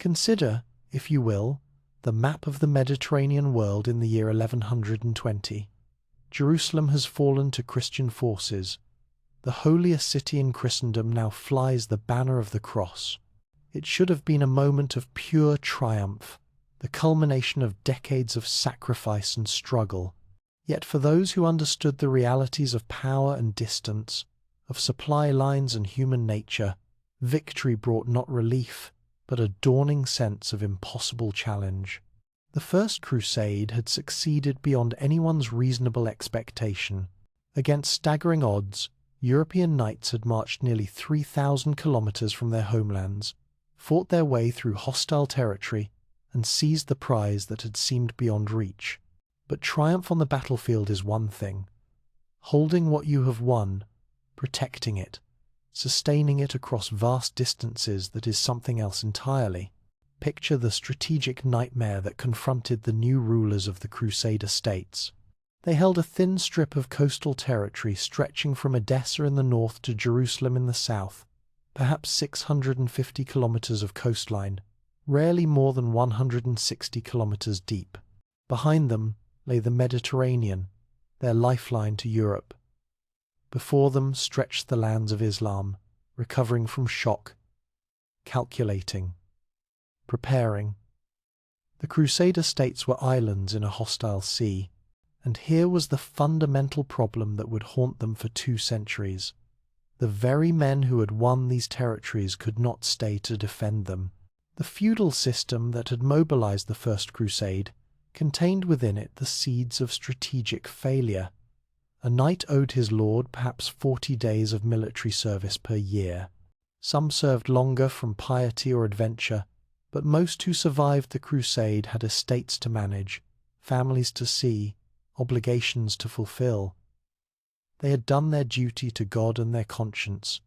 Consider, if you will, the map of the Mediterranean world in the year 1120. Jerusalem has fallen to Christian forces. The holiest city in Christendom now flies the banner of the cross. It should have been a moment of pure triumph, the culmination of decades of sacrifice and struggle. Yet for those who understood the realities of power and distance, of supply lines and human nature, victory brought not relief, but a dawning sense of impossible challenge. The First Crusade had succeeded beyond anyone's reasonable expectation. Against staggering odds, European knights had marched nearly 3,000 kilometers from their homelands, fought their way through hostile territory, and seized the prize that had seemed beyond reach. But triumph on the battlefield is one thing. Holding what you have won, protecting it, sustaining it across vast distances, that is something else entirely. Picture the strategic nightmare that confronted the new rulers of the Crusader states. They held a thin strip of coastal territory stretching from Edessa in the north to Jerusalem in the south, perhaps 650 kilometers of coastline, rarely more than 160 kilometers deep. Behind them lay the Mediterranean, their lifeline to Europe. Before them stretched the lands of Islam, recovering from shock, calculating, preparing. The Crusader states were islands in a hostile sea, and here was the fundamental problem that would haunt them for 2 centuries. The very men who had won these territories could not stay to defend them. The feudal system that had mobilized the First Crusade contained within it the seeds of strategic failure. A knight owed his lord perhaps 40 days of military service per year. Some served longer from piety or adventure, but most who survived the crusade had estates to manage, families to see, obligations to fulfill. They had done their duty to God and their conscience.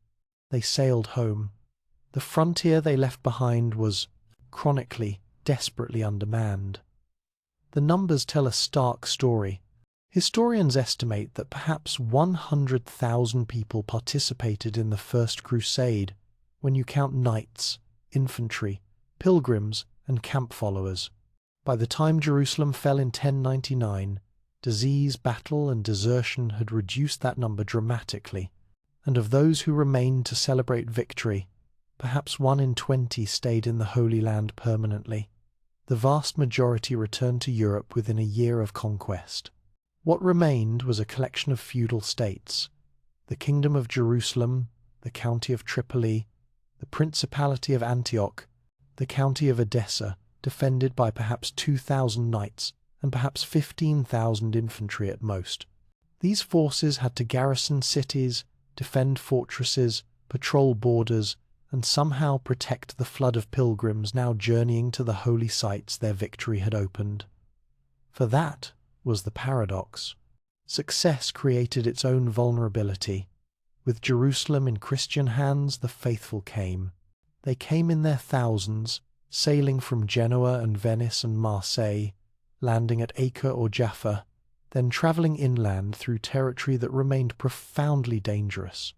They sailed home. The frontier they left behind was, chronically, desperately undermanned. The numbers tell a stark story. Historians estimate that perhaps 100,000 people participated in the First Crusade, when you count knights, infantry, pilgrims, and camp followers. By the time Jerusalem fell in 1099, disease, battle, and desertion had reduced that number dramatically, and of those who remained to celebrate victory, perhaps 1 in 20 stayed in the Holy Land permanently. The vast majority returned to Europe within a year of conquest. What remained was a collection of feudal states: the Kingdom of Jerusalem, the County of Tripoli, the Principality of Antioch, the County of Edessa, defended by perhaps 2,000 knights and perhaps 15,000 infantry at most. These forces had to garrison cities, defend fortresses, patrol borders, and somehow protect the flood of pilgrims now journeying to the holy sites their victory had opened. For that was the paradox. Success created its own vulnerability. With Jerusalem in Christian hands, the faithful came. They came in their thousands, sailing from Genoa and Venice and Marseille, landing at Acre or Jaffa, then travelling inland through territory that remained profoundly dangerous.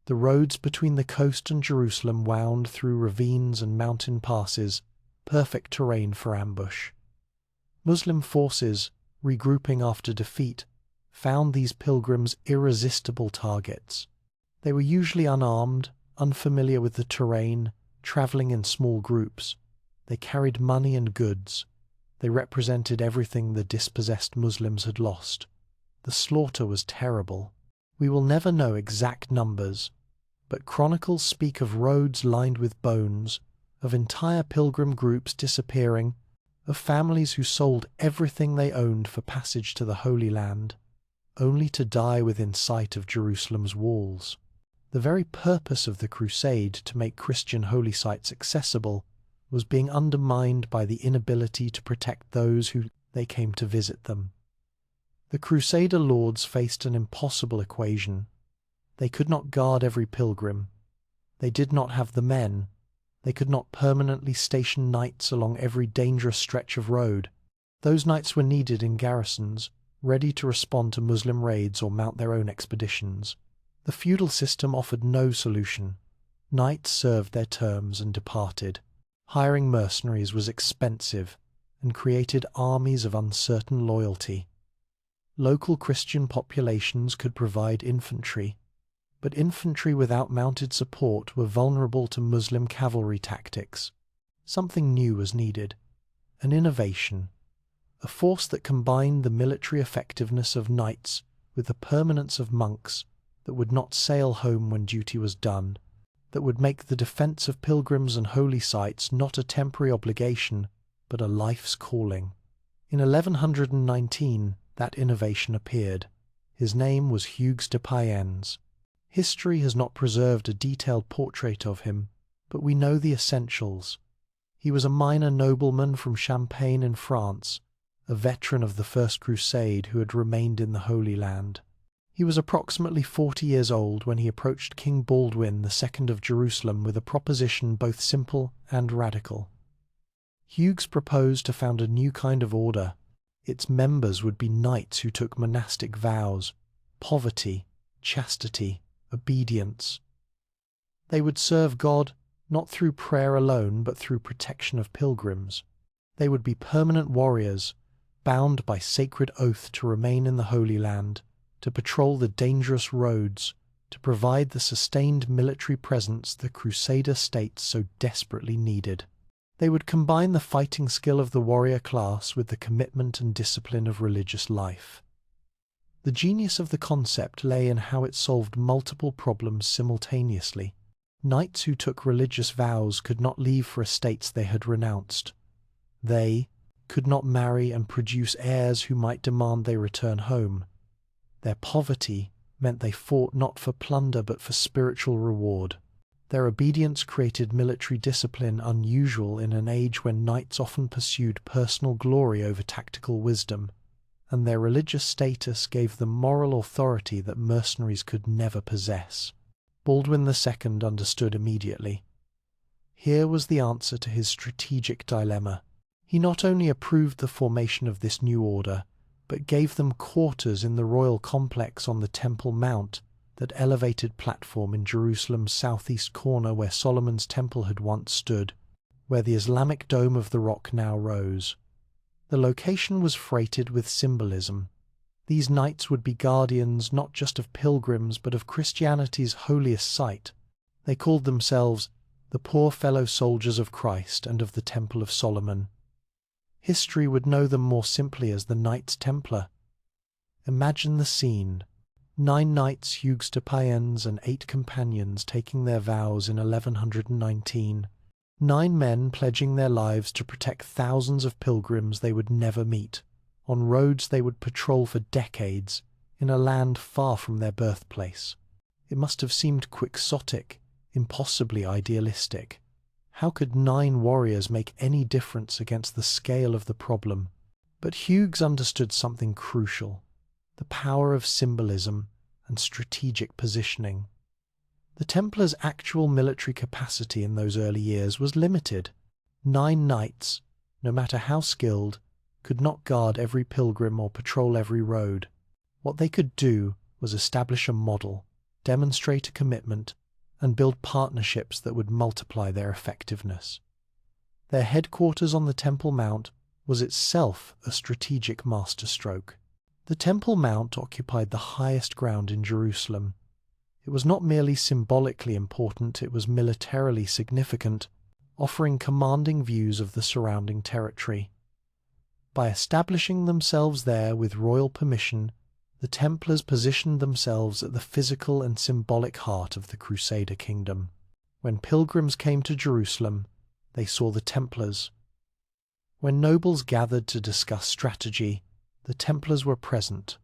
The roads between the coast and Jerusalem wound through ravines and mountain passes, perfect terrain for ambush. Muslim forces, regrouping after defeat, found these pilgrims irresistible targets. They were usually unarmed, unfamiliar with the terrain, travelling in small groups. They carried money and goods. They represented everything the dispossessed Muslims had lost. The slaughter was terrible. We will never know exact numbers, but chronicles speak of roads lined with bones, of entire pilgrim groups disappearing, of families who sold everything they owned for passage to the Holy Land, only to die within sight of Jerusalem's walls. The very purpose of the crusade, to make Christian holy sites accessible, was being undermined by the inability to protect those who they came to visit them. The Crusader lords faced an impossible equation. They could not guard every pilgrim. They did not have the men. They could not permanently station knights along every dangerous stretch of road. Those knights were needed in garrisons, ready to respond to Muslim raids or mount their own expeditions. The feudal system offered no solution. Knights served their terms and departed. Hiring mercenaries was expensive and created armies of uncertain loyalty. Local Christian populations could provide infantry, but infantry without mounted support were vulnerable to Muslim cavalry tactics. Something new was needed, an innovation, a force that combined the military effectiveness of knights with the permanence of monks, that would not sail home when duty was done, that would make the defense of pilgrims and holy sites not a temporary obligation, but a life's calling. In 1119, that innovation appeared. His name was Hugues de Payens. History has not preserved a detailed portrait of him, but we know the essentials. He was a minor nobleman from Champagne in France, a veteran of the First Crusade who had remained in the Holy Land. He was approximately 40 years old when he approached King Baldwin II of Jerusalem with a proposition both simple and radical. Hugues proposed to found a new kind of order. Its members would be knights who took monastic vows, poverty, chastity, obedience. They would serve God not through prayer alone, but through protection of pilgrims. They would be permanent warriors, bound by sacred oath to remain in the Holy Land, to patrol the dangerous roads, to provide the sustained military presence the Crusader states so desperately needed. They would combine the fighting skill of the warrior class with the commitment and discipline of religious life. The genius of the concept lay in how it solved multiple problems simultaneously. Knights who took religious vows could not leave for estates they had renounced. They could not marry and produce heirs who might demand they return home. Their poverty meant they fought not for plunder but for spiritual reward. Their obedience created military discipline unusual in an age when knights often pursued personal glory over tactical wisdom, and their religious status gave them moral authority that mercenaries could never possess. Baldwin II understood immediately. Here was the answer to his strategic dilemma. He not only approved the formation of this new order, but gave them quarters in the royal complex on the Temple Mount, that elevated platform in Jerusalem's southeast corner where Solomon's temple had once stood, where the Islamic dome of the rock now rose. The location was freighted with symbolism. These knights would be guardians not just of pilgrims but of Christianity's holiest site. They called themselves the poor fellow soldiers of Christ and of the Temple of Solomon. History would know them more simply as the Knights Templar. Imagine the scene. 9 knights, Hugues de Payens, and 8 companions taking their vows in 1119. 9 men pledging their lives to protect thousands of pilgrims they would never meet, on roads they would patrol for decades, in a land far from their birthplace. It must have seemed quixotic, impossibly idealistic. How could 9 warriors make any difference against the scale of the problem? But Hugues understood something crucial: the power of symbolism and strategic positioning. The Templars' actual military capacity in those early years was limited. 9 knights, no matter how skilled, could not guard every pilgrim or patrol every road. What they could do was establish a model, demonstrate a commitment, and build partnerships that would multiply their effectiveness. Their headquarters on the Temple Mount was itself a strategic masterstroke. The Temple Mount occupied the highest ground in Jerusalem. It was not merely symbolically important, it was militarily significant, offering commanding views of the surrounding territory. By establishing themselves there with royal permission, the Templars positioned themselves at the physical and symbolic heart of the Crusader kingdom. When pilgrims came to Jerusalem, they saw the Templars. When nobles gathered to discuss strategy, the Templars were present.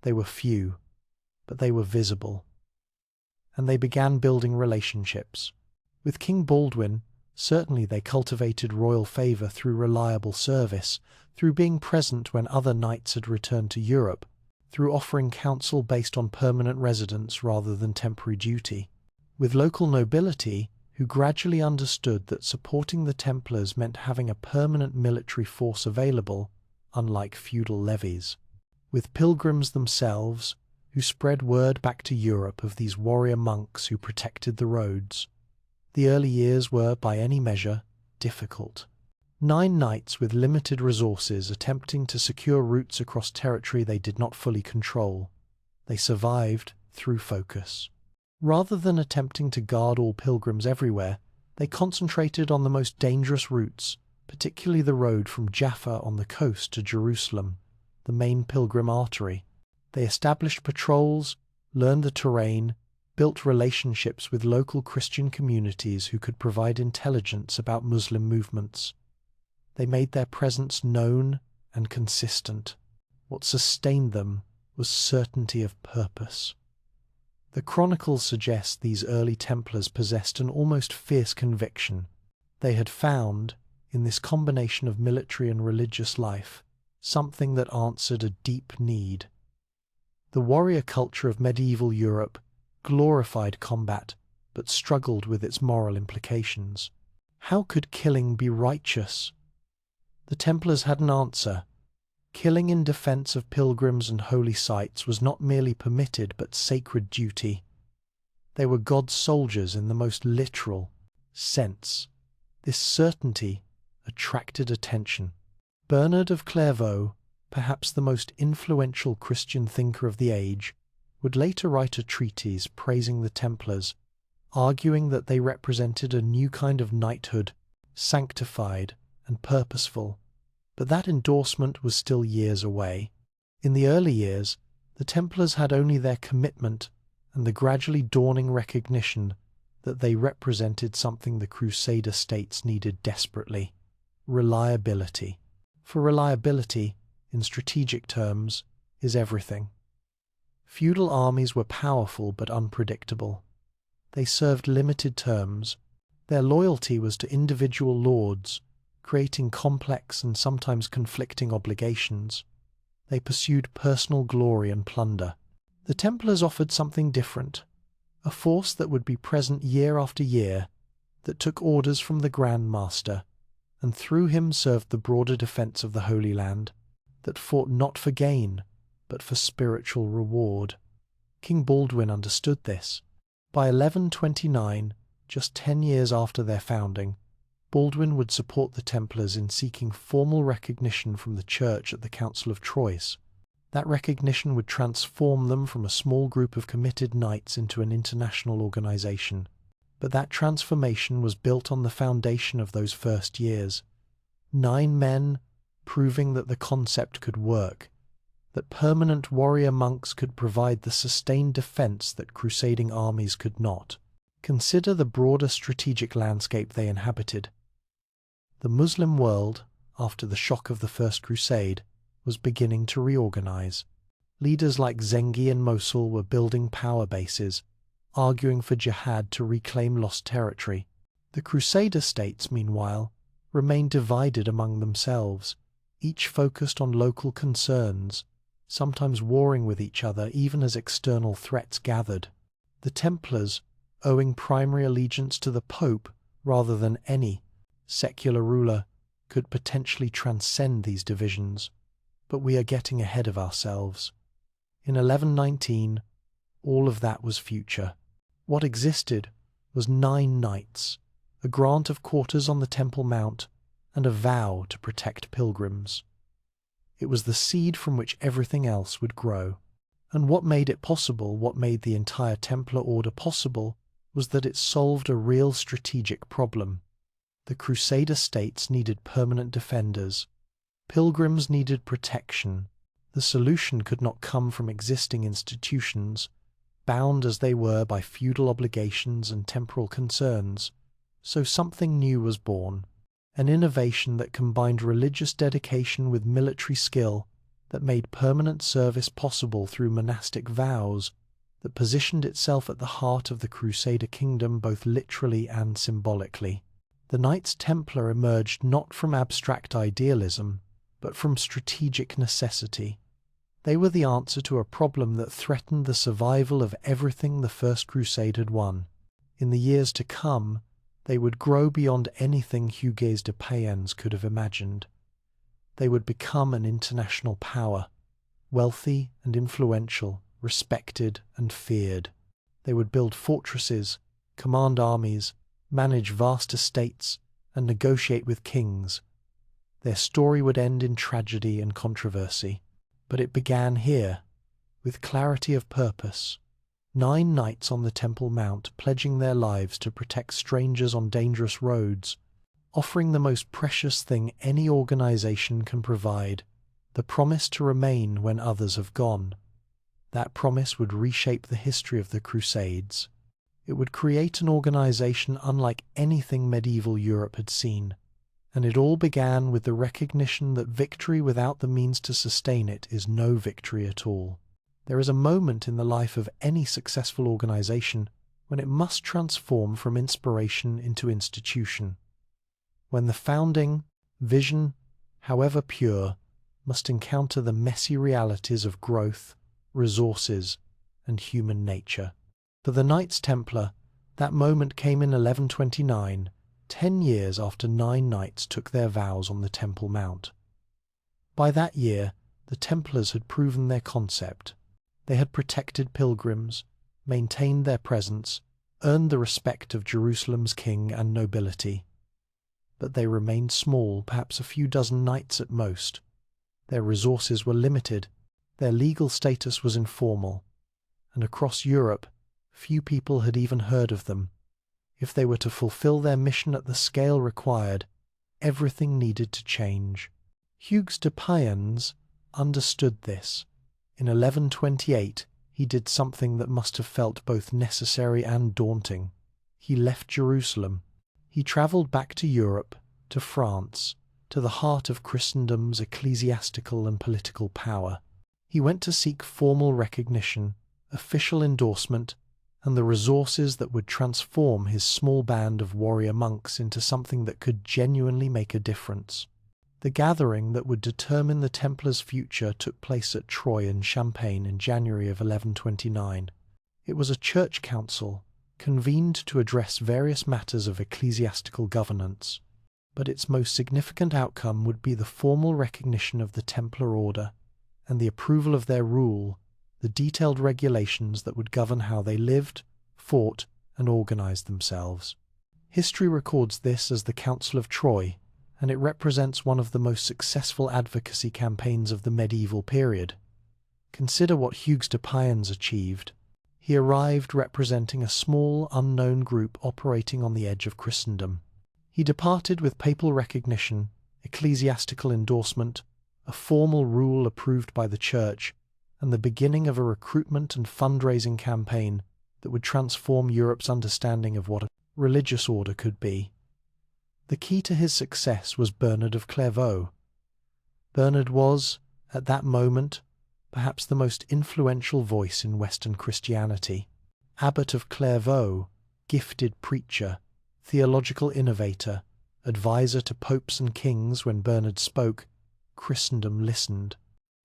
They were few, but they were visible. And they began building relationships. With King Baldwin, certainly they cultivated royal favour through reliable service, through being present when other knights had returned to Europe, through offering counsel based on permanent residence rather than temporary duty. With local nobility, who gradually understood that supporting the Templars meant having a permanent military force available, unlike feudal levies. With pilgrims themselves, who spread word back to Europe of these warrior monks who protected the roads. The early years were, by any measure, difficult. 9 knights with limited resources attempting to secure routes across territory they did not fully control. They survived through focus. Rather than attempting to guard all pilgrims everywhere, they concentrated on the most dangerous routes, particularly the road from Jaffa on the coast to Jerusalem, the main pilgrim artery. They established patrols, learned the terrain, built relationships with local Christian communities who could provide intelligence about Muslim movements. They made their presence known and consistent. What sustained them was certainty of purpose. The Chronicles suggest these early Templars possessed an almost fierce conviction. They had found, in this combination of military and religious life, something that answered a deep need. The warrior culture of medieval Europe glorified combat, but struggled with its moral implications. How could killing be righteous? The Templars had an answer. Killing in defense of pilgrims and holy sites was not merely permitted but sacred duty. They were God's soldiers in the most literal sense. This certainty attracted attention. Bernard of Clairvaux, perhaps the most influential Christian thinker of the age, would later write a treatise praising the Templars, arguing that they represented a new kind of knighthood, sanctified and purposeful. But that endorsement was still years away. In the early years, the Templars had only their commitment and the gradually dawning recognition that they represented something the Crusader states needed desperately: reliability. For reliability, in strategic terms, is everything. Feudal armies were powerful but unpredictable. They served limited terms. Their loyalty was to individual lords, creating complex and sometimes conflicting obligations. They pursued personal glory and plunder. The Templars offered something different, a force that would be present year after year, that took orders from the Grand Master, and through him served the broader defence of the Holy Land, that fought not for gain, but for spiritual reward. King Baldwin understood this. By 1129, just 10 years after their founding, Baldwin would support the Templars in seeking formal recognition from the Church at the Council of Troyes. That recognition would transform them from a small group of committed knights into an international organization. But that transformation was built on the foundation of those first years. 9 men proving that the concept could work, that permanent warrior monks could provide the sustained defense that crusading armies could not. Consider the broader strategic landscape they inhabited. The Muslim world, after the shock of the First Crusade, was beginning to reorganize. Leaders like Zengi and Mosul were building power bases, arguing for jihad to reclaim lost territory. The Crusader states, meanwhile, remained divided among themselves, each focused on local concerns, sometimes warring with each other even as external threats gathered. The Templars, owing primary allegiance to the Pope rather than any secular ruler, could potentially transcend these divisions. But we are getting ahead of ourselves. In 1119, all of that was future. What existed was 9 knights, a grant of quarters on the Temple Mount, and a vow to protect pilgrims. It was the seed from which everything else would grow. And what made it possible, what made the entire Templar Order possible, was that it solved a real strategic problem. The Crusader states needed permanent defenders. Pilgrims needed protection. The solution could not come from existing institutions, bound as they were by feudal obligations and temporal concerns. So something new was born, an innovation that combined religious dedication with military skill, that made permanent service possible through monastic vows, that positioned itself at the heart of the Crusader kingdom both literally and symbolically. The Knights Templar emerged not from abstract idealism, but from strategic necessity. They were the answer to a problem that threatened the survival of everything the First Crusade had won. In the years to come, they would grow beyond anything Hugues de Payens could have imagined. They would become an international power, wealthy and influential, respected and feared. They would build fortresses, command armies, manage vast estates, and negotiate with kings. Their story would end in tragedy and controversy, but it began here, with clarity of purpose. 9 knights on the Temple Mount pledging their lives to protect strangers on dangerous roads, offering the most precious thing any organization can provide, the promise to remain when others have gone. That promise would reshape the history of the Crusades. It would create an organization unlike anything medieval Europe had seen, and it all began with the recognition that victory without the means to sustain it is no victory at all. There is a moment in the life of any successful organization when it must transform from inspiration into institution, when the founding vision, however pure, must encounter the messy realities of growth, resources, and human nature. For the Knights Templar, that moment came in 1129, 10 years after 9 knights took their vows on the Temple Mount. By that year, the Templars had proven their concept. They had protected pilgrims, maintained their presence, earned the respect of Jerusalem's king and nobility. But they remained small, perhaps a few dozen knights at most. Their resources were limited, their legal status was informal, and across Europe, few people had even heard of them. If they were to fulfill their mission at the scale required, everything needed to change. Hugues de Payens understood this. In 1128, he did something that must have felt both necessary and daunting. He left Jerusalem. He travelled back to Europe, to France, to the heart of Christendom's ecclesiastical and political power. He went to seek formal recognition, official endorsement, and the resources that would transform his small band of warrior monks into something that could genuinely make a difference. The gathering that would determine the Templars' future took place at Troyes in Champagne in January of 1129. It was a church council, convened to address various matters of ecclesiastical governance, but its most significant outcome would be the formal recognition of the Templar order and the approval of their rule, the detailed regulations that would govern how they lived, fought, and organized themselves. History records this as the Council of Troyes, and it represents one of the most successful advocacy campaigns of the medieval period. Consider what Hugues de Payens achieved. He arrived representing a small, unknown group operating on the edge of Christendom. He departed with papal recognition, ecclesiastical endorsement, a formal rule approved by the Church, and the beginning of a recruitment and fundraising campaign that would transform Europe's understanding of what a religious order could be. The key to his success was Bernard of Clairvaux. Bernard was, at that moment, perhaps the most influential voice in Western Christianity. Abbot of Clairvaux, gifted preacher, theological innovator, advisor to popes and kings. When Bernard spoke, Christendom listened.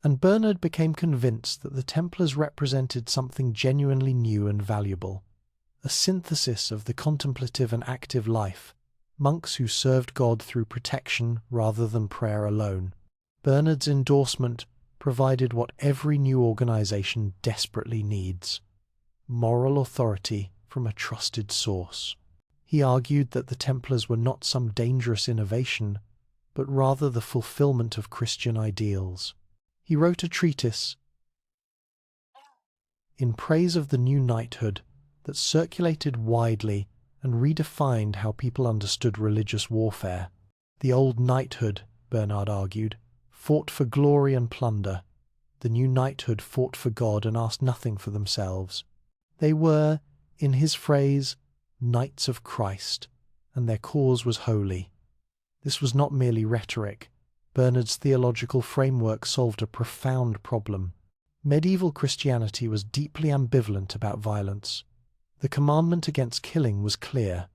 And Bernard became convinced that the Templars represented something genuinely new and valuable, a synthesis of the contemplative and active life, monks who served God through protection rather than prayer alone. Bernard's endorsement provided what every new organization desperately needs: moral authority from a trusted source. He argued that the Templars were not some dangerous innovation, but rather the fulfillment of Christian ideals. He wrote a treatise in praise of the new knighthood that circulated widely and redefined how people understood religious warfare. The old knighthood, Bernard argued, fought for glory and plunder. The new knighthood fought for God and asked nothing for themselves. They were, in his phrase, knights of Christ, and their cause was holy. This was not merely rhetoric. Bernard's theological framework solved a profound problem. Medieval Christianity was deeply ambivalent about violence. The commandment against killing was clear,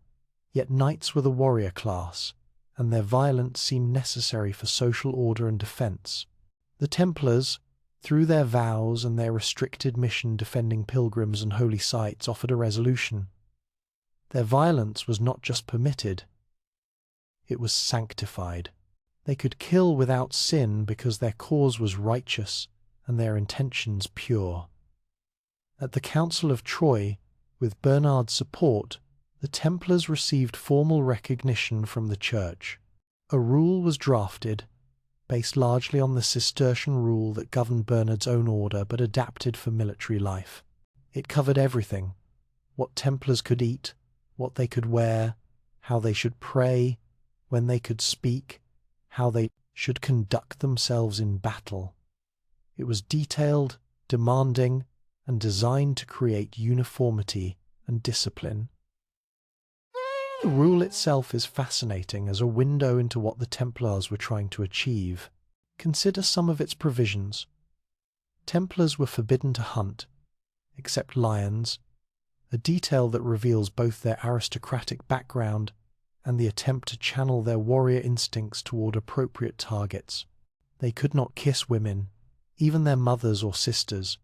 yet knights were the warrior class, and their violence seemed necessary for social order and defense. The Templars, through their vows and their restricted mission defending pilgrims and holy sites, offered a resolution. Their violence was not just permitted, it was sanctified. They could kill without sin because their cause was righteous and their intentions pure. At the Council of Troyes, with Bernard's support, the Templars received formal recognition from the Church. A rule was drafted, based largely on the Cistercian rule that governed Bernard's own order but adapted for military life. It covered everything: what Templars could eat, what they could wear, how they should pray, when they could speak, how they should conduct themselves in battle. It was detailed, demanding, and designed to create uniformity and discipline. The rule itself is fascinating as a window into what the Templars were trying to achieve. Consider some of its provisions. Templars were forbidden to hunt, except lions, a detail that reveals both their aristocratic background and the attempt to channel their warrior instincts toward appropriate targets. They could not kiss women, even their mothers or sisters,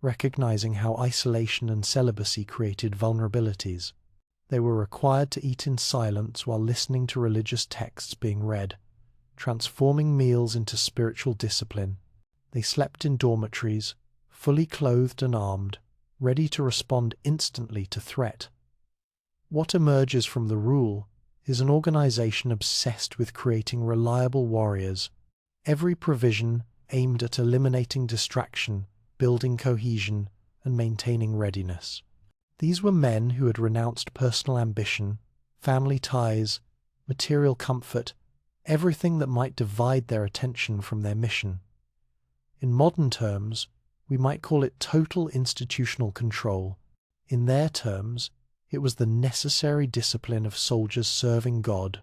recognizing how isolation and celibacy created vulnerabilities. They were required to eat in silence while listening to religious texts being read, transforming meals into spiritual discipline. They slept in dormitories, fully clothed and armed, ready to respond instantly to threat. What emerges from the rule is an organization obsessed with creating reliable warriors. Every provision aimed at eliminating distraction, building cohesion, and maintaining readiness. These were men who had renounced personal ambition, family ties, material comfort, everything that might divide their attention from their mission. In modern terms, we might call it total institutional control. In their terms, it was the necessary discipline of soldiers serving God.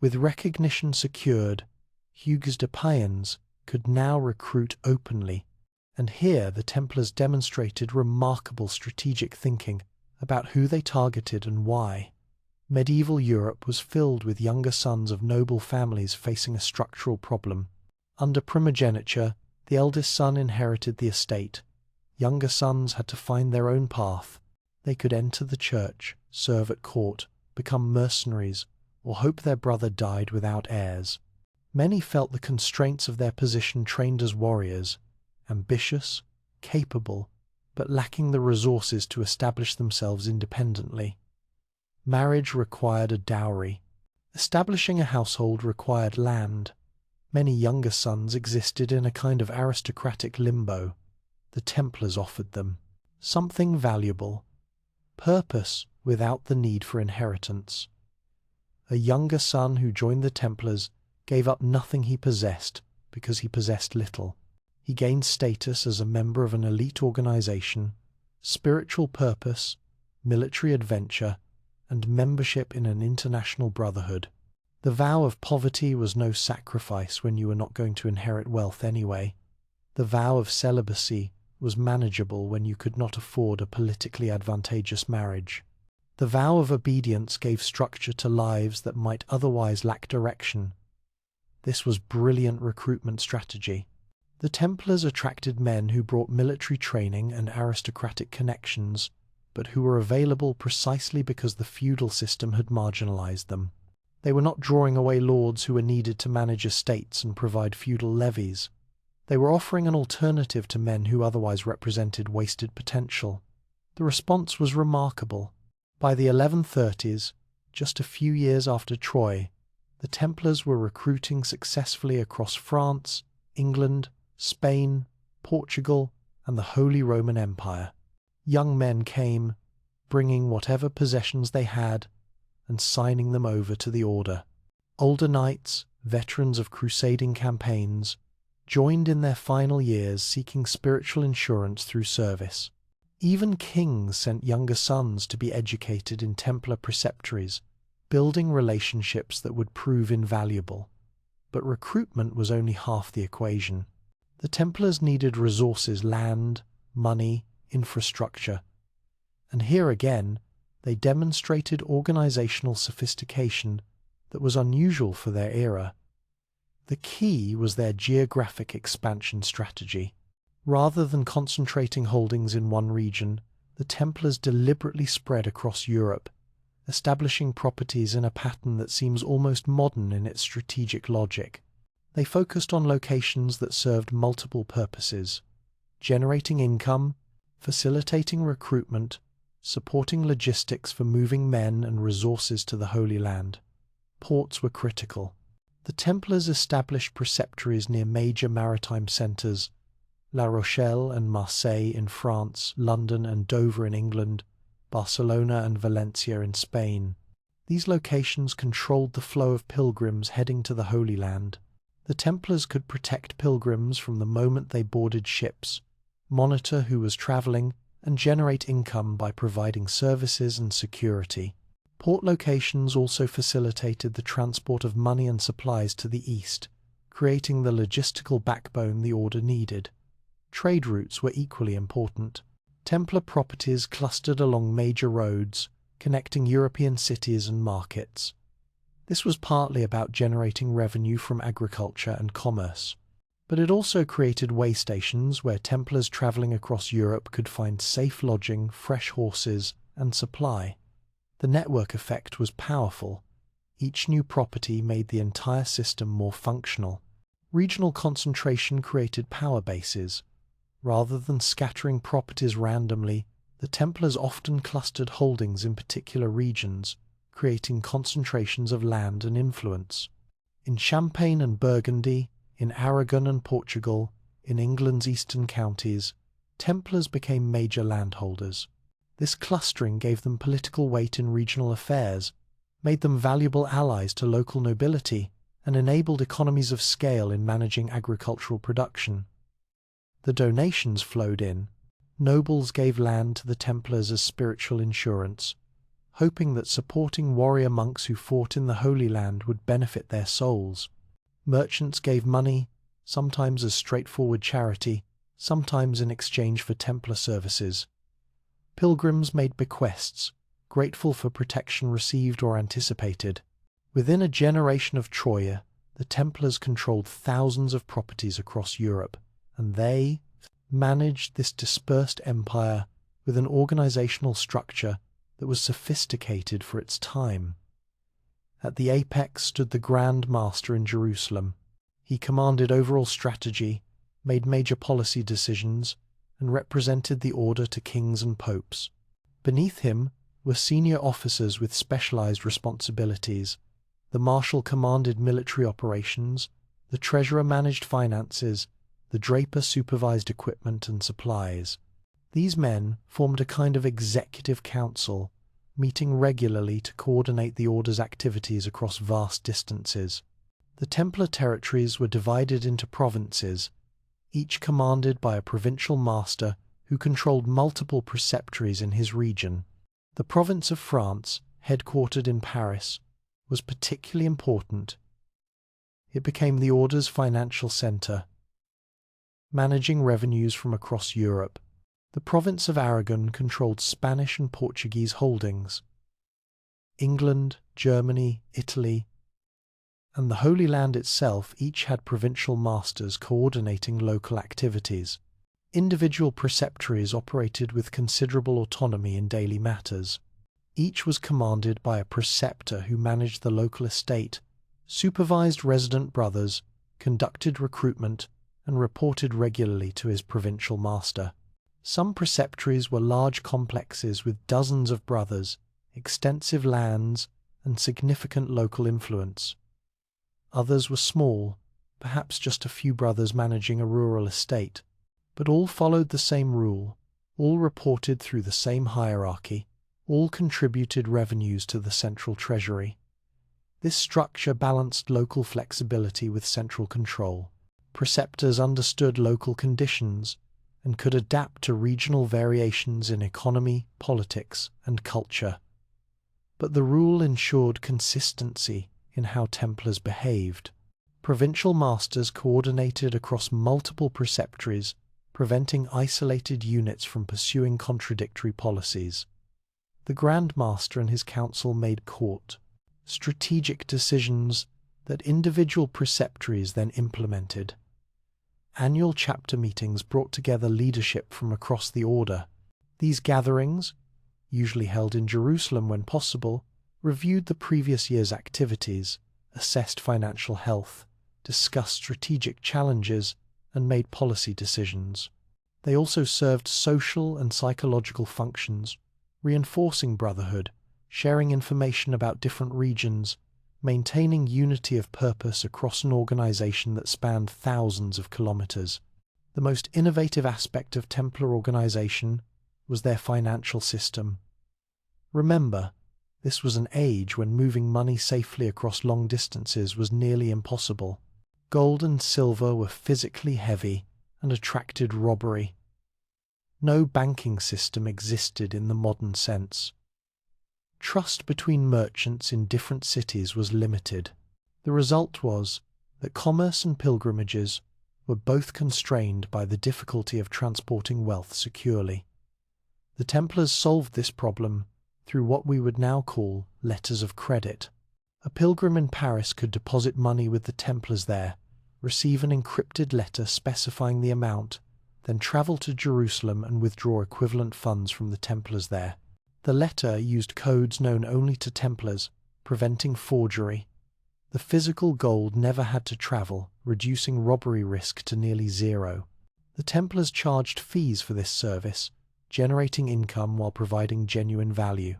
With recognition secured, Hugues de Payens could now recruit openly, and here the Templars demonstrated remarkable strategic thinking about who they targeted and why. Medieval Europe was filled with younger sons of noble families facing a structural problem. Under primogeniture, the eldest son inherited the estate. Younger sons had to find their own path. They could enter the church, serve at court, become mercenaries, or hope their brother died without heirs. Many felt the constraints of their position trained as warriors, ambitious, capable, but lacking the resources to establish themselves independently. Marriage required a dowry. Establishing a household required land. Many younger sons existed in a kind of aristocratic limbo. The Templars offered them something valuable: purpose without the need for inheritance. A younger son who joined the Templars gave up nothing he possessed because he possessed little. He gained status as a member of an elite organization, spiritual purpose, military adventure, and membership in an international brotherhood. The vow of poverty was no sacrifice when you were not going to inherit wealth anyway. The vow of celibacy was manageable when you could not afford a politically advantageous marriage. The vow of obedience gave structure to lives that might otherwise lack direction. This was brilliant recruitment strategy. The Templars attracted men who brought military training and aristocratic connections, but who were available precisely because the feudal system had marginalized them. They were not drawing away lords who were needed to manage estates and provide feudal levies. They were offering an alternative to men who otherwise represented wasted potential. The response was remarkable. By the 1130s, just a few years after Troy, the Templars were recruiting successfully across France, England, Spain, Portugal, and the Holy Roman Empire. Young men came, bringing whatever possessions they had, and signing them over to the order. Older knights, veterans of crusading campaigns, joined in their final years seeking spiritual insurance through service. Even kings sent younger sons to be educated in Templar preceptories, building relationships that would prove invaluable. But recruitment was only half the equation. The Templars needed resources: land, money, infrastructure. And here again, they demonstrated organizational sophistication that was unusual for their era. The key was their geographic expansion strategy. Rather than concentrating holdings in one region, the Templars deliberately spread across Europe, establishing properties in a pattern that seems almost modern in its strategic logic. They focused on locations that served multiple purposes: generating income, facilitating recruitment, supporting logistics for moving men and resources to the Holy Land. Ports were critical. The Templars established preceptories near major maritime centres, La Rochelle and Marseille in France, London and Dover in England, Barcelona and Valencia in Spain. These locations controlled the flow of pilgrims heading to the Holy Land. The Templars could protect pilgrims from the moment they boarded ships, monitor who was travelling, and generate income by providing services and security. Port locations also facilitated the transport of money and supplies to the east, creating the logistical backbone the order needed. Trade routes were equally important. Templar properties clustered along major roads, connecting European cities and markets. This was partly about generating revenue from agriculture and commerce, but it also created way stations where Templars travelling across Europe could find safe lodging, fresh horses, and supply. The network effect was powerful. Each new property made the entire system more functional. Regional concentration created power bases. Rather than scattering properties randomly, the Templars often clustered holdings in particular regions, creating concentrations of land and influence. In Champagne and Burgundy, in Aragon and Portugal, in England's eastern counties, Templars became major landholders. This clustering gave them political weight in regional affairs, made them valuable allies to local nobility, and enabled economies of scale in managing agricultural production. The donations flowed in. Nobles gave land to the Templars as spiritual insurance, hoping that supporting warrior monks who fought in the Holy Land would benefit their souls. Merchants gave money, sometimes as straightforward charity, sometimes in exchange for Templar services. Pilgrims made bequests, grateful for protection received or anticipated. Within a generation of Troya, the Templars controlled thousands of properties across Europe, and they managed this dispersed empire with an organizational structure that was sophisticated for its time. At the apex stood the Grand Master in Jerusalem. He commanded overall strategy, made major policy decisions, and represented the order to kings and popes. Beneath him were senior officers with specialized responsibilities. The marshal commanded military operations, the treasurer managed finances, the draper supervised equipment and supplies. These men formed a kind of executive council, meeting regularly to coordinate the order's activities across vast distances. The Templar territories were divided into provinces, each commanded by a provincial master who controlled multiple preceptories in his region. The province of France, headquartered in Paris, was particularly important. It became the order's financial centre, managing revenues from across Europe. The province of Aragon controlled Spanish and Portuguese holdings. England, Germany, Italy, and the Holy Land itself each had provincial masters coordinating local activities. Individual preceptories operated with considerable autonomy in daily matters. Each was commanded by a preceptor who managed the local estate, supervised resident brothers, conducted recruitment, and reported regularly to his provincial master. Some preceptories were large complexes with dozens of brothers, extensive lands, and significant local influence. Others were small, perhaps just a few brothers managing a rural estate, but all followed the same rule, all reported through the same hierarchy, all contributed revenues to the central treasury. This structure balanced local flexibility with central control. Preceptors understood local conditions and could adapt to regional variations in economy, politics, and culture. But the rule ensured consistency in how Templars behaved. Provincial masters coordinated across multiple preceptories, preventing isolated units from pursuing contradictory policies. The Grand Master and his council made court, strategic decisions that individual preceptories then implemented. Annual chapter meetings brought together leadership from across the order. These gatherings, usually held in Jerusalem when possible, reviewed the previous year's activities, assessed financial health, discussed strategic challenges, and made policy decisions. They also served social and psychological functions, reinforcing brotherhood, sharing information about different regions, maintaining unity of purpose across an organization that spanned thousands of kilometers. The most innovative aspect of Templar organization was their financial system. Remember, this was an age when moving money safely across long distances was nearly impossible. Gold and silver were physically heavy and attracted robbery. No banking system existed in the modern sense. Trust between merchants in different cities was limited. The result was that commerce and pilgrimages were both constrained by the difficulty of transporting wealth securely. The Templars solved this problem through what we would now call letters of credit. A pilgrim in Paris could deposit money with the Templars there, receive an encrypted letter specifying the amount, then travel to Jerusalem and withdraw equivalent funds from the Templars there. The letter used codes known only to Templars, preventing forgery. The physical gold never had to travel, reducing robbery risk to nearly zero. The Templars charged fees for this service, generating income while providing genuine value.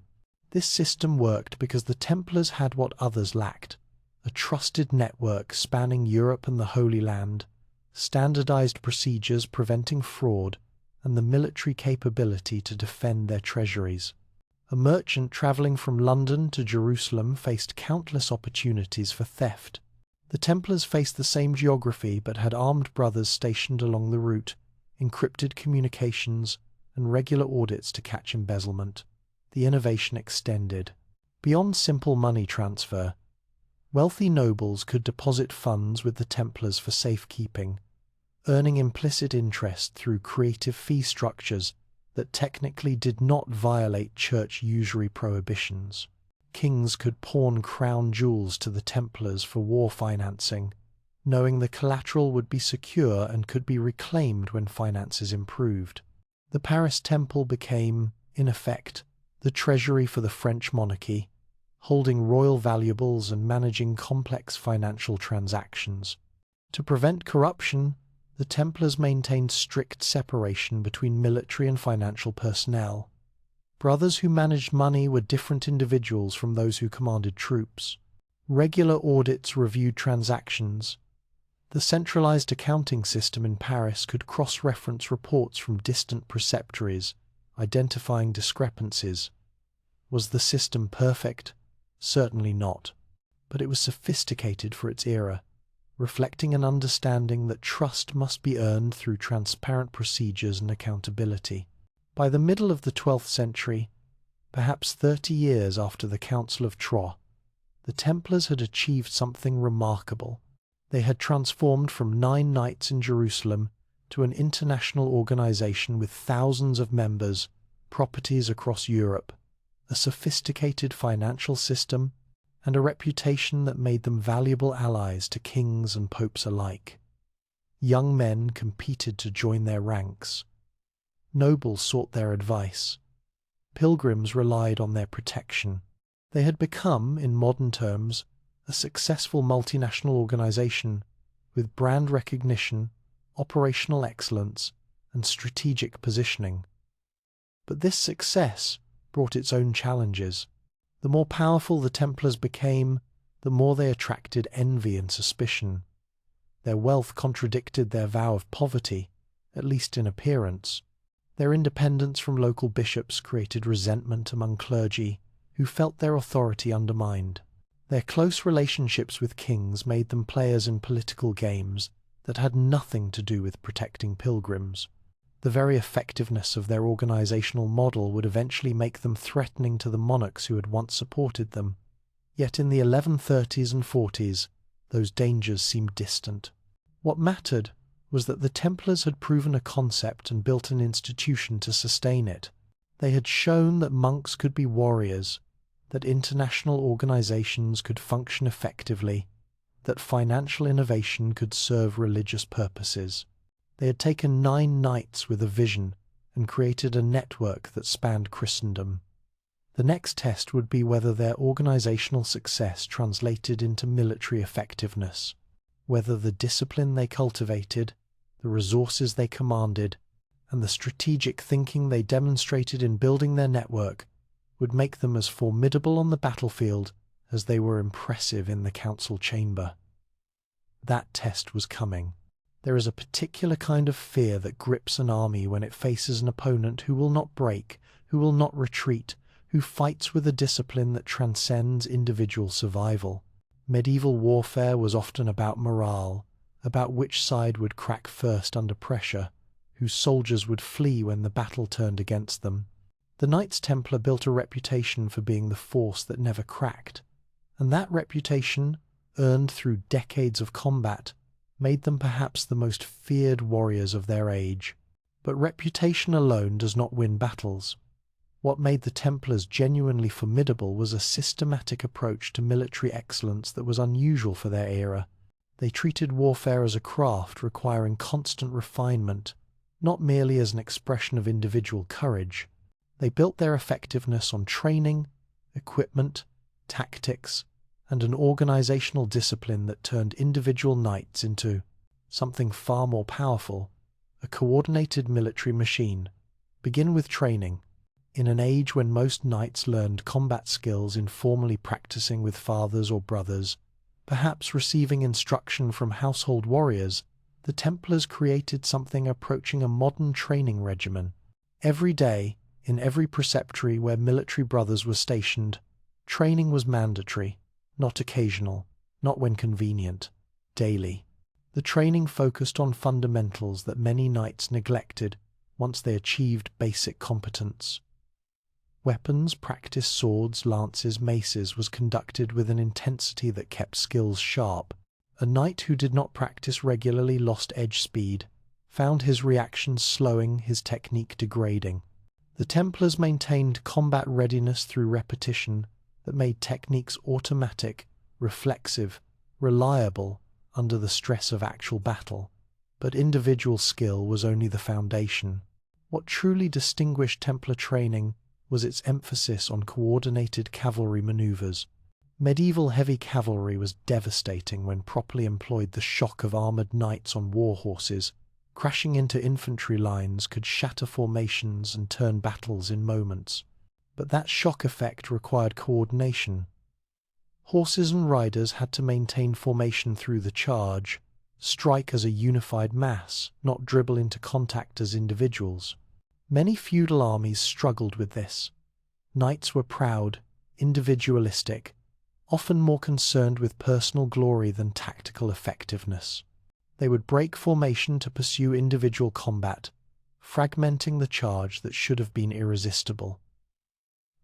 This system worked because the Templars had what others lacked: a trusted network spanning Europe and the Holy Land, standardized procedures preventing fraud, and the military capability to defend their treasuries. A merchant traveling from London to Jerusalem faced countless opportunities for theft. The Templars faced the same geography but had armed brothers stationed along the route, encrypted communications, and regular audits to catch embezzlement. The innovation extended. Beyond simple money transfer, wealthy nobles could deposit funds with the Templars for safekeeping, earning implicit interest through creative fee structures that technically did not violate church usury prohibitions. Kings could pawn crown jewels to the Templars for war financing, knowing the collateral would be secure and could be reclaimed when finances improved. The Paris Temple became, in effect, the treasury for the French monarchy, holding royal valuables and managing complex financial transactions. To prevent corruption, the Templars maintained strict separation between military and financial personnel. Brothers who managed money were different individuals from those who commanded troops. Regular audits reviewed transactions. The centralized accounting system in Paris could cross-reference reports from distant preceptories, identifying discrepancies. Was the system perfect? Certainly not. But it was sophisticated for its era, reflecting an understanding that trust must be earned through transparent procedures and accountability. By the middle of the 12th century, perhaps 30 years after the Council of Troyes, the Templars had achieved something remarkable. They had transformed from 9 knights in Jerusalem to an international organization with thousands of members, properties across Europe, a sophisticated financial system, and a reputation that made them valuable allies to kings and popes alike. Young men competed to join their ranks. Nobles sought their advice. Pilgrims relied on their protection. They had become, in modern terms, a successful multinational organization with brand recognition, operational excellence, and strategic positioning. But this success brought its own challenges. The more powerful the Templars became, the more they attracted envy and suspicion. Their wealth contradicted their vow of poverty, at least in appearance. Their independence from local bishops created resentment among clergy, who felt their authority undermined. Their close relationships with kings made them players in political games that had nothing to do with protecting pilgrims. The very effectiveness of their organizational model would eventually make them threatening to the monarchs who had once supported them. Yet in the 1130s and 40s, those dangers seemed distant. What mattered was that the Templars had proven a concept and built an institution to sustain it. They had shown that monks could be warriors, that international organizations could function effectively, that financial innovation could serve religious purposes. They had taken 9 knights with a vision and created a network that spanned Christendom. The next test would be whether their organizational success translated into military effectiveness, whether the discipline they cultivated, the resources they commanded, and the strategic thinking they demonstrated in building their network would make them as formidable on the battlefield as they were impressive in the council chamber. That test was coming. There is a particular kind of fear that grips an army when it faces an opponent who will not break, who will not retreat, who fights with a discipline that transcends individual survival. Medieval warfare was often about morale, about which side would crack first under pressure, whose soldiers would flee when the battle turned against them. The Knights Templar built a reputation for being the force that never cracked, and that reputation, earned through decades of combat, made them perhaps the most feared warriors of their age. But reputation alone does not win battles. What made the Templars genuinely formidable was a systematic approach to military excellence that was unusual for their era. They treated warfare as a craft requiring constant refinement, not merely as an expression of individual courage. They built their effectiveness on training, equipment, tactics, and an organizational discipline that turned individual knights into something far more powerful, a coordinated military machine. Begin with training. In an age when most knights learned combat skills informally practicing with fathers or brothers, perhaps receiving instruction from household warriors, the Templars created something approaching a modern training regimen. Every day, in every preceptory where military brothers were stationed, training was mandatory, not occasional, not when convenient, daily. The training focused on fundamentals that many knights neglected once they achieved basic competence. Weapons, practice swords, lances, maces, was conducted with an intensity that kept skills sharp. A knight who did not practice regularly lost edge speed, found his reactions slowing, his technique degrading. The Templars maintained combat readiness through repetition that made techniques automatic, reflexive, reliable under the stress of actual battle. But individual skill was only the foundation. What truly distinguished Templar training was its emphasis on coordinated cavalry maneuvers. Medieval heavy cavalry was devastating when properly employed. The shock of armored knights on war horses, crashing into infantry lines, could shatter formations and turn battles in moments. But that shock effect required coordination. Horses and riders had to maintain formation through the charge, strike as a unified mass, not dribble into contact as individuals. Many feudal armies struggled with this. Knights were proud, individualistic, often more concerned with personal glory than tactical effectiveness. They would break formation to pursue individual combat, fragmenting the charge that should have been irresistible.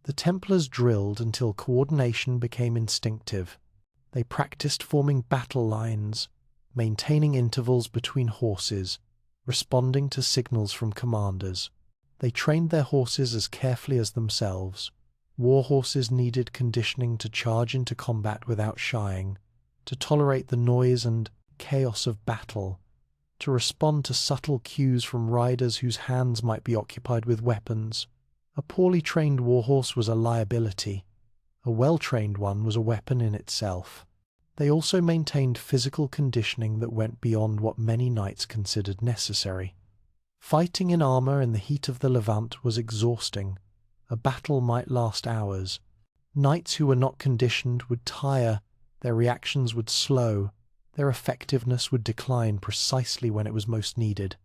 The Templars drilled until coordination became instinctive. They practiced forming battle lines, maintaining intervals between horses, responding to signals from commanders. They trained their horses as carefully as themselves. War horses needed conditioning to charge into combat without shying, to tolerate the noise and chaos of battle, to respond to subtle cues from riders whose hands might be occupied with weapons. A poorly trained warhorse was a liability. A well-trained one was a weapon in itself. They also maintained physical conditioning that went beyond what many knights considered necessary. Fighting in armor in the heat of the Levant was exhausting. A battle might last hours. Knights who were not conditioned would tire, their reactions would slow, their effectiveness would decline precisely when it was most needed.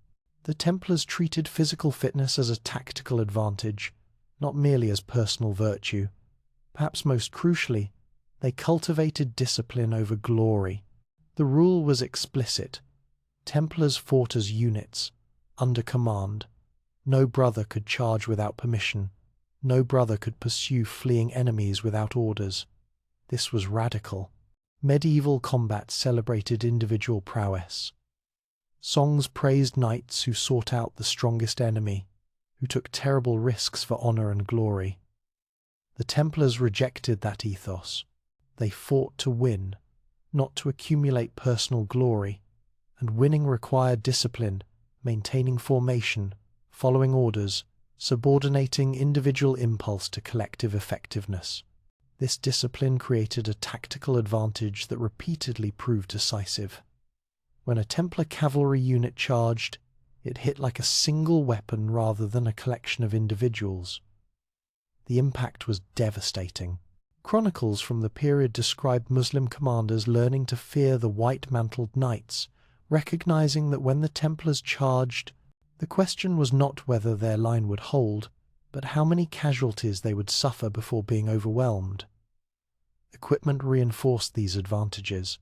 The Templars treated physical fitness as a tactical advantage, not merely as personal virtue. Perhaps most crucially, they cultivated discipline over glory. The rule was explicit. Templars fought as units, under command. No brother could charge without permission. No brother could pursue fleeing enemies without orders. This was radical. Medieval combat celebrated individual prowess. Songs praised knights who sought out the strongest enemy, who took terrible risks for honor and glory. The Templars rejected that ethos. They fought to win, not to accumulate personal glory, and winning required discipline, maintaining formation, following orders, subordinating individual impulse to collective effectiveness. This discipline created a tactical advantage that repeatedly proved decisive. When a Templar cavalry unit charged, It hit like a single weapon rather than a collection of individuals. The impact was devastating. Chronicles from the period described Muslim commanders learning to fear the white-mantled knights, recognizing that when the Templars charged, the question was not whether their line would hold, but how many casualties they would suffer before being overwhelmed. Equipment reinforced these advantages.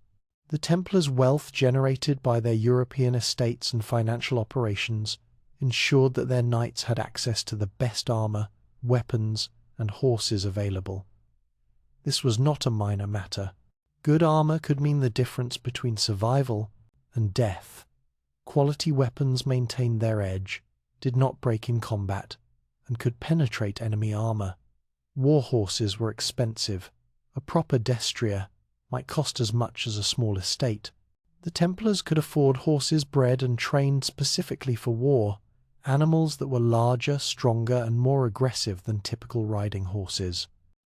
The Templars' wealth generated by their European estates and financial operations ensured that their knights had access to the best armor, weapons, and horses available. This was not a minor matter. Good armor could mean the difference between survival and death. Quality weapons maintained their edge, did not break in combat, and could penetrate enemy armor. War horses were expensive. A proper destrier might cost as much as a small estate. The Templars could afford horses bred and trained specifically for war, animals that were larger, stronger, and more aggressive than typical riding horses.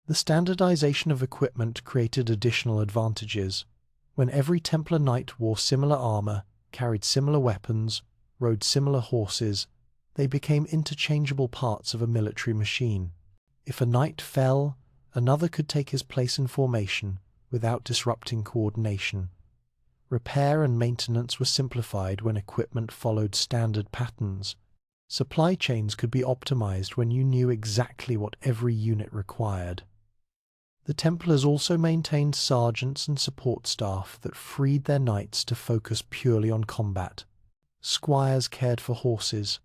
The standardization of equipment created additional advantages. When every Templar knight wore similar armor, carried similar weapons, rode similar horses, they became interchangeable parts of a military machine. If a knight fell, another could take his place in formation without disrupting coordination. Repair and maintenance were simplified when equipment followed standard patterns. Supply chains could be optimized when you knew exactly what every unit required. The Templars also maintained sergeants and support staff that freed their knights to focus purely on combat. Squires cared for horses,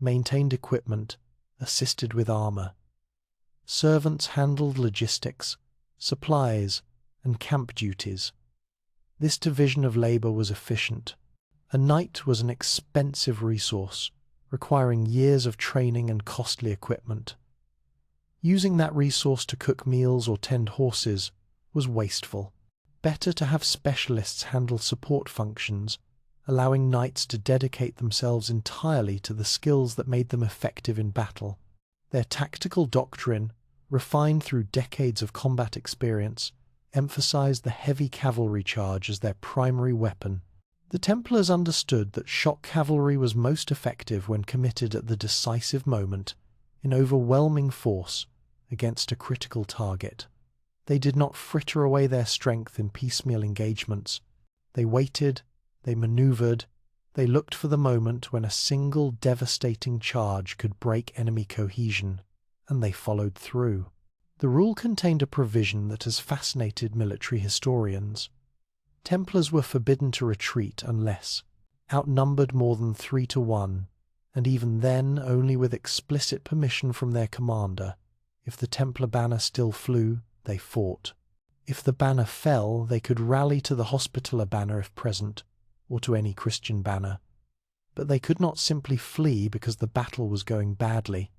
maintained equipment, assisted with armor. Servants handled logistics, supplies, and camp duties. This division of labor was efficient. A knight was an expensive resource, requiring years of training and costly equipment. Using that resource to cook meals or tend horses was wasteful. Better to have specialists handle support functions, allowing knights to dedicate themselves entirely to the skills that made them effective in battle. Their tactical doctrine, refined through decades of combat experience, emphasized the heavy cavalry charge as their primary weapon. The Templars understood that shock cavalry was most effective when committed at the decisive moment, in overwhelming force, against a critical target. They did not fritter away their strength in piecemeal engagements. They waited, they maneuvered, they looked for the moment when a single devastating charge could break enemy cohesion, and they followed through. The rule contained a provision that has fascinated military historians. Templars were forbidden to retreat unless outnumbered more than 3-1, and even then only with explicit permission from their commander. If the Templar banner still flew, they fought. If the banner fell, they could rally to the Hospitaller banner if present, or to any Christian banner. But they could not simply flee because the battle was going badly.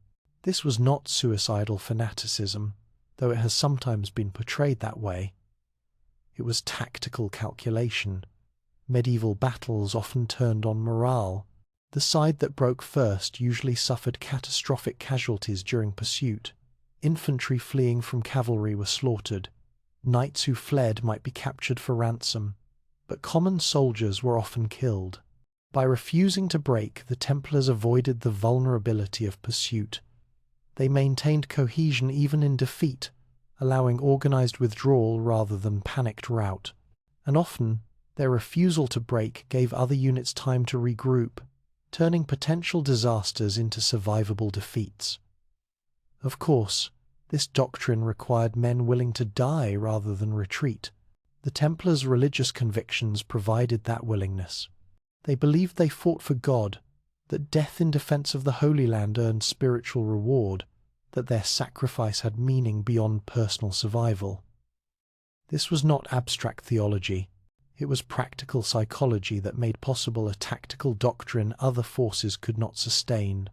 This was not suicidal fanaticism, though it has sometimes been portrayed that way. It was tactical calculation. Medieval battles often turned on morale. The side that broke first usually suffered catastrophic casualties during pursuit. Infantry fleeing from cavalry were slaughtered. Knights who fled might be captured for ransom, but common soldiers were often killed. By refusing to break, the Templars avoided the vulnerability of pursuit. They maintained cohesion even in defeat, allowing organized withdrawal rather than panicked rout. And often, their refusal to break gave other units time to regroup, turning potential disasters into survivable defeats. Of course, this doctrine required men willing to die rather than retreat. The Templars' religious convictions provided that willingness. They believed they fought for God, that death in defense of the Holy Land earned spiritual reward, that their sacrifice had meaning beyond personal survival. This was not abstract theology. It was practical psychology that made possible a tactical doctrine other forces could not sustain.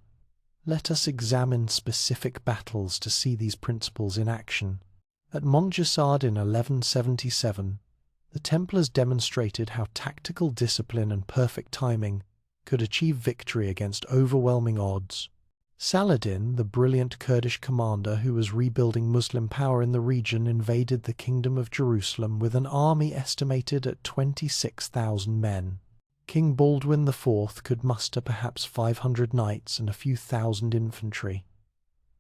Let us examine specific battles to see these principles in action. At Montgisard in 1177, the Templars demonstrated how tactical discipline and perfect timing could achieve victory against overwhelming odds. Saladin, the brilliant Kurdish commander who was rebuilding Muslim power in the region, invaded the Kingdom of Jerusalem with an army estimated at 26,000 men. King Baldwin IV could muster perhaps 500 knights and a few thousand infantry.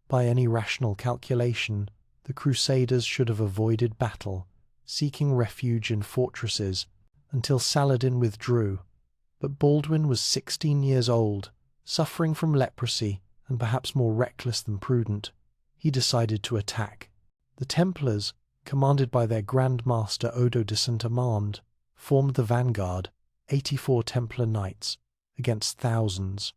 By any rational calculation, the Crusaders should have avoided battle, seeking refuge in fortresses until Saladin withdrew. But Baldwin was 16 years old, suffering from leprosy, and perhaps more reckless than prudent. He decided to attack. The Templars, commanded by their Grand Master Odo de Saint-Amand, formed the vanguard, 84 Templar knights, against thousands.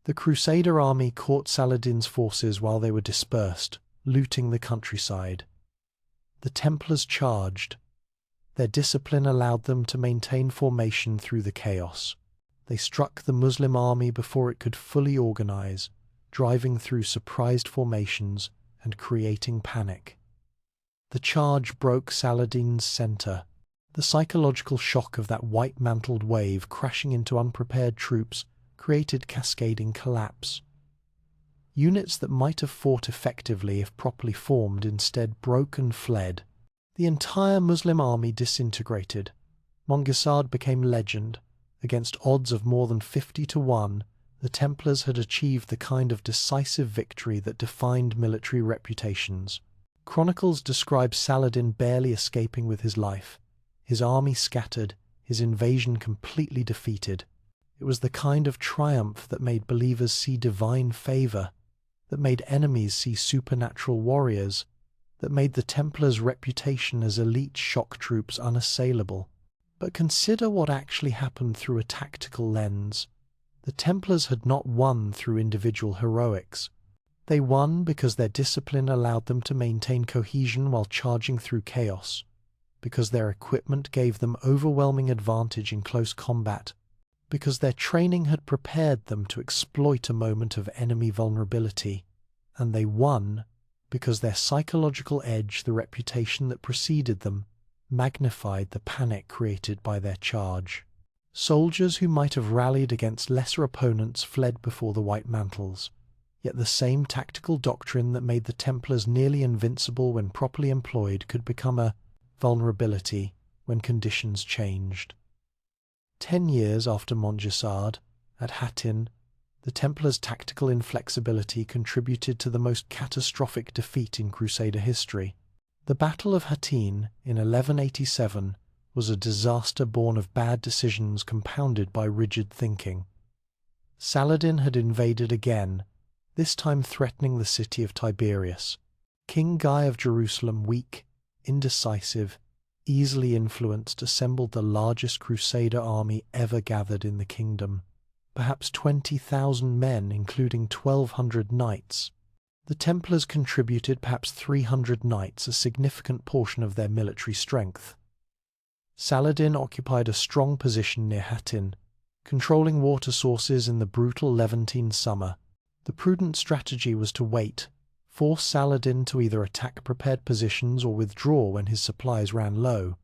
The Crusader army caught Saladin's forces while they were dispersed, looting the countryside. The Templars charged. Their discipline allowed them to maintain formation through the chaos. They struck the Muslim army before it could fully organize, driving through surprised formations and creating panic. The charge broke Saladin's center. The psychological shock of that white-mantled wave crashing into unprepared troops created cascading collapse. Units that might have fought effectively if properly formed instead broke and fled. The entire Muslim army disintegrated. Mongisard became legend. Against odds of more than 50 to 1, the Templars had achieved the kind of decisive victory that defined military reputations. Chronicles describe Saladin barely escaping with his life, his army scattered, his invasion completely defeated. It was the kind of triumph that made believers see divine favor, that made enemies see supernatural warriors, that made the Templars' reputation as elite shock troops unassailable. But consider what actually happened through a tactical lens. The Templars had not won through individual heroics. They won because their discipline allowed them to maintain cohesion while charging through chaos, because their equipment gave them overwhelming advantage in close combat, because their training had prepared them to exploit a moment of enemy vulnerability, and they won because their psychological edge, the reputation that preceded them, magnified the panic created by their charge. Soldiers who might have rallied against lesser opponents fled before the White Mantles, yet the same tactical doctrine that made the Templars nearly invincible when properly employed could become a vulnerability when conditions changed. 10 years after Montgisard, at Hattin, the Templars' tactical inflexibility contributed to the most catastrophic defeat in Crusader history. The Battle of Hattin in 1187 was a disaster born of bad decisions compounded by rigid thinking. Saladin had invaded again, this time threatening the city of Tiberias. King Guy of Jerusalem, weak, indecisive, easily influenced, assembled the largest Crusader army ever gathered in the kingdom, perhaps 20,000 men, including 1,200 knights. The Templars contributed perhaps 300 knights, a significant portion of their military strength. Saladin occupied a strong position near Hattin, controlling water sources in the brutal Levantine summer. The prudent strategy was to wait, force Saladin to either attack prepared positions or withdraw when his supplies ran low.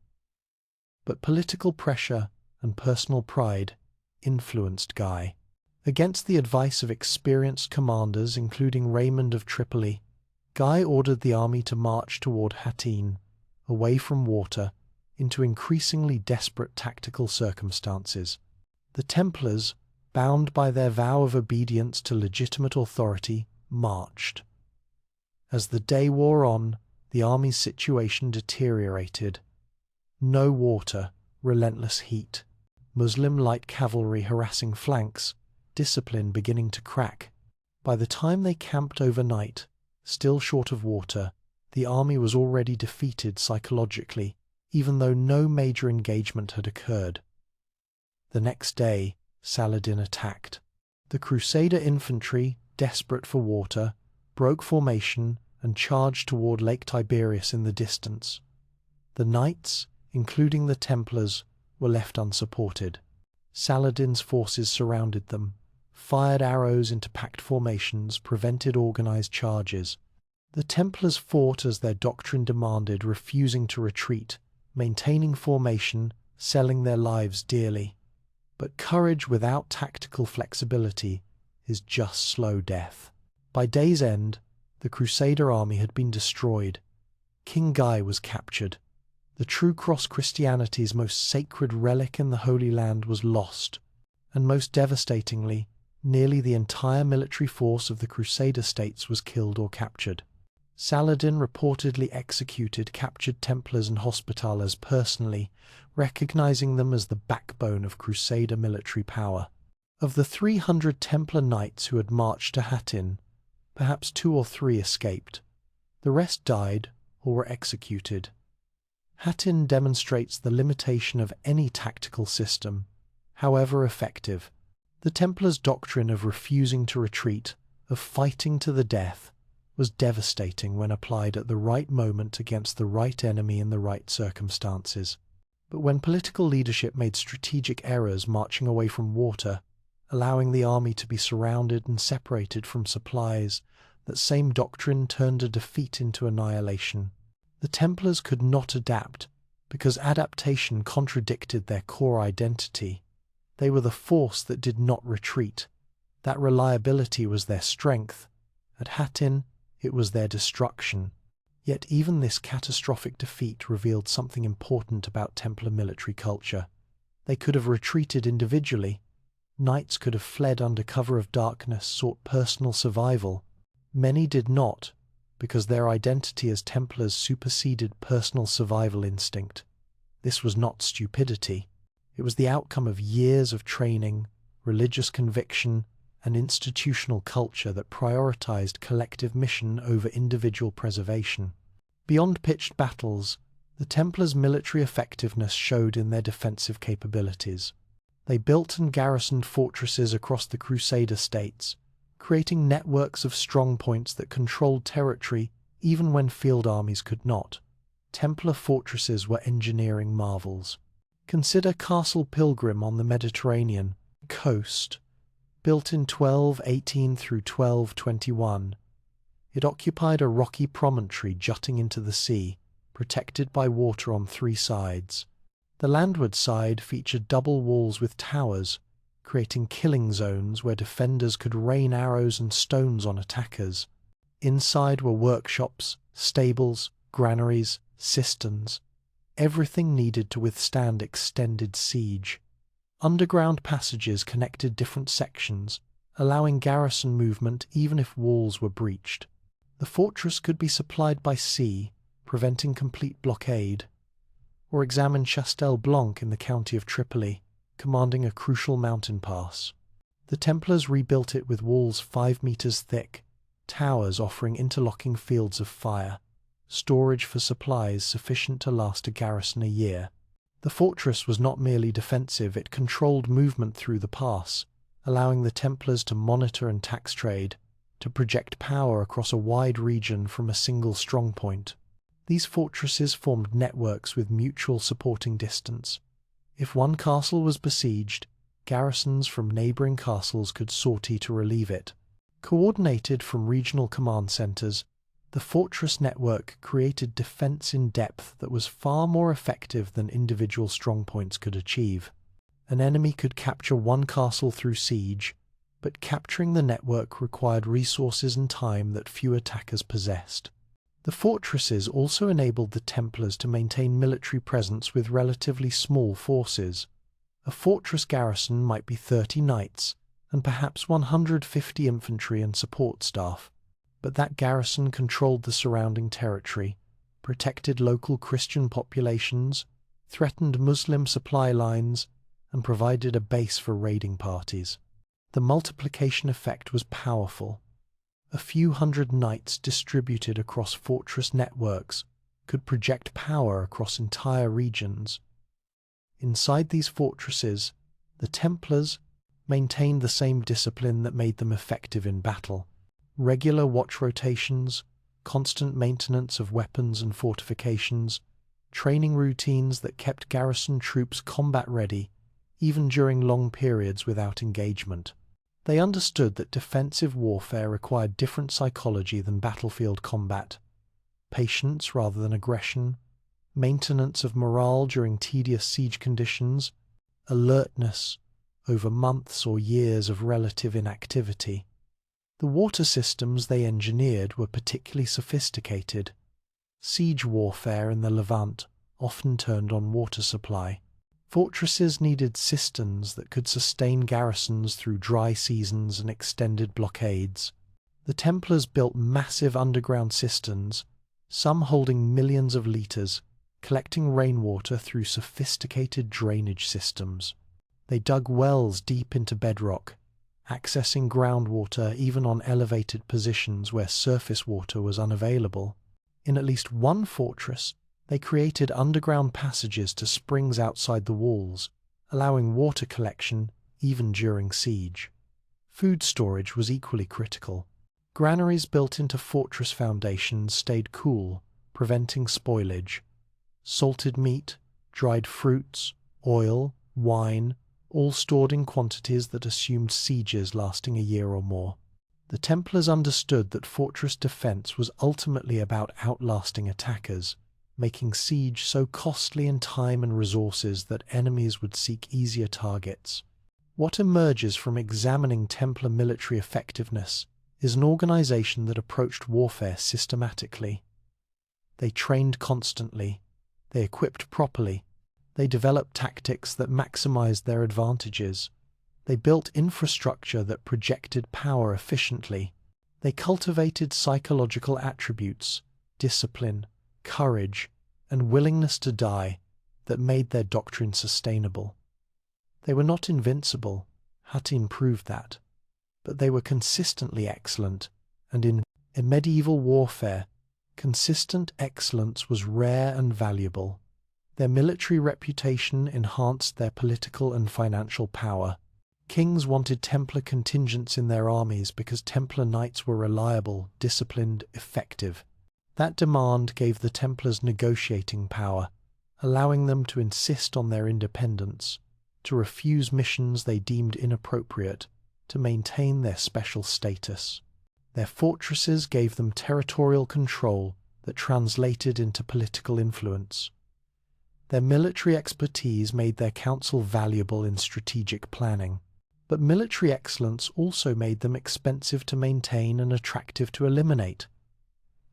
But political pressure and personal pride influenced Guy. Against the advice of experienced commanders, including Raymond of Tripoli, Guy ordered the army to march toward Hattin, away from water, into increasingly desperate tactical circumstances. The Templars, bound by their vow of obedience to legitimate authority, marched. As the day wore on, the army's situation deteriorated. No water, relentless heat, Muslim light cavalry harassing flanks, discipline beginning to crack. By the time they camped overnight, still short of water, the army was already defeated psychologically, even though no major engagement had occurred. The next day, Saladin attacked. The Crusader infantry, desperate for water, broke formation and charged toward Lake Tiberias in the distance. The knights, including the Templars, were left unsupported. Saladin's forces surrounded them, fired arrows into packed formations, prevented organized charges. The Templars fought as their doctrine demanded, refusing to retreat, maintaining formation, selling their lives dearly. But courage without tactical flexibility is just slow death. By day's end, the Crusader army had been destroyed. King Guy was captured. The true cross, Christianity's most sacred relic in the Holy Land, was lost, and most devastatingly, nearly the entire military force of the Crusader states was killed or captured. Saladin reportedly executed captured Templars and Hospitallers personally, recognizing them as the backbone of Crusader military power. Of the 300 Templar knights who had marched to Hattin, perhaps 2 or 3 escaped. The rest died or were executed. Hattin demonstrates the limitation of any tactical system, however effective. The Templars' doctrine of refusing to retreat, of fighting to the death, was devastating when applied at the right moment against the right enemy in the right circumstances. But when political leadership made strategic errors marching away from water, allowing the army to be surrounded and separated from supplies, that same doctrine turned a defeat into annihilation. The Templars could not adapt because adaptation contradicted their core identity. They were the force that did not retreat. That reliability was their strength. At Hattin, it was their destruction. Yet even this catastrophic defeat revealed something important about Templar military culture. They could have retreated individually. Knights could have fled under cover of darkness, sought personal survival. Many did not, because their identity as Templars superseded personal survival instinct. This was not stupidity. It was the outcome of years of training, religious conviction, and institutional culture that prioritized collective mission over individual preservation. Beyond pitched battles, the Templars' military effectiveness showed in their defensive capabilities. They built and garrisoned fortresses across the Crusader states, creating networks of strongpoints that controlled territory even when field armies could not. Templar fortresses were engineering marvels. Consider Castle Pilgrim on the Mediterranean coast. Built in 1218 through 1221, it occupied a rocky promontory jutting into the sea, protected by water on 3 sides. The landward side featured double walls with towers, creating killing zones where defenders could rain arrows and stones on attackers. Inside were workshops, stables, granaries, cisterns, everything needed to withstand extended siege. Underground passages connected different sections, allowing garrison movement even if walls were breached. The fortress could be supplied by sea, preventing complete blockade, or examine Chastel Blanc in the county of Tripoli, commanding a crucial mountain pass. The Templars rebuilt it with walls 5 meters thick, towers offering interlocking fields of fire, storage for supplies sufficient to last a garrison a year. The fortress was not merely defensive, it controlled movement through the pass, allowing the Templars to monitor and tax trade, to project power across a wide region from a single strongpoint. These fortresses formed networks with mutual supporting distance. If one castle was besieged, garrisons from neighbouring castles could sortie to relieve it. Coordinated from regional command centres, the fortress network created defence in depth that was far more effective than individual strongpoints could achieve. An enemy could capture one castle through siege, but capturing the network required resources and time that few attackers possessed. The fortresses also enabled the Templars to maintain military presence with relatively small forces. A fortress garrison might be 30 knights, and perhaps 150 infantry and support staff. But that garrison controlled the surrounding territory, protected local Christian populations, threatened Muslim supply lines, and provided a base for raiding parties. The multiplication effect was powerful. A few hundred knights distributed across fortress networks could project power across entire regions. Inside these fortresses, the Templars maintained the same discipline that made them effective in battle. Regular watch rotations, constant maintenance of weapons and fortifications, training routines that kept garrison troops combat-ready, even during long periods without engagement. They understood that defensive warfare required different psychology than battlefield combat: patience rather than aggression, maintenance of morale during tedious siege conditions, alertness over months or years of relative inactivity. The water systems they engineered were particularly sophisticated. Siege warfare in the Levant often turned on water supply. Fortresses needed cisterns that could sustain garrisons through dry seasons and extended blockades. The Templars built massive underground cisterns, some holding millions of litres, collecting rainwater through sophisticated drainage systems. They dug wells deep into bedrock, accessing groundwater even on elevated positions where surface water was unavailable. In at least one fortress, they created underground passages to springs outside the walls, allowing water collection even during siege. Food storage was equally critical. Granaries built into fortress foundations stayed cool, preventing spoilage. Salted meat, dried fruits, oil, wine, all stored in quantities that assumed sieges lasting a year or more. The Templars understood that fortress defense was ultimately about outlasting attackers, making siege so costly in time and resources that enemies would seek easier targets. What emerges from examining Templar military effectiveness is an organization that approached warfare systematically. They trained constantly, they equipped properly, they developed tactics that maximized their advantages. They built infrastructure that projected power efficiently. They cultivated psychological attributes, discipline, courage, and willingness to die that made their doctrine sustainable. They were not invincible, Hatim proved that, but they were consistently excellent, and in medieval warfare, consistent excellence was rare and valuable. Their military reputation enhanced their political and financial power. Kings wanted Templar contingents in their armies because Templar knights were reliable, disciplined, effective. That demand gave the Templars negotiating power, allowing them to insist on their independence, to refuse missions they deemed inappropriate, to maintain their special status. Their fortresses gave them territorial control that translated into political influence. Their military expertise made their council valuable in strategic planning. But military excellence also made them expensive to maintain and attractive to eliminate.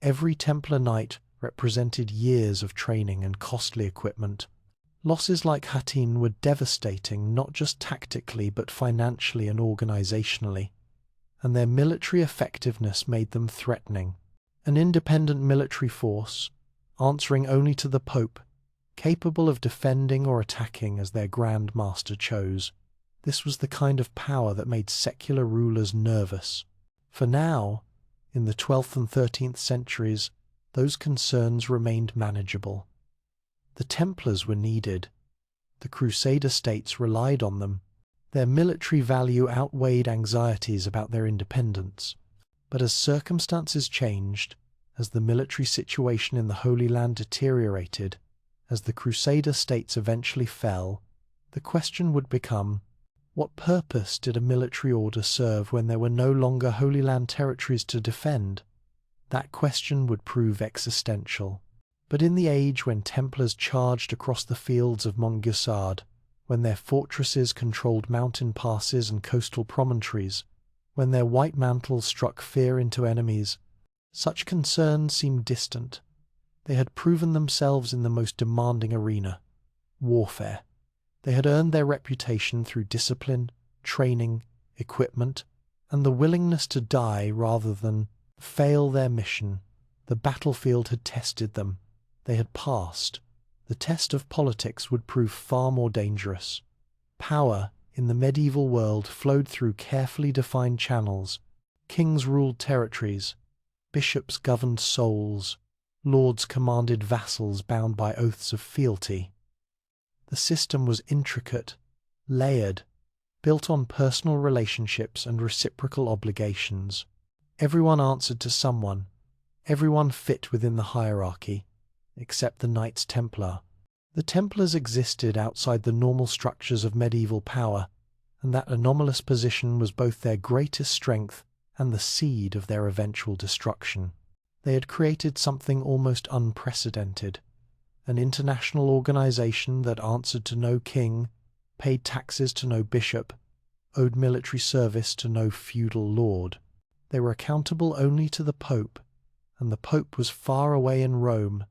Every Templar knight represented years of training and costly equipment. Losses like Hattin were devastating not just tactically but financially and organizationally, and their military effectiveness made them threatening. An independent military force, answering only to the Pope, capable of defending or attacking as their Grand Master chose. This was the kind of power that made secular rulers nervous. For now, in the 12th and 13th centuries, those concerns remained manageable. The Templars were needed. The Crusader states relied on them. Their military value outweighed anxieties about their independence. But as circumstances changed, as the military situation in the Holy Land deteriorated, as the Crusader states eventually fell, the question would become, what purpose did a military order serve when there were no longer Holy Land territories to defend? That question would prove existential. But in the age when Templars charged across the fields of Montgessard, when their fortresses controlled mountain passes and coastal promontories, when their white mantles struck fear into enemies, such concerns seemed distant. They had proven themselves in the most demanding arena, warfare. They had earned their reputation through discipline, training, equipment, and the willingness to die rather than fail their mission. The battlefield had tested them. They had passed. The test of politics would prove far more dangerous. Power, in the medieval world, flowed through carefully defined channels. Kings ruled territories. Bishops governed souls. Lords commanded vassals bound by oaths of fealty. The system was intricate, layered, built on personal relationships and reciprocal obligations. Everyone answered to someone, everyone fit within the hierarchy, except the Knights Templar. The Templars existed outside the normal structures of medieval power, and that anomalous position was both their greatest strength and the seed of their eventual destruction. They had created something almost unprecedented, an international organization that answered to no king, paid taxes to no bishop, owed military service to no feudal lord. They were accountable only to the Pope, and the Pope was far away in Rome,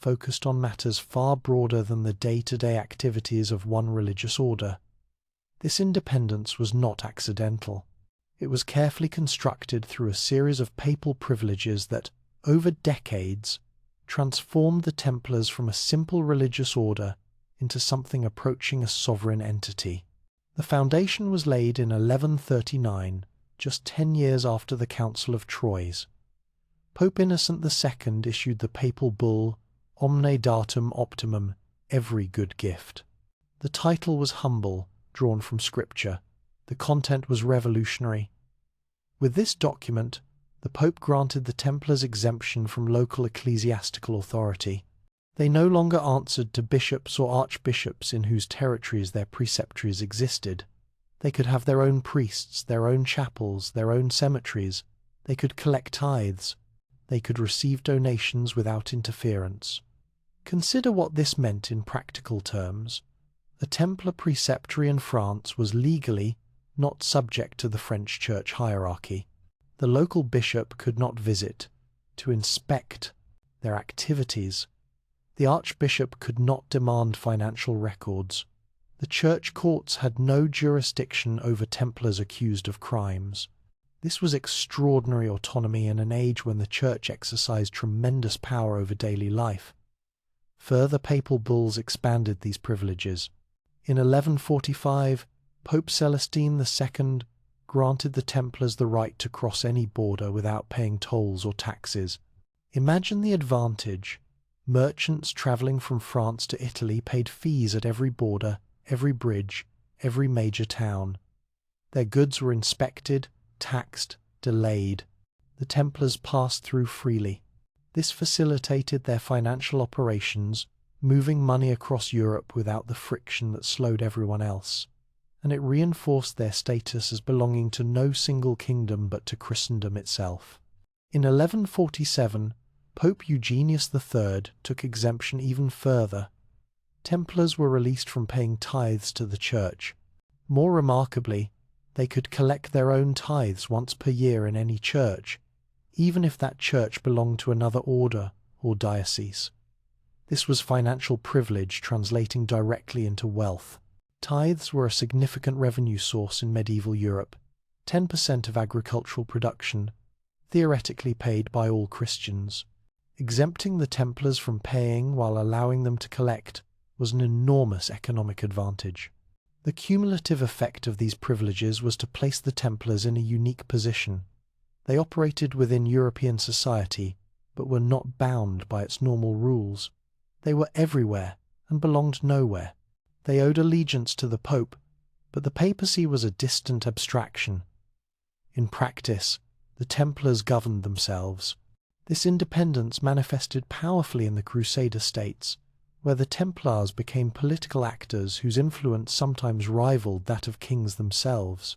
focused on matters far broader than the day-to-day activities of one religious order. This independence was not accidental. It was carefully constructed through a series of papal privileges that, over decades, transformed the Templars from a simple religious order into something approaching a sovereign entity. The foundation was laid in 1139, just 10 years after the Council of Troyes. Pope Innocent II issued the papal bull Omne Datum Optimum, every good gift. The title was humble, drawn from Scripture. The content was revolutionary. With this document, the Pope granted the Templars exemption from local ecclesiastical authority. They no longer answered to bishops or archbishops in whose territories their preceptories existed. They could have their own priests, their own chapels, their own cemeteries. They could collect tithes. They could receive donations without interference. Consider what this meant in practical terms. A Templar preceptory in France was legally not subject to the French church hierarchy. The local bishop could not visit to inspect their activities. The archbishop could not demand financial records. The church courts had no jurisdiction over Templars accused of crimes. This was extraordinary autonomy in an age when the church exercised tremendous power over daily life. Further papal bulls expanded these privileges. In 1145, Pope Celestine II granted the Templars the right to cross any border without paying tolls or taxes. Imagine the advantage. Merchants travelling from France to Italy paid fees at every border, every bridge, every major town. Their goods were inspected, taxed, delayed. The Templars passed through freely. This facilitated their financial operations, moving money across Europe without the friction that slowed everyone else, and it reinforced their status as belonging to no single kingdom but to Christendom itself. In 1147, Pope Eugenius III took exemption even further. Templars were released from paying tithes to the church. More remarkably, they could collect their own tithes once per year in any church, even if that church belonged to another order or diocese. This was financial privilege translating directly into wealth. Tithes were a significant revenue source in medieval Europe, 10% of agricultural production, theoretically paid by all Christians. Exempting the Templars from paying while allowing them to collect was an enormous economic advantage. The cumulative effect of these privileges was to place the Templars in a unique position. They operated within European society, but were not bound by its normal rules. They were everywhere and belonged nowhere. They owed allegiance to the Pope, but the papacy was a distant abstraction. In practice, the Templars governed themselves. This independence manifested powerfully in the Crusader states, where the Templars became political actors whose influence sometimes rivaled that of kings themselves.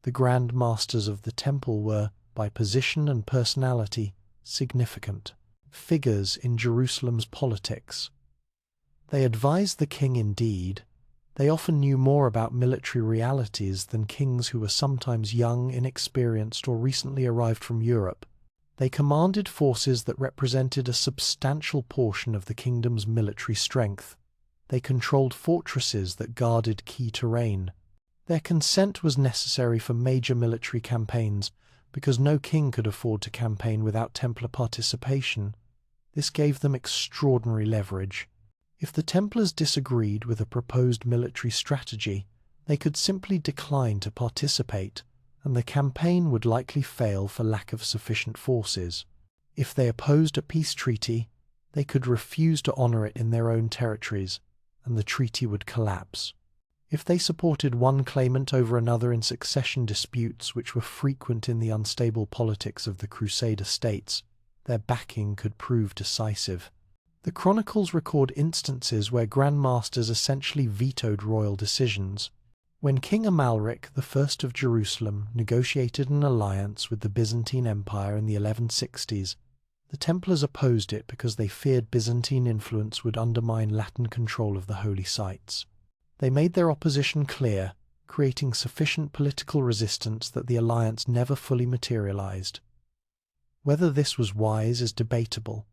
The Grand Masters of the Temple were, by position and personality, significant figures in Jerusalem's politics. They advised the king indeed. They often knew more about military realities than kings who were sometimes young, inexperienced, or recently arrived from Europe. They commanded forces that represented a substantial portion of the kingdom's military strength. They controlled fortresses that guarded key terrain. Their consent was necessary for major military campaigns because no king could afford to campaign without Templar participation. This gave them extraordinary leverage. If the Templars disagreed with a proposed military strategy, they could simply decline to participate, and the campaign would likely fail for lack of sufficient forces. If they opposed a peace treaty, they could refuse to honour it in their own territories, and the treaty would collapse. If they supported one claimant over another in succession disputes which were frequent in the unstable politics of the Crusader states, their backing could prove decisive. The chronicles record instances where Grand Masters essentially vetoed royal decisions. When King Amalric I of Jerusalem negotiated an alliance with the Byzantine Empire in the 1160s, the Templars opposed it because they feared Byzantine influence would undermine Latin control of the holy sites. They made their opposition clear, creating sufficient political resistance that the alliance never fully materialized. Whether this was wise is debatable.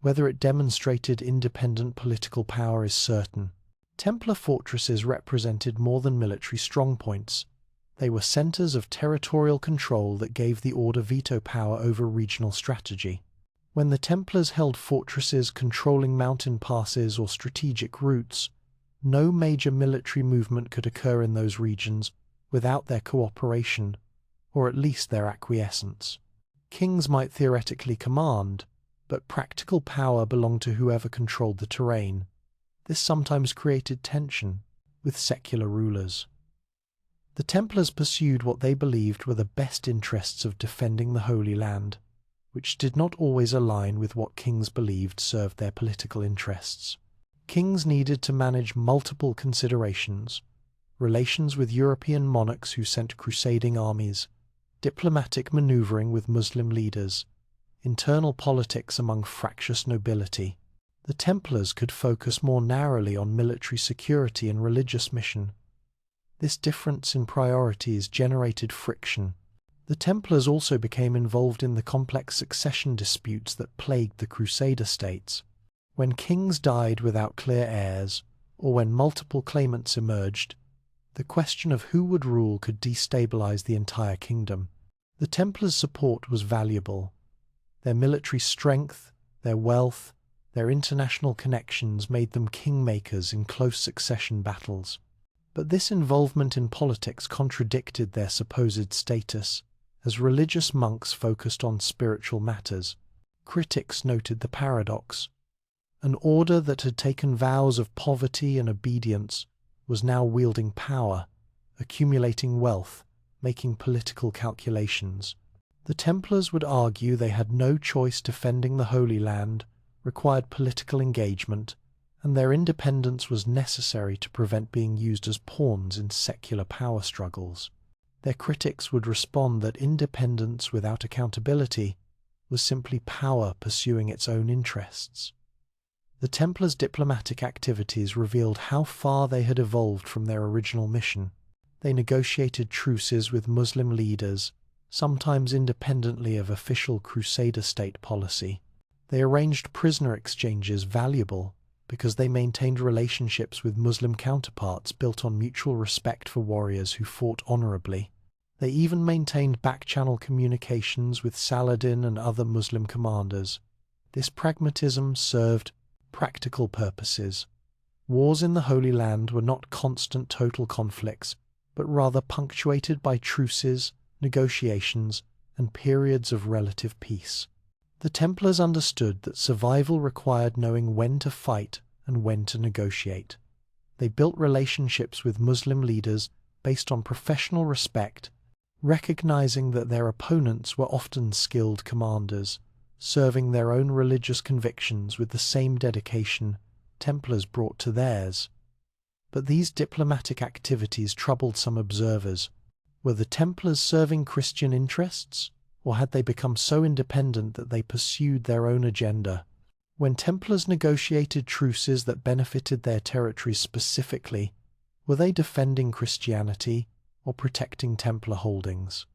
Whether it demonstrated independent political power is certain. Templar fortresses represented more than military strongpoints. They were centers of territorial control that gave the order veto power over regional strategy. When the Templars held fortresses controlling mountain passes or strategic routes, no major military movement could occur in those regions without their cooperation, or at least their acquiescence. Kings might theoretically command, but practical power belonged to whoever controlled the terrain. This sometimes created tension with secular rulers. The Templars pursued what they believed were the best interests of defending the Holy Land, which did not always align with what kings believed served their political interests. Kings needed to manage multiple considerations: relations with European monarchs who sent crusading armies, diplomatic maneuvering with Muslim leaders, internal politics among fractious nobility. The Templars could focus more narrowly on military security and religious mission. This difference in priorities generated friction. The Templars also became involved in the complex succession disputes that plagued the Crusader states. When kings died without clear heirs, or when multiple claimants emerged, the question of who would rule could destabilize the entire kingdom. The Templars' support was valuable. Their military strength, their wealth, their international connections made them kingmakers in close succession battles. But this involvement in politics contradicted their supposed status, as religious monks focused on spiritual matters. Critics noted the paradox. An order that had taken vows of poverty and obedience was now wielding power, accumulating wealth, making political calculations. The Templars would argue they had no choice. Defending the Holy Land required political engagement, and their independence was necessary to prevent being used as pawns in secular power struggles. Their critics would respond that independence without accountability was simply power pursuing its own interests. The Templars' diplomatic activities revealed how far they had evolved from their original mission. They negotiated truces with Muslim leaders, sometimes independently of official Crusader state policy. They arranged prisoner exchanges valuable because they maintained relationships with Muslim counterparts built on mutual respect for warriors who fought honorably. They even maintained back-channel communications with Saladin and other Muslim commanders. This pragmatism served practical purposes. Wars in the Holy Land were not constant total conflicts, but rather punctuated by truces, negotiations, and periods of relative peace. The Templars understood that survival required knowing when to fight and when to negotiate. They built relationships with Muslim leaders based on professional respect, recognizing that their opponents were often skilled commanders, serving their own religious convictions with the same dedication Templars brought to theirs. But these diplomatic activities troubled some observers. Were the Templars serving Christian interests, or had they become so independent that they pursued their own agenda? When Templars negotiated truces that benefited their territories specifically, were they defending Christianity or protecting Templar holdings?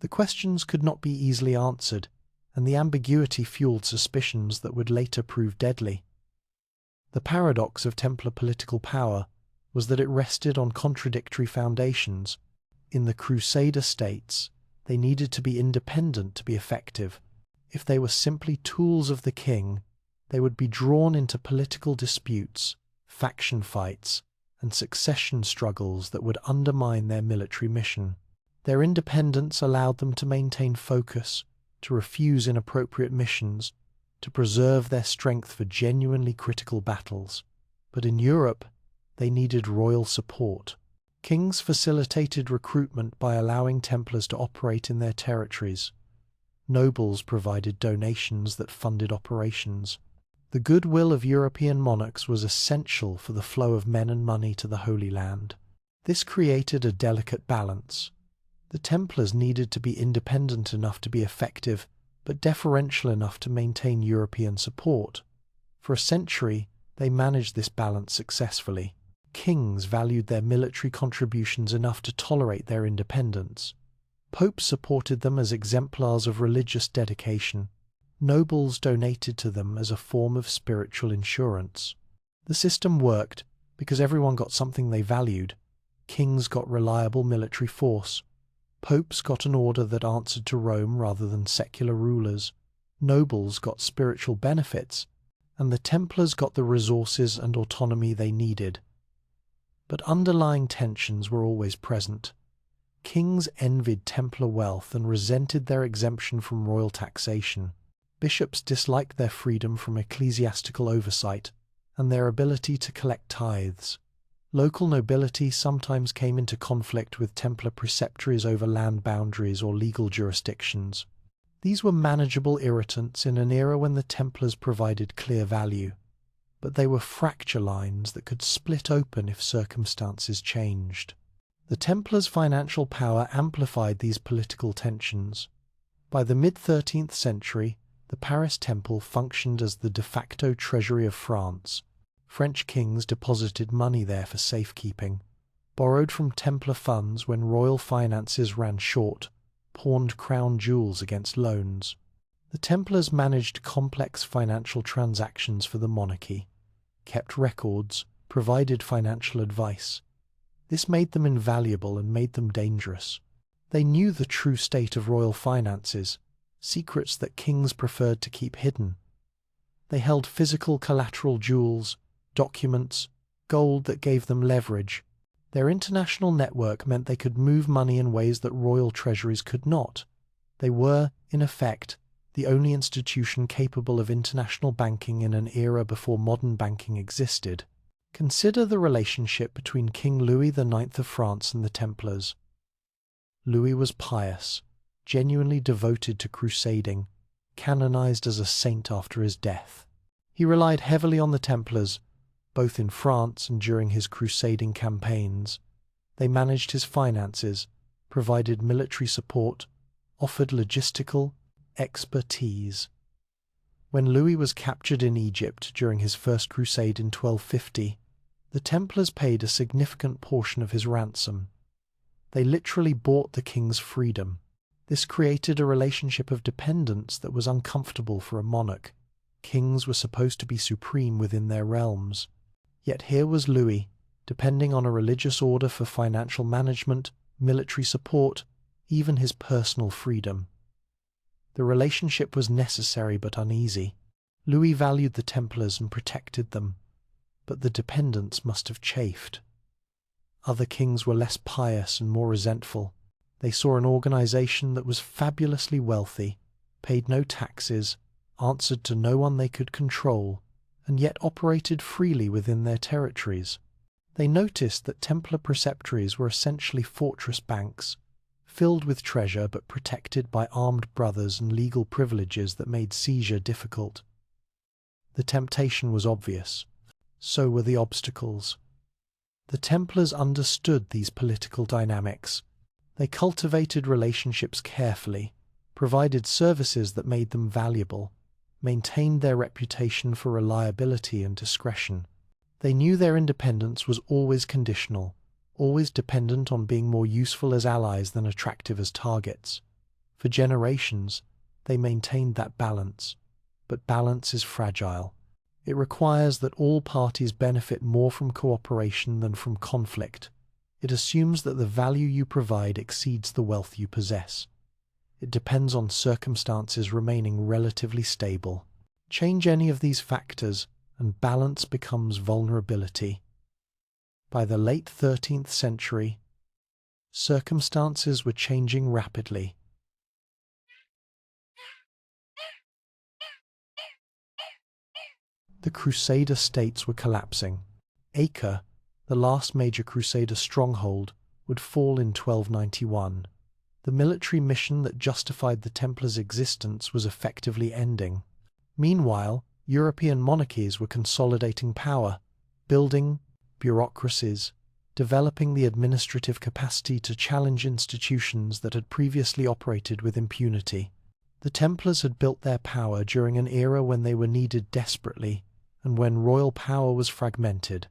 The questions could not be easily answered, and the ambiguity fueled suspicions that would later prove deadly. The paradox of Templar political power was that it rested on contradictory foundations. In the Crusader states, they needed to be independent to be effective. If they were simply tools of the king, they would be drawn into political disputes, faction fights, and succession struggles that would undermine their military mission. Their independence allowed them to maintain focus, to refuse inappropriate missions, to preserve their strength for genuinely critical battles. But in Europe, they needed royal support. Kings facilitated recruitment by allowing Templars to operate in their territories. Nobles provided donations that funded operations. The goodwill of European monarchs was essential for the flow of men and money to the Holy Land. This created a delicate balance. The Templars needed to be independent enough to be effective, but deferential enough to maintain European support. For a century, they managed this balance successfully. Kings valued their military contributions enough to tolerate their independence. Popes supported them as exemplars of religious dedication. Nobles donated to them as a form of spiritual insurance. The system worked because everyone got something they valued. Kings got reliable military force. Popes got an order that answered to Rome rather than secular rulers. Nobles got spiritual benefits, and the Templars got the resources and autonomy they needed. But underlying tensions were always present. Kings envied Templar wealth and resented their exemption from royal taxation. Bishops disliked their freedom from ecclesiastical oversight and their ability to collect tithes. Local nobility sometimes came into conflict with Templar preceptories over land boundaries or legal jurisdictions. These were manageable irritants in an era when the Templars provided clear value, but they were fracture lines that could split open if circumstances changed. The Templars' financial power amplified these political tensions. By the mid-13th century, the Paris Temple functioned as the de facto treasury of France. French kings deposited money there for safekeeping, borrowed from Templar funds when royal finances ran short, pawned crown jewels against loans. The Templars managed complex financial transactions for the monarchy, kept records, provided financial advice. This made them invaluable and made them dangerous. They knew the true state of royal finances, secrets that kings preferred to keep hidden. They held physical collateral jewels, documents, gold that gave them leverage. Their international network meant they could move money in ways that royal treasuries could not. They were, in effect, the only institution capable of international banking in an era before modern banking existed. Consider the relationship between King Louis IX of France and the Templars. Louis was pious, genuinely devoted to crusading, canonized as a saint after his death. He relied heavily on the Templars, both in France and during his crusading campaigns. They managed his finances, provided military support, offered logistical expertise. When Louis was captured in Egypt during his first crusade in 1250, the Templars paid a significant portion of his ransom. They literally bought the king's freedom. This created a relationship of dependence that was uncomfortable for a monarch. Kings were supposed to be supreme within their realms. Yet here was Louis, depending on a religious order for financial management, military support, even his personal freedom. The relationship was necessary but uneasy. Louis valued the Templars and protected them, but the dependence must have chafed. Other kings were less pious and more resentful. They saw an organization that was fabulously wealthy, paid no taxes, answered to no one they could control, and yet operated freely within their territories. They noticed that Templar preceptories were essentially fortress banks, filled with treasure but protected by armed brothers and legal privileges that made seizure difficult. The temptation was obvious. So were the obstacles. The Templars understood these political dynamics. They cultivated relationships carefully, provided services that made them valuable, maintained their reputation for reliability and discretion. They knew their independence was always conditional, always dependent on being more useful as allies than attractive as targets. For generations, they maintained that balance. But balance is fragile. It requires that all parties benefit more from cooperation than from conflict. It assumes that the value you provide exceeds the wealth you possess. It depends on circumstances remaining relatively stable. Change any of these factors, and balance becomes vulnerability. By the late 13th century, circumstances were changing rapidly. The Crusader states were collapsing. Acre, the last major Crusader stronghold, would fall in 1291. The military mission that justified the Templars' existence was effectively ending. Meanwhile, European monarchies were consolidating power, building bureaucracies, developing the administrative capacity to challenge institutions that had previously operated with impunity. The Templars had built their power during an era when they were needed desperately, and when royal power was fragmented.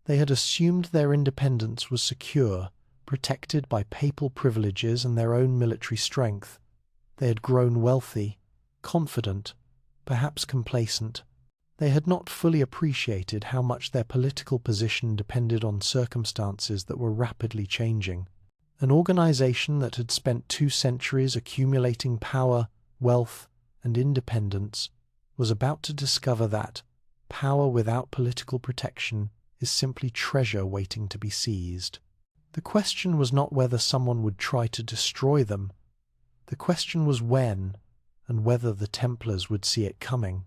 They had assumed their independence was secure, protected by papal privileges and their own military strength. They had grown wealthy, confident, perhaps complacent. They had not fully appreciated how much their political position depended on circumstances that were rapidly changing. An organization that had spent 2 centuries accumulating power, wealth, and independence was about to discover that power without political protection is simply treasure waiting to be seized. The question was not whether someone would try to destroy them. The question was when, and whether the Templars would see it coming.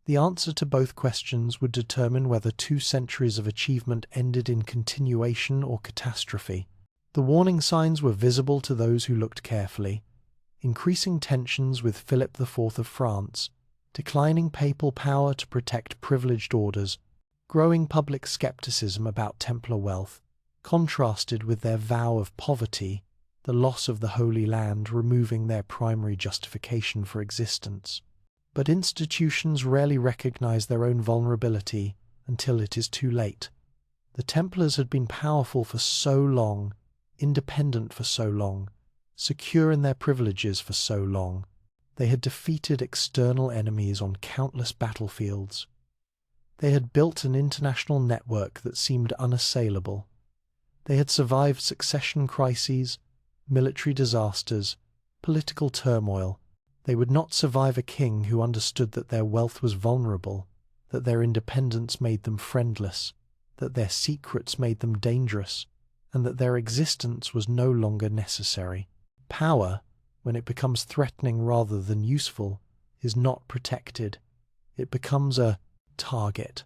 The answer to both questions would determine whether 2 centuries of achievement ended in continuation or catastrophe. The warning signs were visible to those who looked carefully. Increasing tensions with Philip IV of France, declining papal power to protect privileged orders, growing public skepticism about Templar wealth, contrasted with their vow of poverty, the loss of the Holy Land removing their primary justification for existence. But institutions rarely recognize their own vulnerability until it is too late. The Templars had been powerful for so long, independent for so long, secure in their privileges for so long. They had defeated external enemies on countless battlefields. They had built an international network that seemed unassailable. They had survived succession crises, military disasters, political turmoil. They would not survive a king who understood that their wealth was vulnerable, that their independence made them friendless, that their secrets made them dangerous, and that their existence was no longer necessary. Power, when it becomes threatening rather than useful, is not protected. It becomes a target.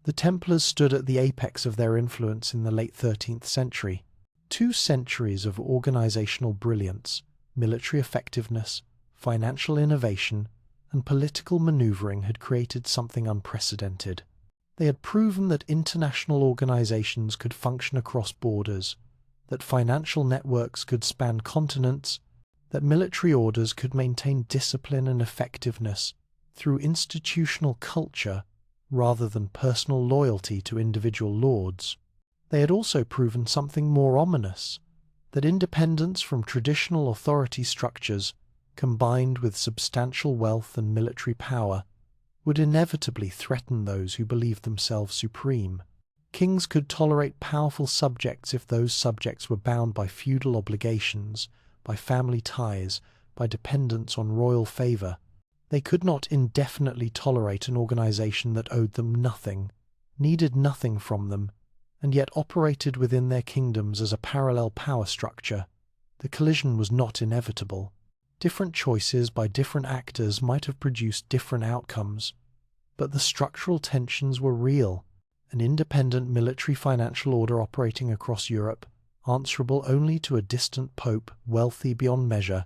The Templars stood at the apex of their influence in the late 13th century. 2 centuries of organizational brilliance, military effectiveness, financial innovation, and political maneuvering had created something unprecedented. They had proven that international organizations could function across borders, that financial networks could span continents, that military orders could maintain discipline and effectiveness through institutional culture rather than personal loyalty to individual lords. They had also proven something more ominous, that independence from traditional authority structures combined with substantial wealth and military power, would inevitably threaten those who believed themselves supreme. Kings could tolerate powerful subjects if those subjects were bound by feudal obligations, by family ties, by dependence on royal favor. They could not indefinitely tolerate an organization that owed them nothing, needed nothing from them, and yet operated within their kingdoms as a parallel power structure. The collision was not inevitable. Different choices by different actors might have produced different outcomes, but the structural tensions were real. An independent military financial order operating across Europe, answerable only to a distant pope wealthy beyond measure,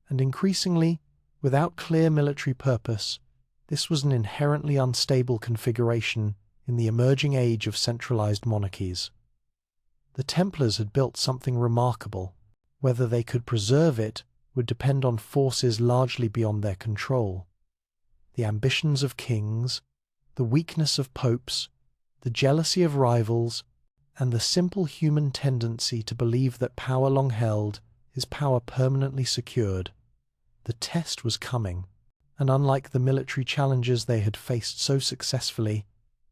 and increasingly, without clear military purpose. This was an inherently unstable configuration in the emerging age of centralized monarchies. The Templars had built something remarkable. Whether they could preserve it would depend on forces largely beyond their control. The ambitions of kings, the weakness of popes, the jealousy of rivals, and the simple human tendency to believe that power long held is power permanently secured. The test was coming, and unlike the military challenges they had faced so successfully,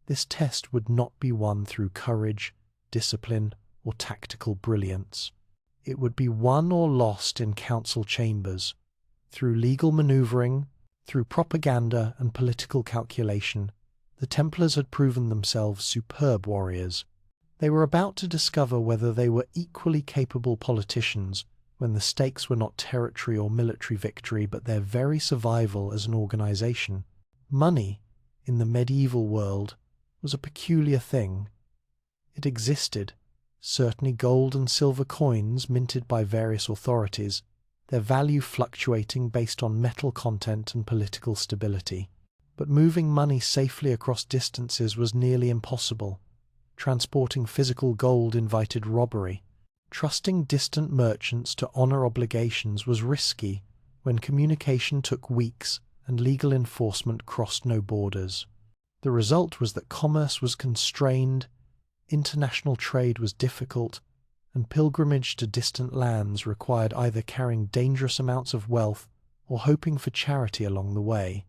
this test would not be won through courage, discipline, or tactical brilliance. It would be won or lost in council chambers, through legal maneuvering, through propaganda and political calculation. The Templars had proven themselves superb warriors. They were about to discover whether they were equally capable politicians when the stakes were not territory or military victory but their very survival as an organization. Money, in the medieval world, was a peculiar thing. It existed, certainly gold and silver coins minted by various authorities, their value fluctuating based on metal content and political stability. But moving money safely across distances was nearly impossible. Transporting physical gold invited robbery. Trusting distant merchants to honor obligations was risky when communication took weeks and legal enforcement crossed no borders. The result was that commerce was constrained, international trade was difficult, and pilgrimage to distant lands required either carrying dangerous amounts of wealth or hoping for charity along the way.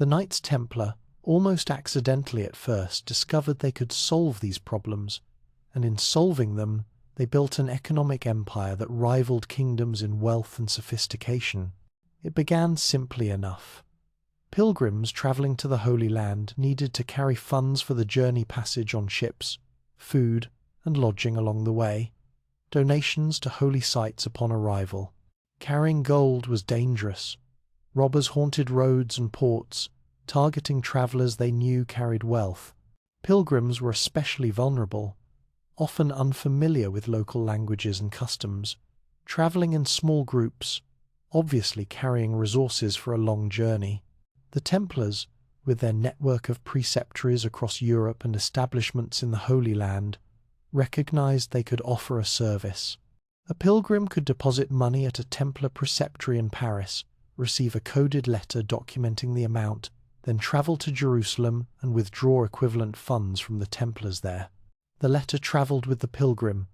The Knights Templar, almost accidentally at first, discovered they could solve these problems, and in solving them, they built an economic empire that rivaled kingdoms in wealth and sophistication. It began simply enough. Pilgrims travelling to the Holy Land needed to carry funds for the journey passage on ships, food, and lodging along the way, donations to holy sites upon arrival. Carrying gold was dangerous. Robbers haunted roads and ports, targeting travellers they knew carried wealth. Pilgrims were especially vulnerable, often unfamiliar with local languages and customs, travelling in small groups, obviously carrying resources for a long journey. The Templars, with their network of preceptories across Europe and establishments in the Holy Land, recognized they could offer a service. A pilgrim could deposit money at a Templar preceptory in Paris, receive a coded letter documenting the amount, then travel to Jerusalem and withdraw equivalent funds from the Templars there. The letter travelled with the pilgrim,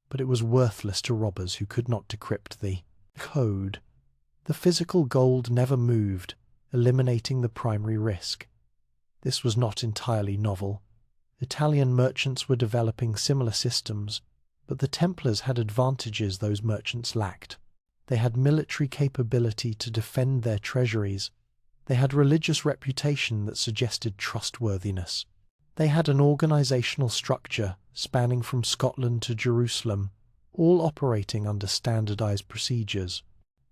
but it was worthless to robbers who could not decrypt the code. The physical gold never moved, eliminating the primary risk. This was not entirely novel. Italian merchants were developing similar systems, but the Templars had advantages those merchants lacked. They had military capability to defend their treasuries. They had religious reputation that suggested trustworthiness. They had an organizational structure spanning from Scotland to Jerusalem, all operating under standardized procedures,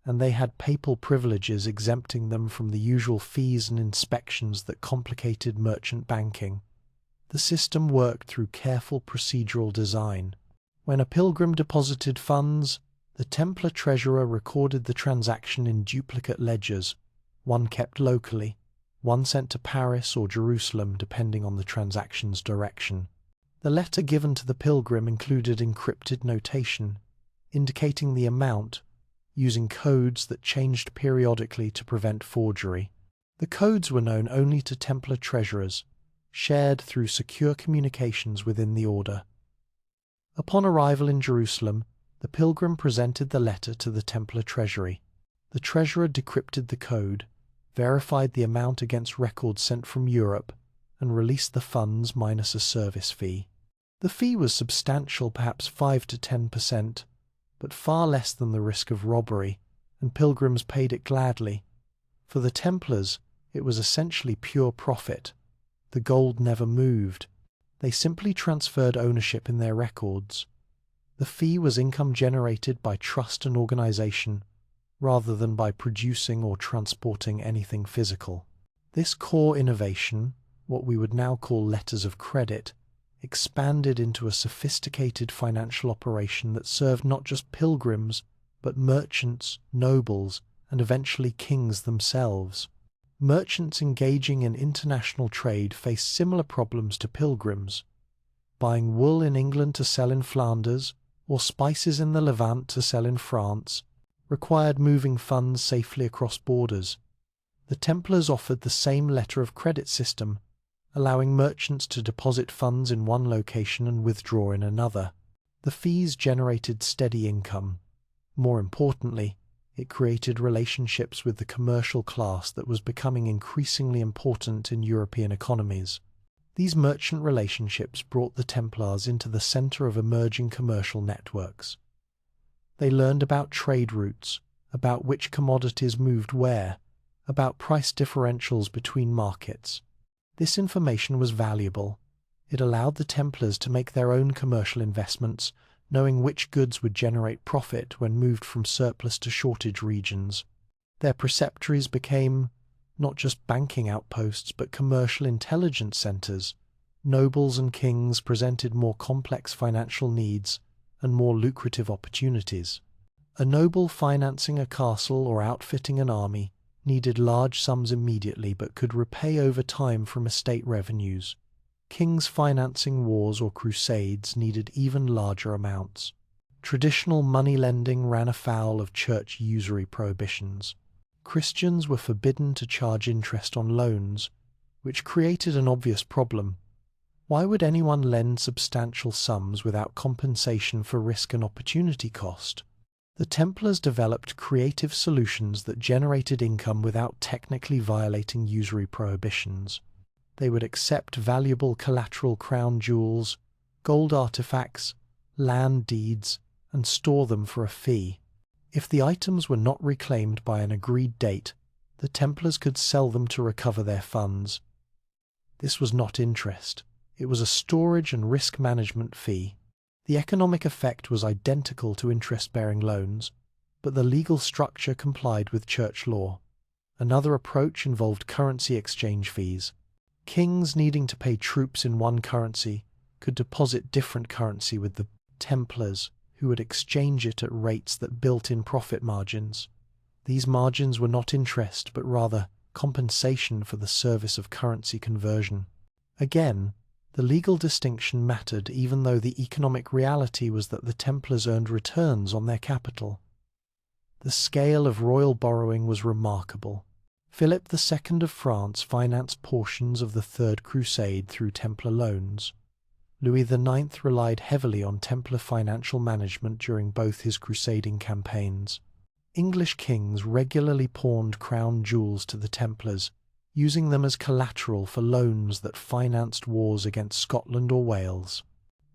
and they had papal privileges exempting them from the usual fees and inspections that complicated merchant banking. The system worked through careful procedural design. When a pilgrim deposited funds, the Templar treasurer recorded the transaction in duplicate ledgers, one kept locally, one sent to Paris or Jerusalem depending on the transaction's direction. The letter given to the pilgrim included encrypted notation, indicating the amount, using codes that changed periodically to prevent forgery. The codes were known only to Templar treasurers, shared through secure communications within the order. Upon arrival in Jerusalem, the pilgrim presented the letter to the Templar treasury. The treasurer decrypted the code, verified the amount against records sent from Europe, and released the funds minus a service fee. The fee was substantial, perhaps 5 to 10%, but far less than the risk of robbery, and pilgrims paid it gladly. For the Templars, it was essentially pure profit. The gold never moved. They simply transferred ownership in their records. The fee was income generated by trust and organization, rather than by producing or transporting anything physical. This core innovation, what we would now call letters of credit, expanded into a sophisticated financial operation that served not just pilgrims, but merchants, nobles, and eventually kings themselves. Merchants engaging in international trade faced similar problems to pilgrims. Buying wool in England to sell in Flanders, or spices in the Levant to sell in France, required moving funds safely across borders. The Templars offered the same letter of credit system, allowing merchants to deposit funds in one location and withdraw in another. The fees generated steady income. More importantly, it created relationships with the commercial class that was becoming increasingly important in European economies. These merchant relationships brought the Templars into the center of emerging commercial networks. They learned about trade routes, about which commodities moved where, about price differentials between markets. This information was valuable. It allowed the Templars to make their own commercial investments, knowing which goods would generate profit when moved from surplus to shortage regions. Their preceptories became not just banking outposts but commercial intelligence centers. Nobles and kings presented more complex financial needs and more lucrative opportunities. A noble financing a castle or outfitting an army needed large sums immediately but could repay over time from estate revenues. Kings financing wars or crusades needed even larger amounts. Traditional money lending ran afoul of church usury prohibitions. Christians were forbidden to charge interest on loans, which created an obvious problem. Why would anyone lend substantial sums without compensation for risk and opportunity cost? The Templars developed creative solutions that generated income without technically violating usury prohibitions. They would accept valuable collateral crown jewels, gold artifacts, land deeds, and store them for a fee. If the items were not reclaimed by an agreed date, the Templars could sell them to recover their funds. This was not interest. It was a storage and risk management fee. The economic effect was identical to interest-bearing loans, but the legal structure complied with church law. Another approach involved currency exchange fees. Kings needing to pay troops in one currency could deposit different currency with the Templars, who would exchange it at rates that built in profit margins. These margins were not interest, but rather compensation for the service of currency conversion. Again, the legal distinction mattered even though the economic reality was that the Templars earned returns on their capital. The scale of royal borrowing was remarkable. Philip II of France financed portions of the Third Crusade through Templar loans. Louis IX relied heavily on Templar financial management during both his crusading campaigns. English kings regularly pawned crown jewels to the Templars, using them as collateral for loans that financed wars against Scotland or Wales.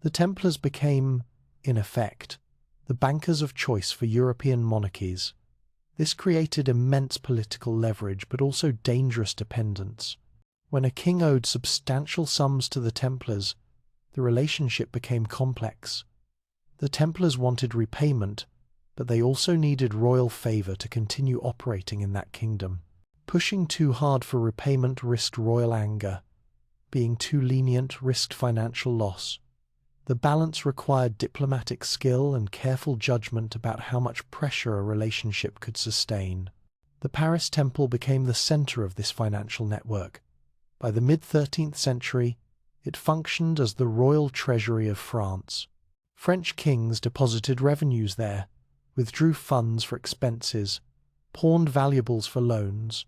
The Templars became, in effect, the bankers of choice for European monarchies. This created immense political leverage but also dangerous dependence. When a king owed substantial sums to the Templars, the relationship became complex. The Templars wanted repayment, but they also needed royal favour to continue operating in that kingdom. Pushing too hard for repayment risked royal anger. Being too lenient risked financial loss. The balance required diplomatic skill and careful judgment about how much pressure a relationship could sustain. The Paris Temple became the centre of this financial network. By the mid-13th century, it functioned as the royal treasury of France. French kings deposited revenues there, withdrew funds for expenses, pawned valuables for loans.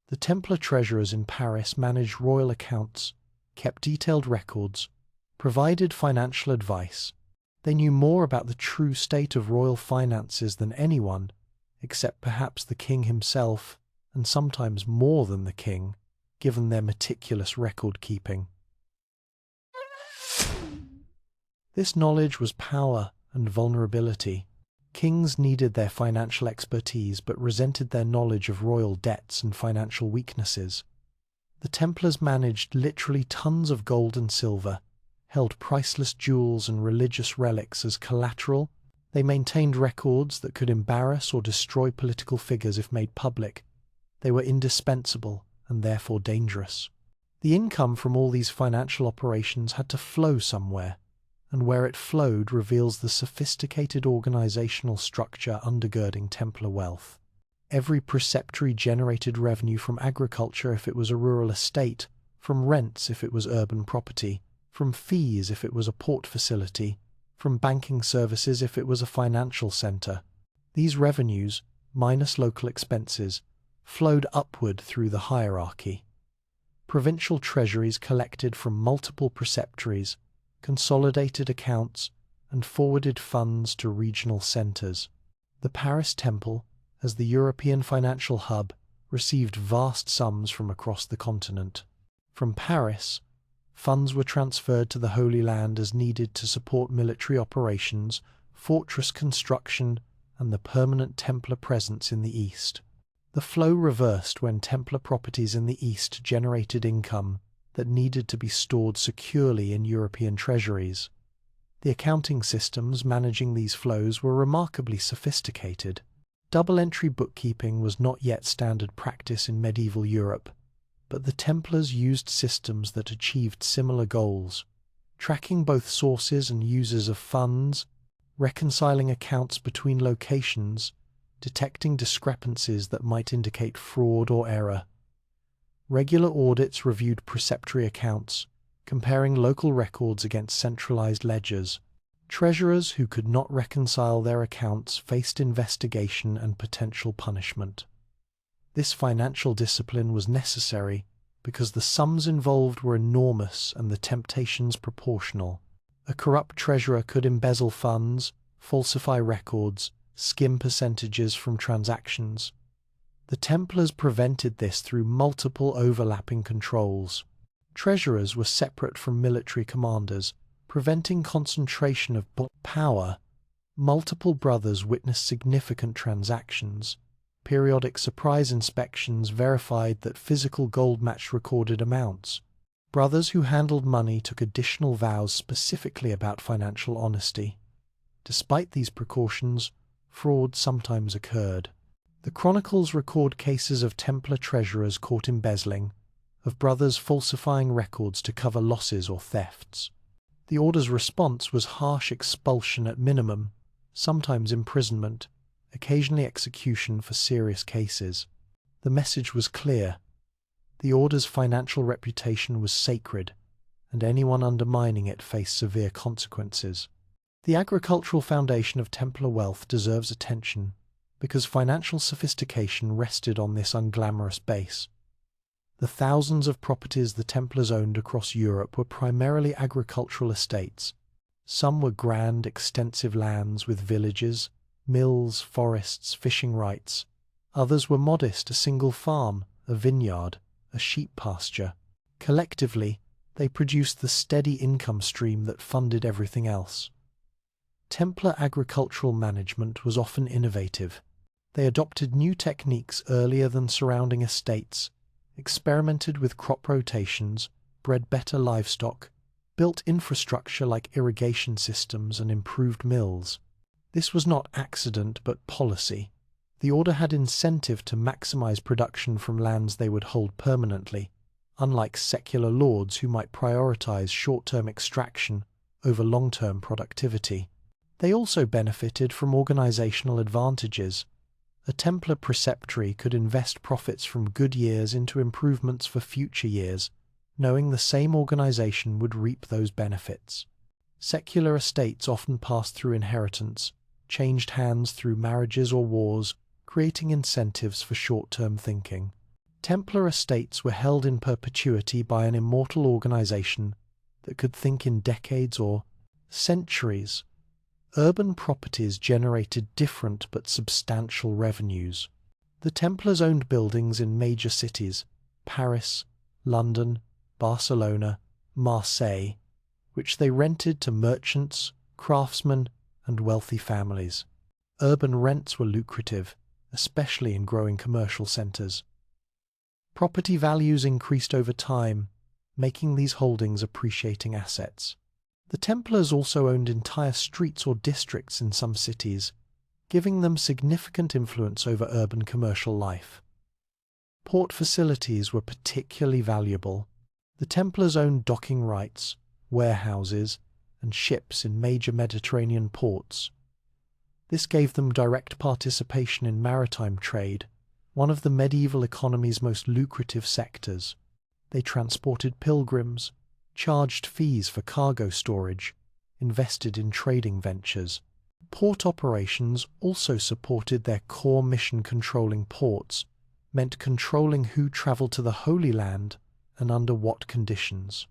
The Templar treasurers in Paris managed royal accounts, kept detailed records, provided financial advice. They knew more about the true state of royal finances than anyone, except perhaps the king himself, and sometimes more than the king, given their meticulous record-keeping. This knowledge was power and vulnerability. Kings needed their financial expertise but resented their knowledge of royal debts and financial weaknesses. The Templars managed literally tons of gold and silver, held priceless jewels and religious relics as collateral. They maintained records that could embarrass or destroy political figures if made public. They were indispensable and therefore dangerous. The income from all these financial operations had to flow somewhere, and where it flowed reveals the sophisticated organizational structure undergirding Templar wealth. Every preceptory generated revenue from agriculture if it was a rural estate, from rents if it was urban property, from fees if it was a port facility, from banking services if it was a financial center. These revenues, minus local expenses, flowed upward through the hierarchy. Provincial treasuries collected from multiple preceptories, consolidated accounts, and forwarded funds to regional centers. The Paris Temple, as the European financial hub, received vast sums from across the continent. From Paris, funds were transferred to the Holy Land as needed to support military operations, fortress construction, and the permanent Templar presence in the East. The flow reversed when Templar properties in the East generated income that needed to be stored securely in European treasuries. The accounting systems managing these flows were remarkably sophisticated. Double-entry bookkeeping was not yet standard practice in medieval Europe, but the Templars used systems that achieved similar goals, tracking both sources and users of funds, reconciling accounts between locations, detecting discrepancies that might indicate fraud or error. Regular audits reviewed preceptory accounts, comparing local records against centralized ledgers. Treasurers who could not reconcile their accounts faced investigation and potential punishment. This financial discipline was necessary because the sums involved were enormous and the temptations proportional. A corrupt treasurer could embezzle funds, falsify records, skim percentages from transactions. The Templars prevented this through multiple overlapping controls. Treasurers were separate from military commanders, preventing concentration of power. Multiple brothers witnessed significant transactions. Periodic surprise inspections verified that physical gold matched recorded amounts. Brothers who handled money took additional vows specifically about financial honesty. Despite these precautions, fraud sometimes occurred. The chronicles record cases of Templar treasurers caught embezzling, of brothers falsifying records to cover losses or thefts. The order's response was harsh expulsion at minimum, sometimes imprisonment, occasionally execution for serious cases. The message was clear. The order's financial reputation was sacred, and anyone undermining it faced severe consequences. The agricultural foundation of Templar wealth deserves attention, because financial sophistication rested on this unglamorous base. The thousands of properties the Templars owned across Europe were primarily agricultural estates. Some were grand, extensive lands with villages, mills, forests, fishing rights. Others were modest, a single farm, a vineyard, a sheep pasture. Collectively, they produced the steady income stream that funded everything else. Templar agricultural management was often innovative. They adopted new techniques earlier than surrounding estates, experimented with crop rotations, bred better livestock, built infrastructure like irrigation systems and improved mills. This was not accident but policy. The order had incentive to maximize production from lands they would hold permanently, unlike secular lords who might prioritize short-term extraction over long-term productivity. They also benefited from organizational advantages. A Templar preceptory could invest profits from good years into improvements for future years, knowing the same organization would reap those benefits. Secular estates often passed through inheritance, changed hands through marriages or wars, creating incentives for short-term thinking. Templar estates were held in perpetuity by an immortal organization that could think in decades or centuries. Urban properties generated different but substantial revenues. The Templars owned buildings in major cities, Paris, London, Barcelona, Marseille, which they rented to merchants, craftsmen, and wealthy families. Urban rents were lucrative, especially in growing commercial centers. Property values increased over time, making these holdings appreciating assets. The Templars also owned entire streets or districts in some cities, giving them significant influence over urban commercial life. Port facilities were particularly valuable. The Templars owned docking rights, warehouses, and ships in major Mediterranean ports. This gave them direct participation in maritime trade, one of the medieval economy's most lucrative sectors. They transported pilgrims, charged fees for cargo storage, invested in trading ventures. Port operations also supported their core mission. Controlling ports meant controlling who traveled to the Holy Land and under what conditions.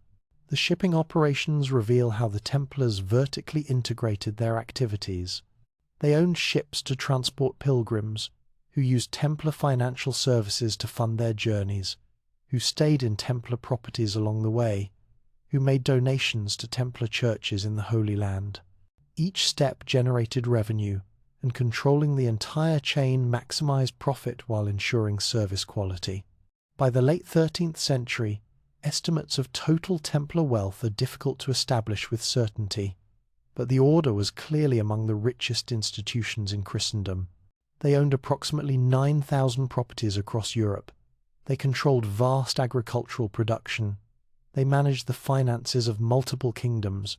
The shipping operations reveal how the Templars vertically integrated their activities. They owned ships to transport pilgrims, who used Templar financial services to fund their journeys, who stayed in Templar properties along the way, who made donations to Templar churches in the Holy Land. Each step generated revenue, and controlling the entire chain maximized profit while ensuring service quality. By the late 13th century, estimates of total Templar wealth are difficult to establish with certainty, but the order was clearly among the richest institutions in Christendom. They owned approximately 9,000 properties across Europe. They controlled vast agricultural production. They managed the finances of multiple kingdoms.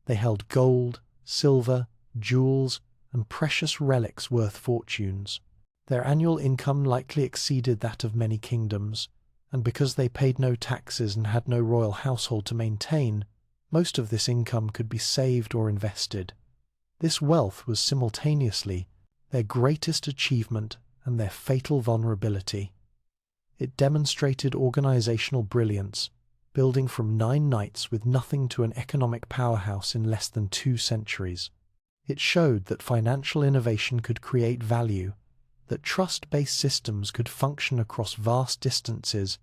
They held gold, silver, jewels, and precious relics worth fortunes. Their annual income likely exceeded that of many kingdoms, and because they paid no taxes and had no royal household to maintain, most of this income could be saved or invested. This wealth was simultaneously their greatest achievement and their fatal vulnerability. It demonstrated organizational brilliance, building from 9 knights with nothing to an economic powerhouse in less than 2 centuries. It showed that financial innovation could create value, that trust-based systems could function across vast distances,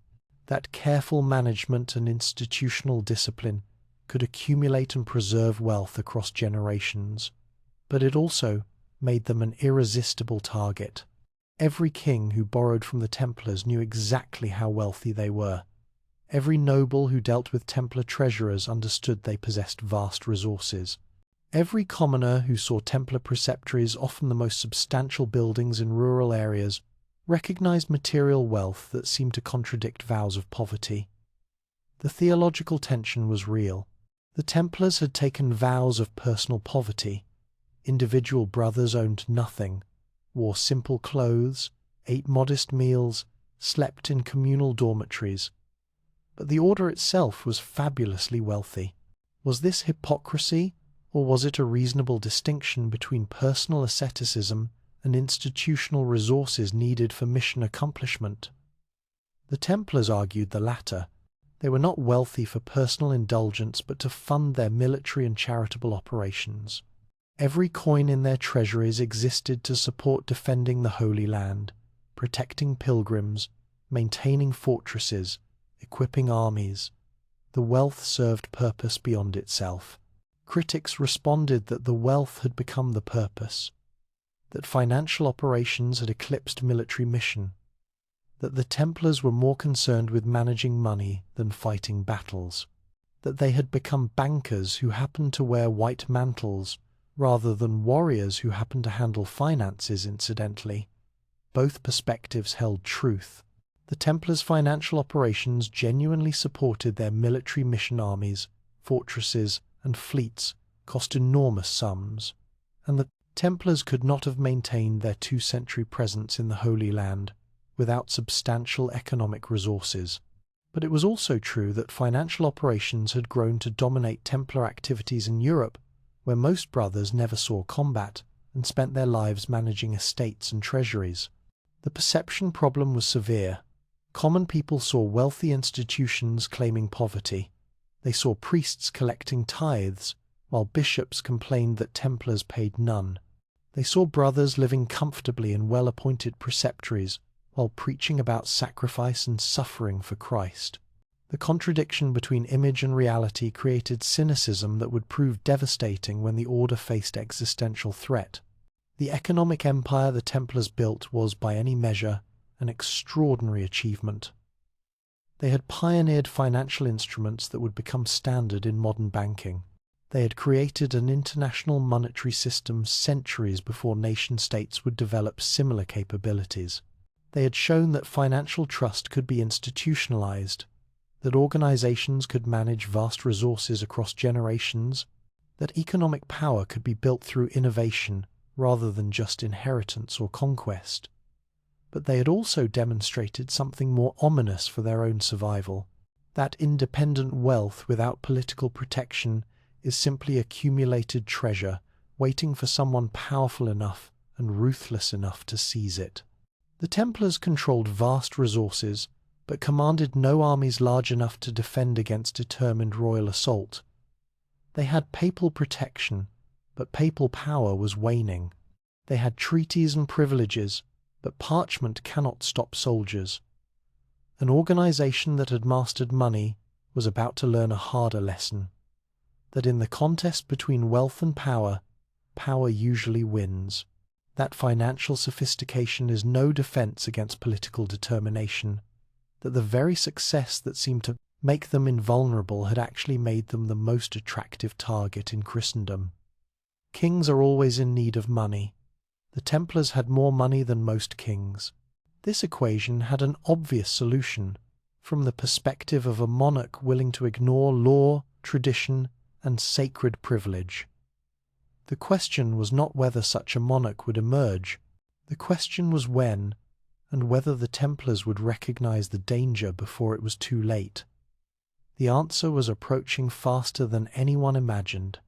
that careful management and institutional discipline could accumulate and preserve wealth across generations. But it also made them an irresistible target. Every king who borrowed from the Templars knew exactly how wealthy they were. Every noble who dealt with Templar treasurers understood they possessed vast resources. Every commoner who saw Templar preceptories, often the most substantial buildings in rural areas, recognized material wealth that seemed to contradict vows of poverty. The theological tension was real. The Templars had taken vows of personal poverty. Individual brothers owned nothing, wore simple clothes, ate modest meals, slept in communal dormitories. But the order itself was fabulously wealthy. Was this hypocrisy, or was it a reasonable distinction between personal asceticism and institutional resources needed for mission accomplishment? The Templars argued the latter. They were not wealthy for personal indulgence, but to fund their military and charitable operations. Every coin in their treasuries existed to support defending the Holy Land, protecting pilgrims, maintaining fortresses, equipping armies. The wealth served purpose beyond itself. Critics responded that the wealth had become the purpose, that financial operations had eclipsed military mission, that the Templars were more concerned with managing money than fighting battles, that they had become bankers who happened to wear white mantles rather than warriors who happened to handle finances incidentally. Both perspectives held truth. The Templars' financial operations genuinely supported their military mission. Armies, fortresses, and fleets cost enormous sums, and the Templars could not have maintained their 2-century presence in the Holy Land without substantial economic resources. But it was also true that financial operations had grown to dominate Templar activities in Europe, where most brothers never saw combat and spent their lives managing estates and treasuries. The perception problem was severe. Common people saw wealthy institutions claiming poverty. They saw priests collecting tithes, while bishops complained that Templars paid none. They saw brothers living comfortably in well-appointed preceptories, while preaching about sacrifice and suffering for Christ. The contradiction between image and reality created cynicism that would prove devastating when the order faced existential threat. The economic empire the Templars built was, by any measure, an extraordinary achievement. They had pioneered financial instruments that would become standard in modern banking. They had created an international monetary system centuries before nation-states would develop similar capabilities. They had shown that financial trust could be institutionalized, that organizations could manage vast resources across generations, that economic power could be built through innovation rather than just inheritance or conquest. But they had also demonstrated something more ominous for their own survival, that independent wealth without political protection is simply accumulated treasure waiting for someone powerful enough and ruthless enough to seize it. The Templars controlled vast resources, but commanded no armies large enough to defend against determined royal assault. They had papal protection, but papal power was waning. They had treaties and privileges, but parchment cannot stop soldiers. An organization that had mastered money was about to learn a harder lesson, that in the contest between wealth and power, power usually wins. That financial sophistication is no defense against political determination, that the very success that seemed to make them invulnerable had actually made them the most attractive target in Christendom. Kings are always in need of money. The Templars had more money than most kings. This equation had an obvious solution, from the perspective of a monarch willing to ignore law, tradition, and sacred privilege. The question was not whether such a monarch would emerge. The question was when, and whether the Templars would recognize the danger before it was too late. The answer was approaching faster than anyone imagined,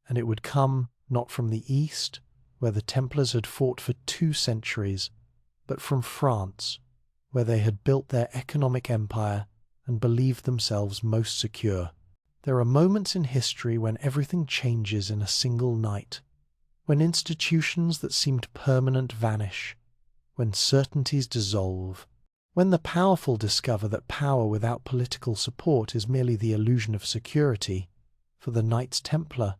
and it would come not from the East, where the Templars had fought for 2 centuries, but from France, where they had built their economic empire and believed themselves most secure. There are moments in history when everything changes in a single night, When institutions that seemed permanent vanish, when certainties dissolve, when the powerful discover that power without political support is merely the illusion of security, for the Knights Templar,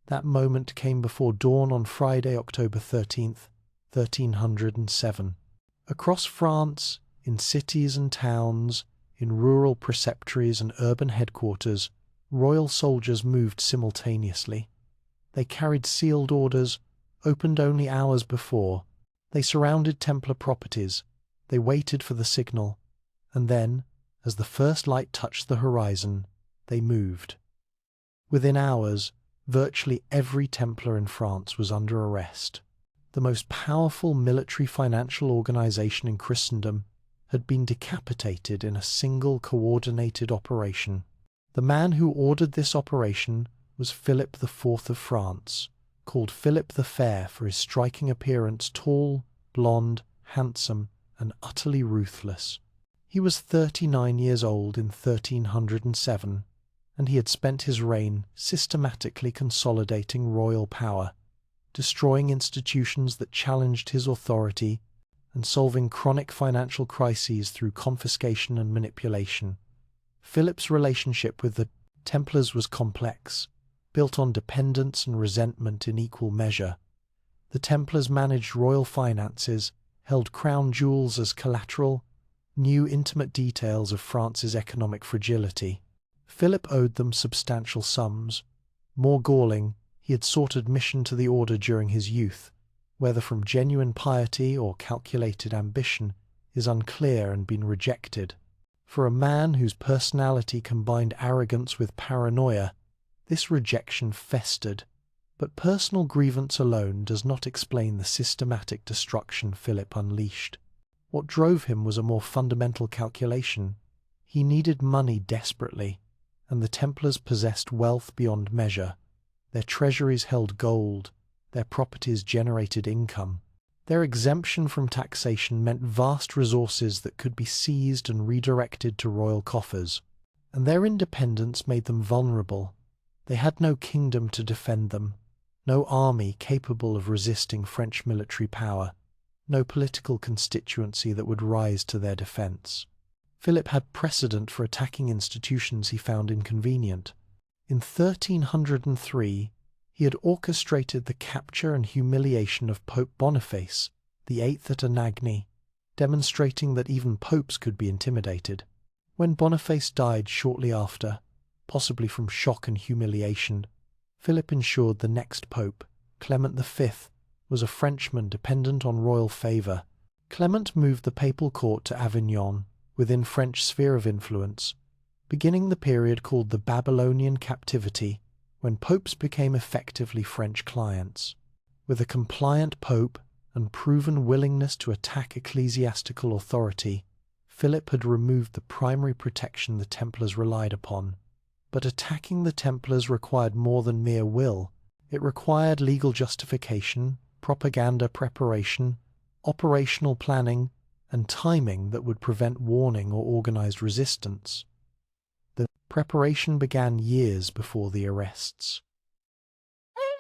that moment came before dawn on Friday, October 13th, 1307. Across France, in cities and towns, in rural preceptories and urban headquarters, royal soldiers moved simultaneously. They carried sealed orders, opened only hours before. They surrounded Templar properties. They waited for the signal. And then, as the first light touched the horizon, they moved. Within hours, virtually every Templar in France was under arrest. The most powerful military financial organization in Christendom had been decapitated in a single coordinated operation. The man who ordered this operation was Philip IV of France, called Philip the Fair for his striking appearance, tall, blonde, handsome, and utterly ruthless. He was 39 years old in 1307, and he had spent his reign systematically consolidating royal power, destroying institutions that challenged his authority, and solving chronic financial crises through confiscation and manipulation. Philip's relationship with the Templars was complex, built on dependence and resentment in equal measure. The Templars managed royal finances, held crown jewels as collateral, knew intimate details of France's economic fragility. Philip owed them substantial sums. More galling, he had sought admission to the order during his youth, whether from genuine piety or calculated ambition is unclear, and been rejected. For a man whose personality combined arrogance with paranoia, this rejection festered, but personal grievance alone does not explain the systematic destruction Philip unleashed. What drove him was a more fundamental calculation. He needed money desperately, and the Templars possessed wealth beyond measure. Their treasuries held gold, their properties generated income. Their exemption from taxation meant vast resources that could be seized and redirected to royal coffers, and their independence made them vulnerable. They had no kingdom to defend them, no army capable of resisting French military power, no political constituency that would rise to their defense. Philip had precedent for attacking institutions he found inconvenient. In 1303, he had orchestrated the capture and humiliation of Pope Boniface VIII at Anagni, demonstrating that even popes could be intimidated. When Boniface died shortly after, possibly from shock and humiliation, Philip ensured the next pope, Clement V, was a Frenchman dependent on royal favour. Clement moved the papal court to Avignon, within French sphere of influence, beginning the period called the Babylonian Captivity, when popes became effectively French clients. With a compliant pope and proven willingness to attack ecclesiastical authority, Philip had removed the primary protection the Templars relied upon. But attacking the Templars required more than mere will. It required legal justification, propaganda preparation, operational planning, and timing that would prevent warning or organized resistance. The preparation began years before the arrests.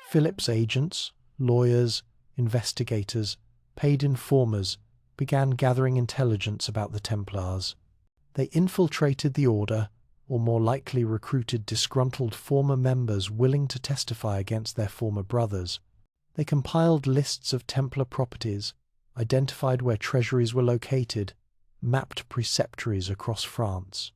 Philip's agents, lawyers, investigators, paid informers began gathering intelligence about the Templars. They infiltrated the order, or more likely recruited disgruntled former members willing to testify against their former brothers. They compiled lists of Templar properties, identified where treasuries were located, mapped preceptories across France.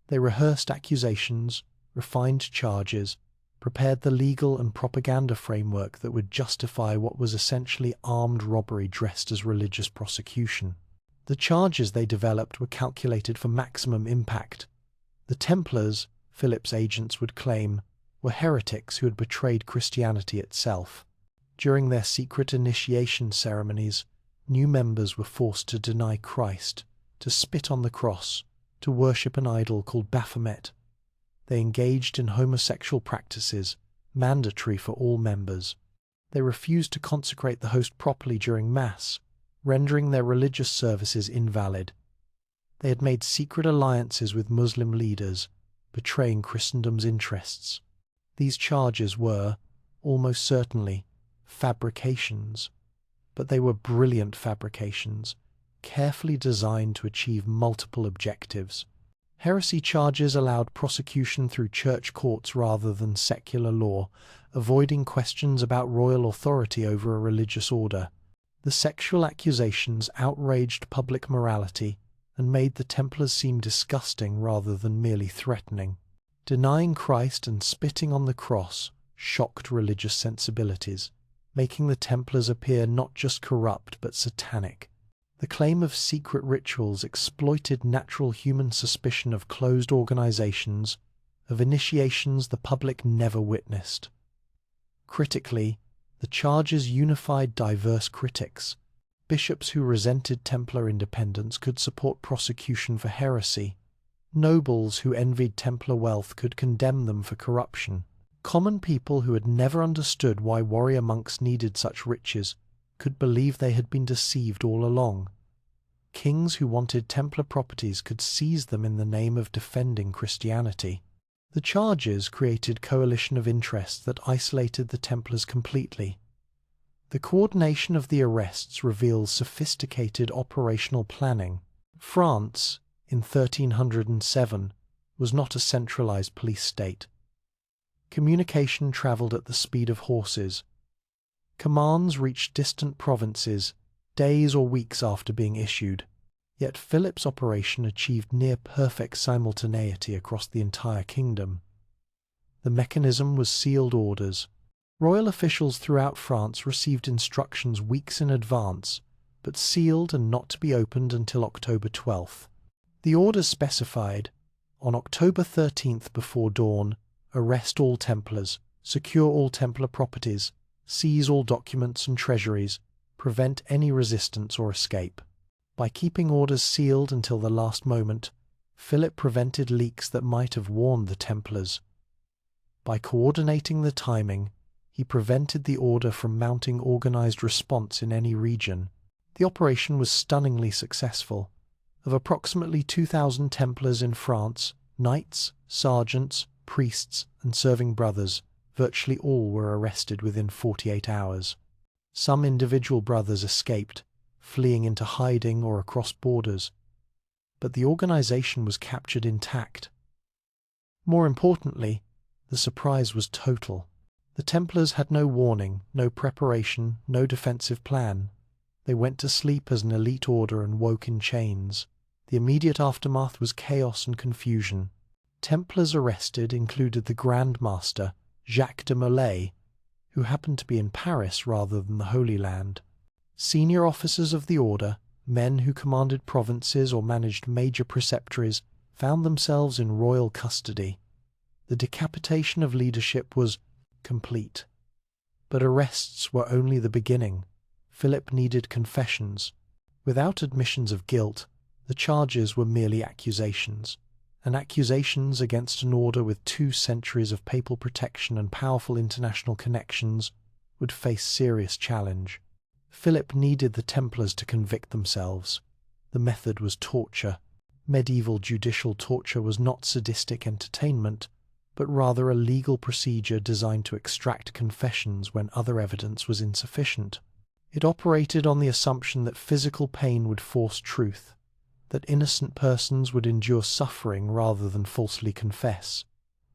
They rehearsed accusations, refined charges, prepared the legal and propaganda framework that would justify what was essentially armed robbery dressed as religious prosecution. The charges they developed were calculated for maximum impact. The Templars, Philip's agents would claim, were heretics who had betrayed Christianity itself. During their secret initiation ceremonies, new members were forced to deny Christ, to spit on the cross, to worship an idol called Baphomet. They engaged in homosexual practices, mandatory for all members. They refused to consecrate the host properly during Mass, rendering their religious services invalid. They had made secret alliances with Muslim leaders, betraying Christendom's interests. These charges were, almost certainly, fabrications, but they were brilliant fabrications, carefully designed to achieve multiple objectives. Heresy charges allowed prosecution through church courts rather than secular law, avoiding questions about royal authority over a religious order. The sexual accusations outraged public morality and made the Templars seem disgusting rather than merely threatening. Denying Christ and spitting on the cross shocked religious sensibilities, making the Templars appear not just corrupt but satanic. The claim of secret rituals exploited natural human suspicion of closed organizations, of initiations the public never witnessed. Critically, the charges unified diverse critics. Bishops who resented Templar independence could support prosecution for heresy. Nobles who envied Templar wealth could condemn them for corruption. Common people who had never understood why warrior monks needed such riches could believe they had been deceived all along. Kings who wanted Templar properties could seize them in the name of defending Christianity. The charges created a coalition of interests that isolated the Templars completely. The coordination of the arrests reveals sophisticated operational planning. France, in 1307, was not a centralized police state. Communication traveled at the speed of horses. Commands reached distant provinces days or weeks after being issued. Yet Philip's operation achieved near-perfect simultaneity across the entire kingdom. The mechanism was sealed orders. Royal officials throughout France received instructions weeks in advance, but sealed and not to be opened until October 12th. The orders specified, on October 13th before dawn, arrest all Templars, secure all Templar properties, seize all documents and treasuries, prevent any resistance or escape. By keeping orders sealed until the last moment, Philip prevented leaks that might have warned the Templars. By coordinating the timing, he prevented the order from mounting organized response in any region. The operation was stunningly successful. Of approximately 2,000 Templars in France, knights, sergeants, priests, and serving brothers, virtually all were arrested within 48 hours. Some individual brothers escaped, fleeing into hiding or across borders, but the organization was captured intact. More importantly, the surprise was total. The Templars had no warning, no preparation, no defensive plan. They went to sleep as an elite order and woke in chains. The immediate aftermath was chaos and confusion. Templars arrested included the Grand Master, Jacques de Molay, who happened to be in Paris rather than the Holy Land. Senior officers of the order, men who commanded provinces or managed major preceptories, found themselves in royal custody. The decapitation of leadership was complete. But arrests were only the beginning. Philip needed confessions. Without admissions of guilt, the charges were merely accusations, and accusations against an order with 2 centuries of papal protection and powerful international connections would face serious challenge. Philip needed the Templars to convict themselves. The method was torture. Medieval judicial torture was not sadistic entertainment, but rather a legal procedure designed to extract confessions when other evidence was insufficient. It operated on the assumption that physical pain would force truth, that innocent persons would endure suffering rather than falsely confess,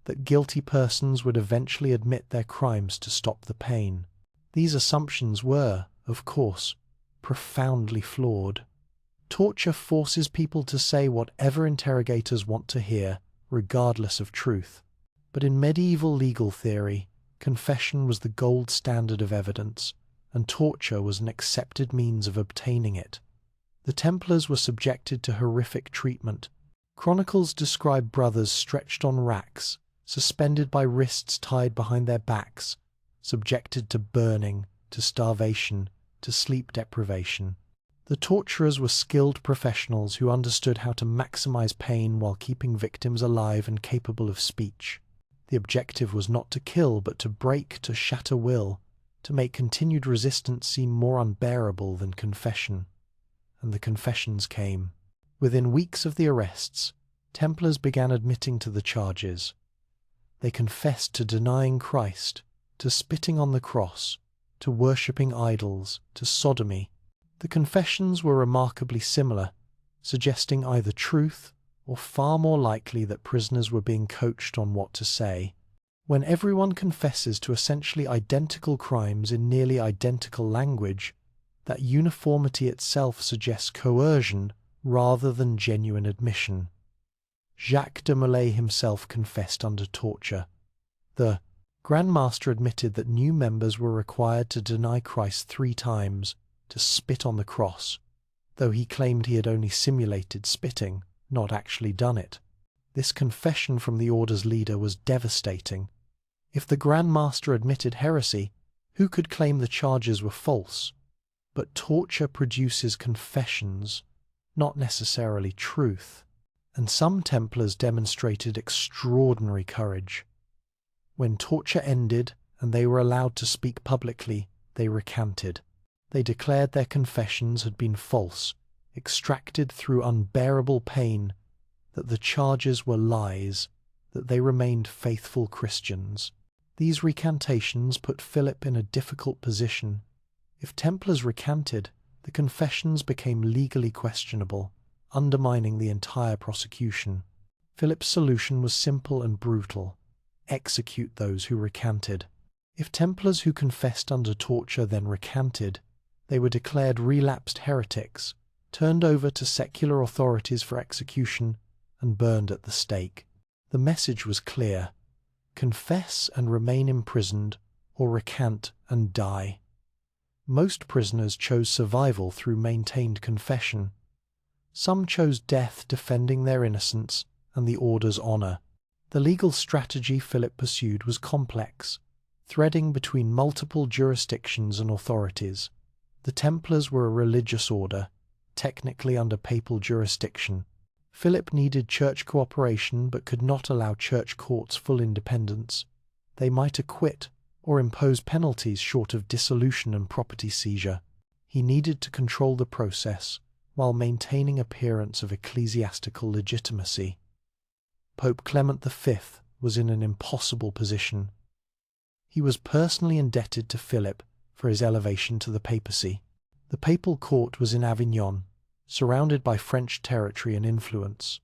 that guilty persons would eventually admit their crimes to stop the pain. These assumptions were, of course, profoundly flawed. Torture forces people to say whatever interrogators want to hear, regardless of truth. But in medieval legal theory, confession was the gold standard of evidence, and torture was an accepted means of obtaining it. The Templars were subjected to horrific treatment. Chronicles describe brothers stretched on racks, suspended by wrists tied behind their backs, subjected to burning, to starvation, to sleep deprivation. The torturers were skilled professionals who understood how to maximize pain while keeping victims alive and capable of speech. The objective was not to kill, but to break, to shatter will, to make continued resistance seem more unbearable than confession. And the confessions came. Within weeks of the arrests, Templars began admitting to the charges. They confessed to denying Christ, to spitting on the cross, to worshipping idols, to sodomy. The confessions were remarkably similar, suggesting either truth or far more likely that prisoners were being coached on what to say. When everyone confesses to essentially identical crimes in nearly identical language, that uniformity itself suggests coercion rather than genuine admission. Jacques de Molay himself confessed under torture. The Grand Master admitted that new members were required to deny Christ 3 times, to spit on the cross, though he claimed he had only simulated spitting, not actually done it. This confession from the order's leader was devastating. If the Grand Master admitted heresy, who could claim the charges were false? But torture produces confessions, not necessarily truth, and some Templars demonstrated extraordinary courage. When torture ended and they were allowed to speak publicly, they recanted. They declared their confessions had been false, extracted through unbearable pain, that the charges were lies, that they remained faithful Christians. These recantations put Philip in a difficult position. If Templars recanted, the confessions became legally questionable, undermining the entire prosecution. Philip's solution was simple and brutal: execute those who recanted. If Templars who confessed under torture then recanted, they were declared relapsed heretics, turned over to secular authorities for execution, and burned at the stake. The message was clear: confess and remain imprisoned, or recant and die. Most prisoners chose survival through maintained confession. Some chose death defending their innocence and the order's honour. The legal strategy Philip pursued was complex, threading between multiple jurisdictions and authorities. The Templars were a religious order, technically under papal jurisdiction. Philip needed church cooperation but could not allow church courts full independence. They might acquit or impose penalties short of dissolution and property seizure. He needed to control the process while maintaining appearance of ecclesiastical legitimacy. Pope Clement V was in an impossible position. He was personally indebted to Philip for his elevation to the papacy. The papal court was in Avignon, surrounded by French territory and influence.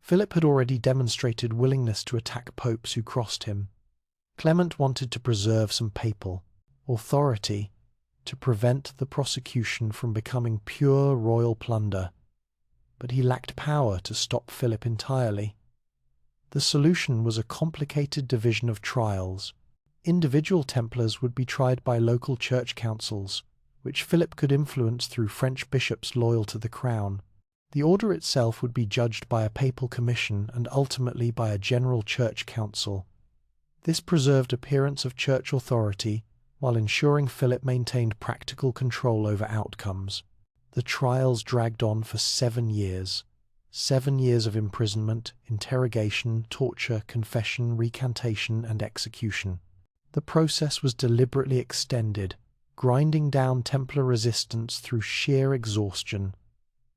Philip had already demonstrated willingness to attack popes who crossed him. Clement wanted to preserve some papal authority to prevent the prosecution from becoming pure royal plunder, but he lacked power to stop Philip entirely. The solution was a complicated division of trials. Individual Templars would be tried by local church councils, which Philip could influence through French bishops loyal to the crown. The order itself would be judged by a papal commission and ultimately by a general church council. This preserved appearance of church authority while ensuring Philip maintained practical control over outcomes. The trials dragged on for 7 years. 7 years of imprisonment, interrogation, torture, confession, recantation, and execution. The process was deliberately extended, grinding down Templar resistance through sheer exhaustion.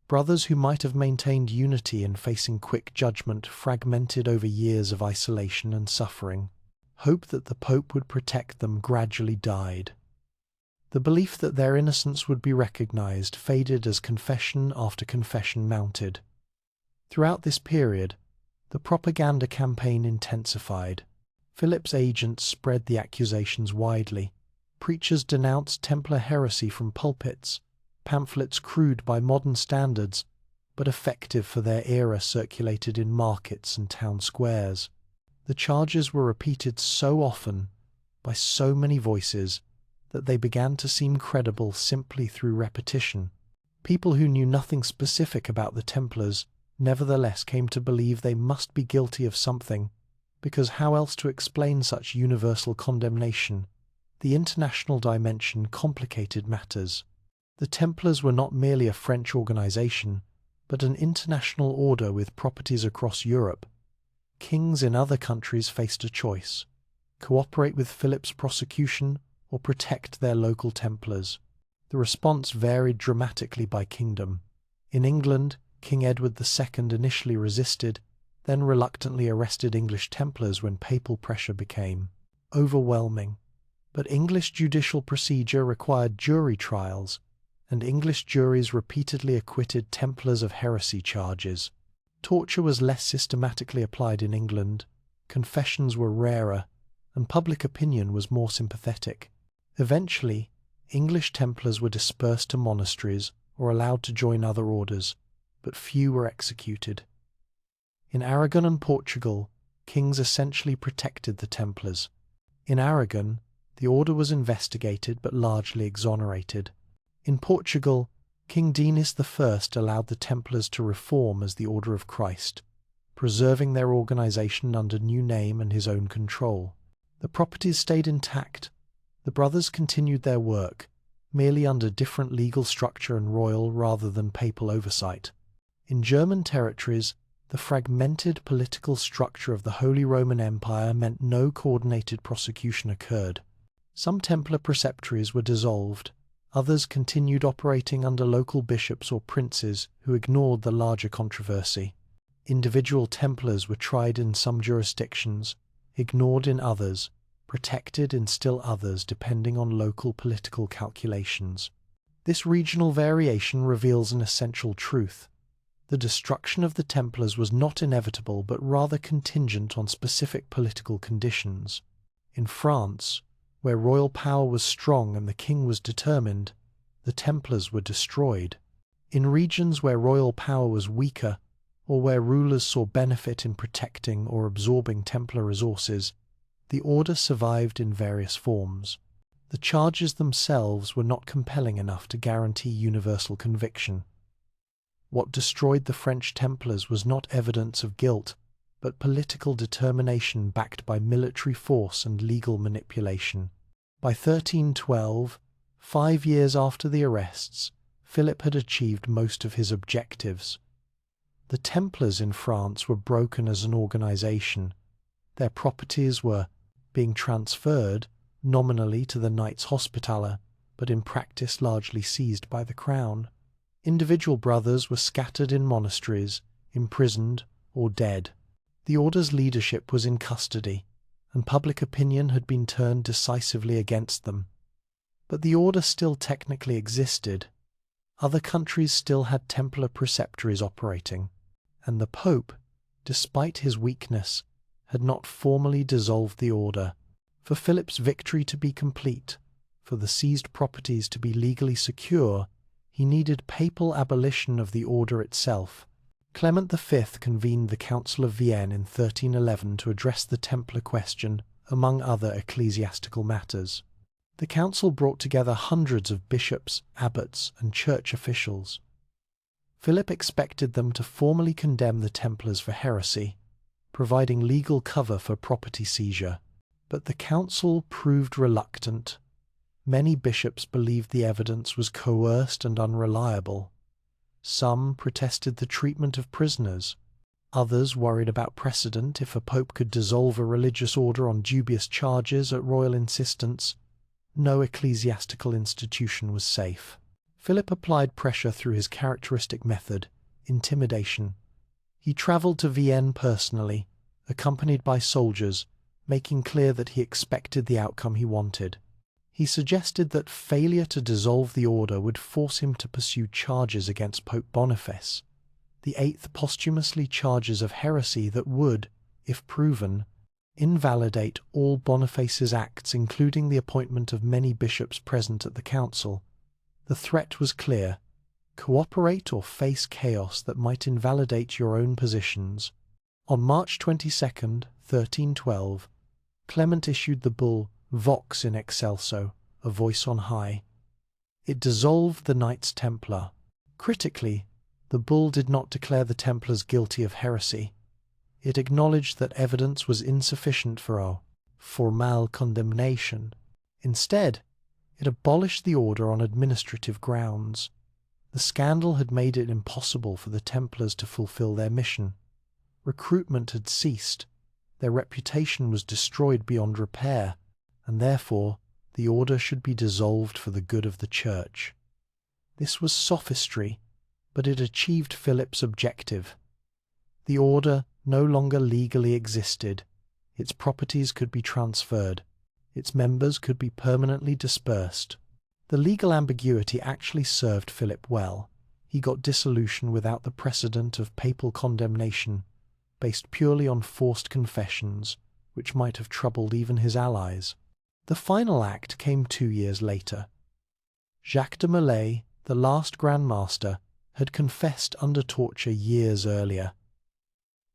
Brothers who might have maintained unity in facing quick judgment fragmented over years of isolation and suffering. Hope that the Pope would protect them gradually died. The belief that their innocence would be recognized faded as confession after confession mounted. Throughout this period, the propaganda campaign intensified. Philip's agents spread the accusations widely. Preachers denounced Templar heresy from pulpits. Pamphlets crude by modern standards, but effective for their era, circulated in markets and town squares. The charges were repeated so often, by so many voices, that they began to seem credible simply through repetition. People who knew nothing specific about the Templars nevertheless came to believe they must be guilty of something, because how else to explain such universal condemnation? The international dimension complicated matters. The Templars were not merely a French organization, but an international order with properties across Europe. Kings in other countries faced a choice: cooperate with Philip's prosecution or protect their local Templars. The response varied dramatically by kingdom. In England, King Edward II initially resisted, then reluctantly arrested English Templars when papal pressure became overwhelming. But English judicial procedure required jury trials, and English juries repeatedly acquitted Templars of heresy charges. Torture was less systematically applied in England, confessions were rarer, and public opinion was more sympathetic. Eventually, English Templars were dispersed to monasteries or allowed to join other orders, but few were executed. In Aragon and Portugal, kings essentially protected the Templars. In Aragon, the order was investigated but largely exonerated. In Portugal, King Dinis I allowed the Templars to reform as the Order of Christ, preserving their organization under new name and his own control. The properties stayed intact. The brothers continued their work, merely under different legal structure and royal rather than papal oversight. In German territories, the fragmented political structure of the Holy Roman Empire meant no coordinated prosecution occurred. Some Templar preceptories were dissolved, others continued operating under local bishops or princes who ignored the larger controversy. Individual Templars were tried in some jurisdictions, ignored in others, protected in still others depending on local political calculations. This regional variation reveals an essential truth. The destruction of the Templars was not inevitable but rather contingent on specific political conditions. In France, where royal power was strong and the king was determined, the Templars were destroyed. In regions where royal power was weaker, or where rulers saw benefit in protecting or absorbing Templar resources, the order survived in various forms. The charges themselves were not compelling enough to guarantee universal conviction. What destroyed the French Templars was not evidence of guilt, but political determination backed by military force and legal manipulation. By 1312, 5 years after the arrests, Philip had achieved most of his objectives. The Templars in France were broken as an organization. Their properties were being transferred, nominally to the Knights Hospitaller, but in practice largely seized by the crown. Individual brothers were scattered in monasteries, imprisoned, or dead. The order's leadership was in custody, and public opinion had been turned decisively against them. But the order still technically existed. Other countries still had Templar preceptories operating, and the Pope, despite his weakness, had not formally dissolved the order. For Philip's victory to be complete, for the seized properties to be legally secure, he needed papal abolition of the order itself. Clement V convened the Council of Vienne in 1311 to address the Templar question, among other ecclesiastical matters. The council brought together hundreds of bishops, abbots, and church officials. Philip expected them to formally condemn the Templars for heresy, providing legal cover for property seizure. But the council proved reluctant. Many bishops believed the evidence was coerced and unreliable. Some protested the treatment of prisoners. Others worried about precedent if a pope could dissolve a religious order on dubious charges at royal insistence. No ecclesiastical institution was safe. Philip applied pressure through his characteristic method, intimidation. He travelled to Vienne personally, accompanied by soldiers, making clear that he expected the outcome he wanted. He suggested that failure to dissolve the order would force him to pursue charges against Pope Boniface, the eighth posthumously charges of heresy that would, if proven, invalidate all Boniface's acts, including the appointment of many bishops present at the council. The threat was clear: cooperate or face chaos that might invalidate your own positions. On March 22, 1312, Clement issued the bull Vox in Excelso, a voice on high. It dissolved the Knights Templar. Critically, the bull did not declare the Templars guilty of heresy. It acknowledged that evidence was insufficient for a formal condemnation. Instead, it abolished the order on administrative grounds. The scandal had made it impossible for the Templars to fulfill their mission. Recruitment had ceased. Their reputation was destroyed beyond repair, and therefore the order should be dissolved for the good of the Church. This was sophistry, but it achieved Philip's objective. The order no longer legally existed. Its properties could be transferred. its members could be permanently dispersed. The legal ambiguity actually served Philip well. He got dissolution without the precedent of papal condemnation, based purely on forced confessions, which might have troubled even his allies. The final act came 2 years later. Jacques de Molay, the last Grand Master, had confessed under torture years earlier.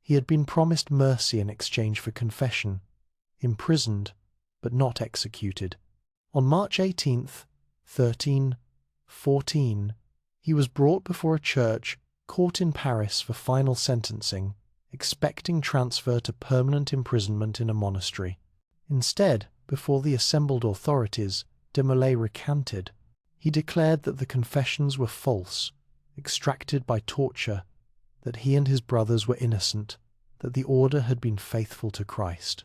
He had been promised mercy in exchange for confession, imprisoned, but not executed. On March 18th, 1314, he was brought before a church court in Paris for final sentencing, expecting transfer to permanent imprisonment in a monastery. Instead, before the assembled authorities, de Molay recanted. He declared that the confessions were false, extracted by torture, that he and his brothers were innocent, that the order had been faithful to Christ.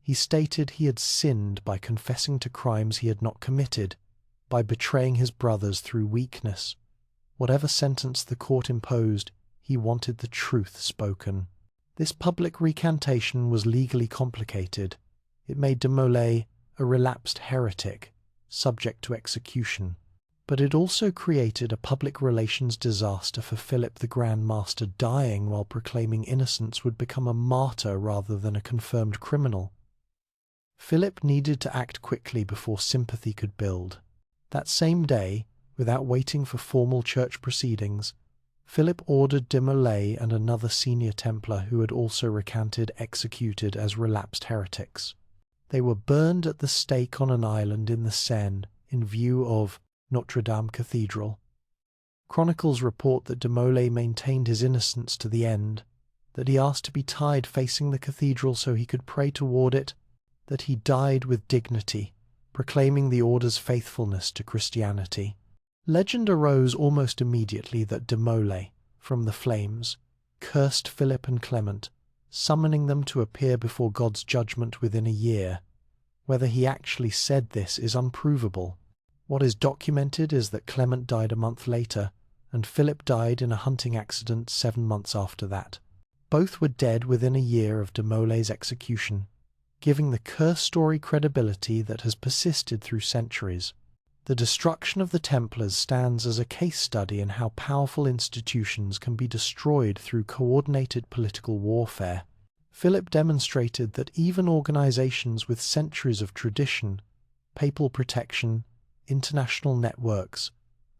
He stated he had sinned by confessing to crimes he had not committed, by betraying his brothers through weakness. Whatever sentence the court imposed, he wanted the truth spoken. This public recantation was legally complicated. It made de Molay a relapsed heretic, subject to execution. But it also created a public relations disaster for Philip the Grand Master. Dying while proclaiming innocence would become a martyr rather than a confirmed criminal. Philip needed to act quickly before sympathy could build. That same day, without waiting for formal church proceedings, Philip ordered de Molay and another senior Templar who had also recanted executed as relapsed heretics. They were burned at the stake on an island in the Seine in view of Notre Dame Cathedral. Chronicles report that de Molay maintained his innocence to the end, that he asked to be tied facing the cathedral so he could pray toward it, that he died with dignity, proclaiming the order's faithfulness to Christianity. Legend arose almost immediately that de Molay, from the flames, cursed Philip and Clement, summoning them to appear before God's judgment within a year. Whether he actually said this is unprovable. What is documented is that Clement died a month later, and Philip died in a hunting accident 7 months after that. Both were dead within a year of de Molay's execution, giving the curse story credibility that has persisted through centuries. The destruction of the Templars stands as a case study in how powerful institutions can be destroyed through coordinated political warfare. Philip demonstrated that even organizations with centuries of tradition, papal protection, international networks,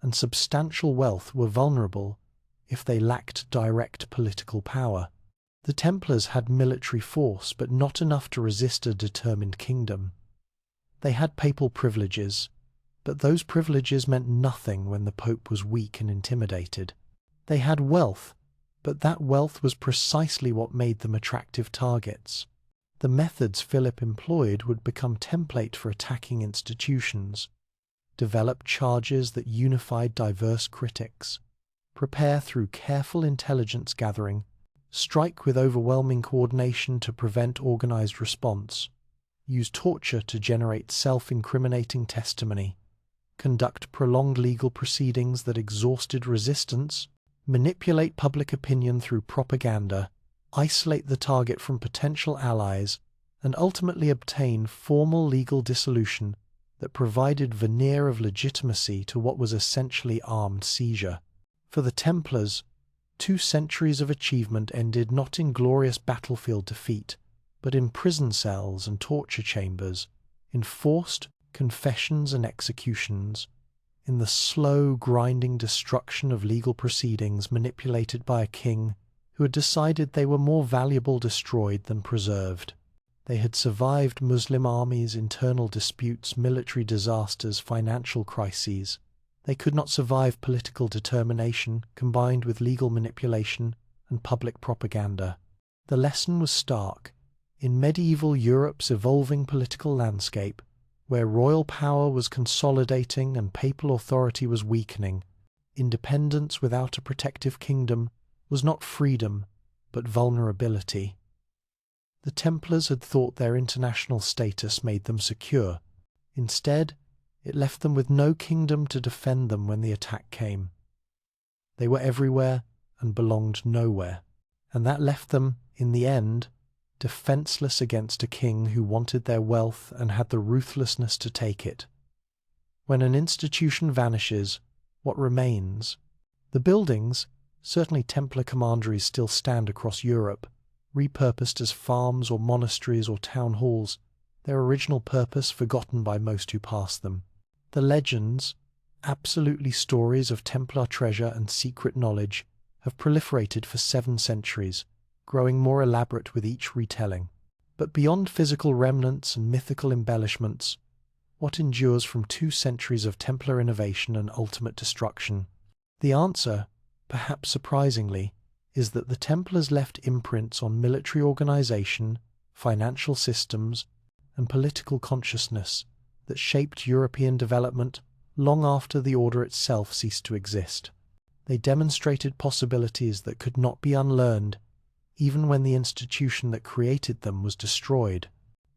and substantial wealth were vulnerable if they lacked direct political power. The Templars had military force, but not enough to resist a determined kingdom. They had papal privileges, but those privileges meant nothing when the Pope was weak and intimidated. They had wealth, but that wealth was precisely what made them attractive targets. The methods Philip employed would become template for attacking institutions: develop charges that unified diverse critics, prepare through careful intelligence gathering, strike with overwhelming coordination to prevent organized response, use torture to generate self-incriminating testimony, conduct prolonged legal proceedings that exhausted resistance, manipulate public opinion through propaganda, isolate the target from potential allies, and ultimately obtain formal legal dissolution that provided veneer of legitimacy to what was essentially armed seizure. For the Templars, 2 centuries of achievement ended not in glorious battlefield defeat, but in prison cells and torture chambers, in forced confessions and executions, in the slow, grinding destruction of legal proceedings manipulated by a king who had decided they were more valuable destroyed than preserved. They had survived Muslim armies, internal disputes, military disasters, financial crises. They could not survive political determination combined with legal manipulation and public propaganda. The lesson was stark. In medieval Europe's evolving political landscape, where royal power was consolidating and papal authority was weakening, independence without a protective kingdom was not freedom, but vulnerability. The Templars had thought their international status made them secure. Instead, it left them with no kingdom to defend them when the attack came. They were everywhere and belonged nowhere, and that left them, in the end, defenseless against a king who wanted their wealth and had the ruthlessness to take it. When an institution vanishes, what remains? The buildings, certainly Templar commanderies, still stand across Europe, repurposed as farms or monasteries or town halls, their original purpose forgotten by most who pass them. The legends, absolutely stories of Templar treasure and secret knowledge, have proliferated for 7 centuries, growing more elaborate with each retelling. But beyond physical remnants and mythical embellishments, what endures from 2 centuries of Templar innovation and ultimate destruction? The answer, perhaps surprisingly, is that the Templars left imprints on military organization, financial systems, and political consciousness that shaped European development long after the order itself ceased to exist. They demonstrated possibilities that could not be unlearned, even when the institution that created them was destroyed.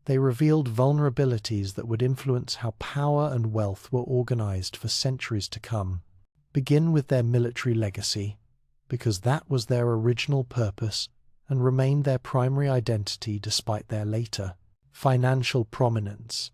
They revealed vulnerabilities that would influence how power and wealth were organized for centuries to come. Begin with their military legacy, because that was their original purpose and remained their primary identity despite their later financial prominence.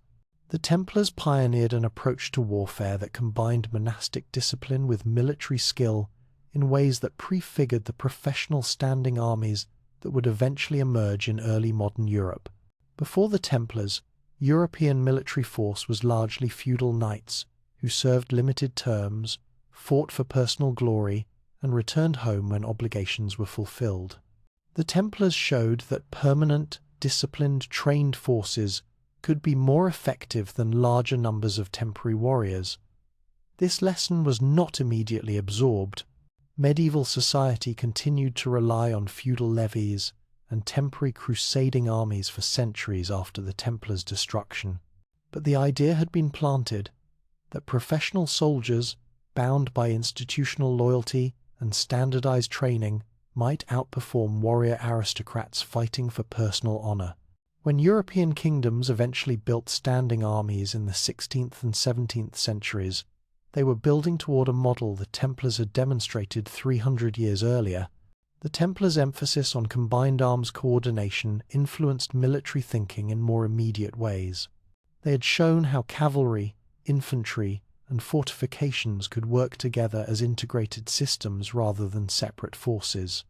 The Templars pioneered an approach to warfare that combined monastic discipline with military skill in ways that prefigured the professional standing armies that would eventually emerge in early modern Europe. Before the Templars, European military force was largely feudal knights who served limited terms, fought for personal glory, and returned home when obligations were fulfilled. The Templars showed that permanent, disciplined, trained forces could be more effective than larger numbers of temporary warriors. This lesson was not immediately absorbed. Medieval society continued to rely on feudal levies and temporary crusading armies for centuries after the Templars' destruction. But the idea had been planted that professional soldiers, bound by institutional loyalty and standardized training, might outperform warrior aristocrats fighting for personal honor. When European kingdoms eventually built standing armies in the 16th and 17th centuries, they were building toward a model the Templars had demonstrated 300 years earlier. The Templars' emphasis on combined arms coordination influenced military thinking in more immediate ways. They had shown how cavalry, infantry, and fortifications could work together as integrated systems rather than separate forces.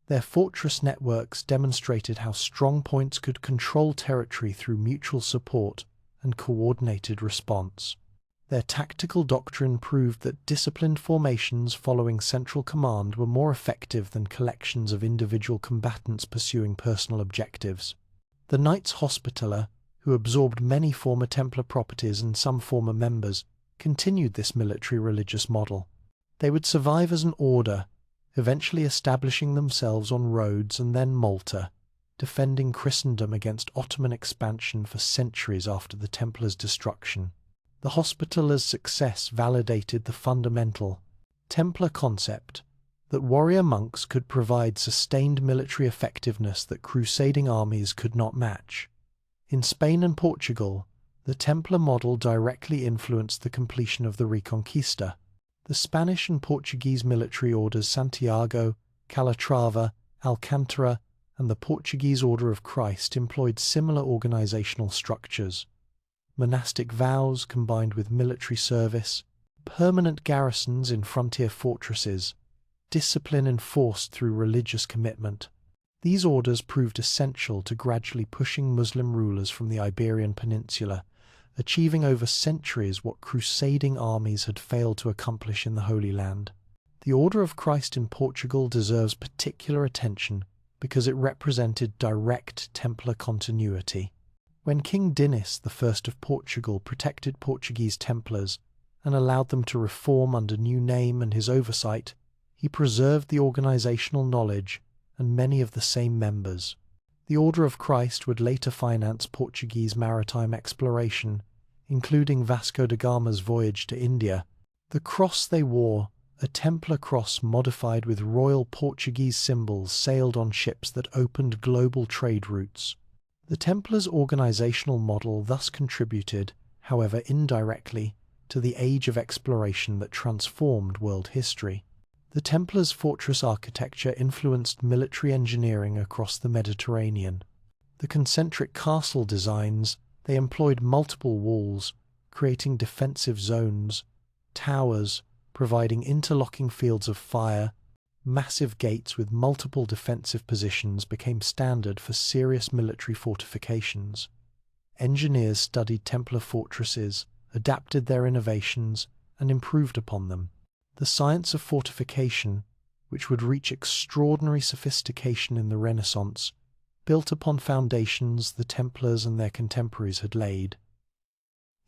Their fortress networks demonstrated how strong points could control territory through mutual support and coordinated response. Their tactical doctrine proved that disciplined formations following central command were more effective than collections of individual combatants pursuing personal objectives. The Knights Hospitaller, who absorbed many former Templar properties and some former members, continued this military religious model. They would survive as an order, eventually establishing themselves on Rhodes and then Malta, defending Christendom against Ottoman expansion for centuries after the Templars' destruction. The Hospitallers' success validated the fundamental Templar concept that warrior monks could provide sustained military effectiveness that crusading armies could not match. In Spain and Portugal, the Templar model directly influenced the completion of the Reconquista. The Spanish and Portuguese military orders Santiago, Calatrava, Alcantara, and the Portuguese Order of Christ employed similar organizational structures. Monastic vows combined with military service, permanent garrisons in frontier fortresses, discipline enforced through religious commitment. These orders proved essential to gradually pushing Muslim rulers from the Iberian Peninsula, achieving over centuries what crusading armies had failed to accomplish in the Holy Land. The Order of Christ in Portugal deserves particular attention because it represented direct Templar continuity. When King Dinis I of Portugal protected Portuguese Templars and allowed them to reform under new name and his oversight, he preserved the organizational knowledge and many of the same members. The Order of Christ would later finance Portuguese maritime exploration, including Vasco da Gama's voyage to India. The cross they wore, a Templar cross modified with royal Portuguese symbols, sailed on ships that opened global trade routes. The Templars' organizational model thus contributed, however indirectly, to the age of exploration that transformed world history. The Templars' fortress architecture influenced military engineering across the Mediterranean. The concentric castle designs, they employed multiple walls, creating defensive zones, towers, providing interlocking fields of fire. Massive gates with multiple defensive positions became standard for serious military fortifications. Engineers studied Templar fortresses, adapted their innovations, and improved upon them. The science of fortification, which would reach extraordinary sophistication in the Renaissance, built upon foundations the Templars and their contemporaries had laid.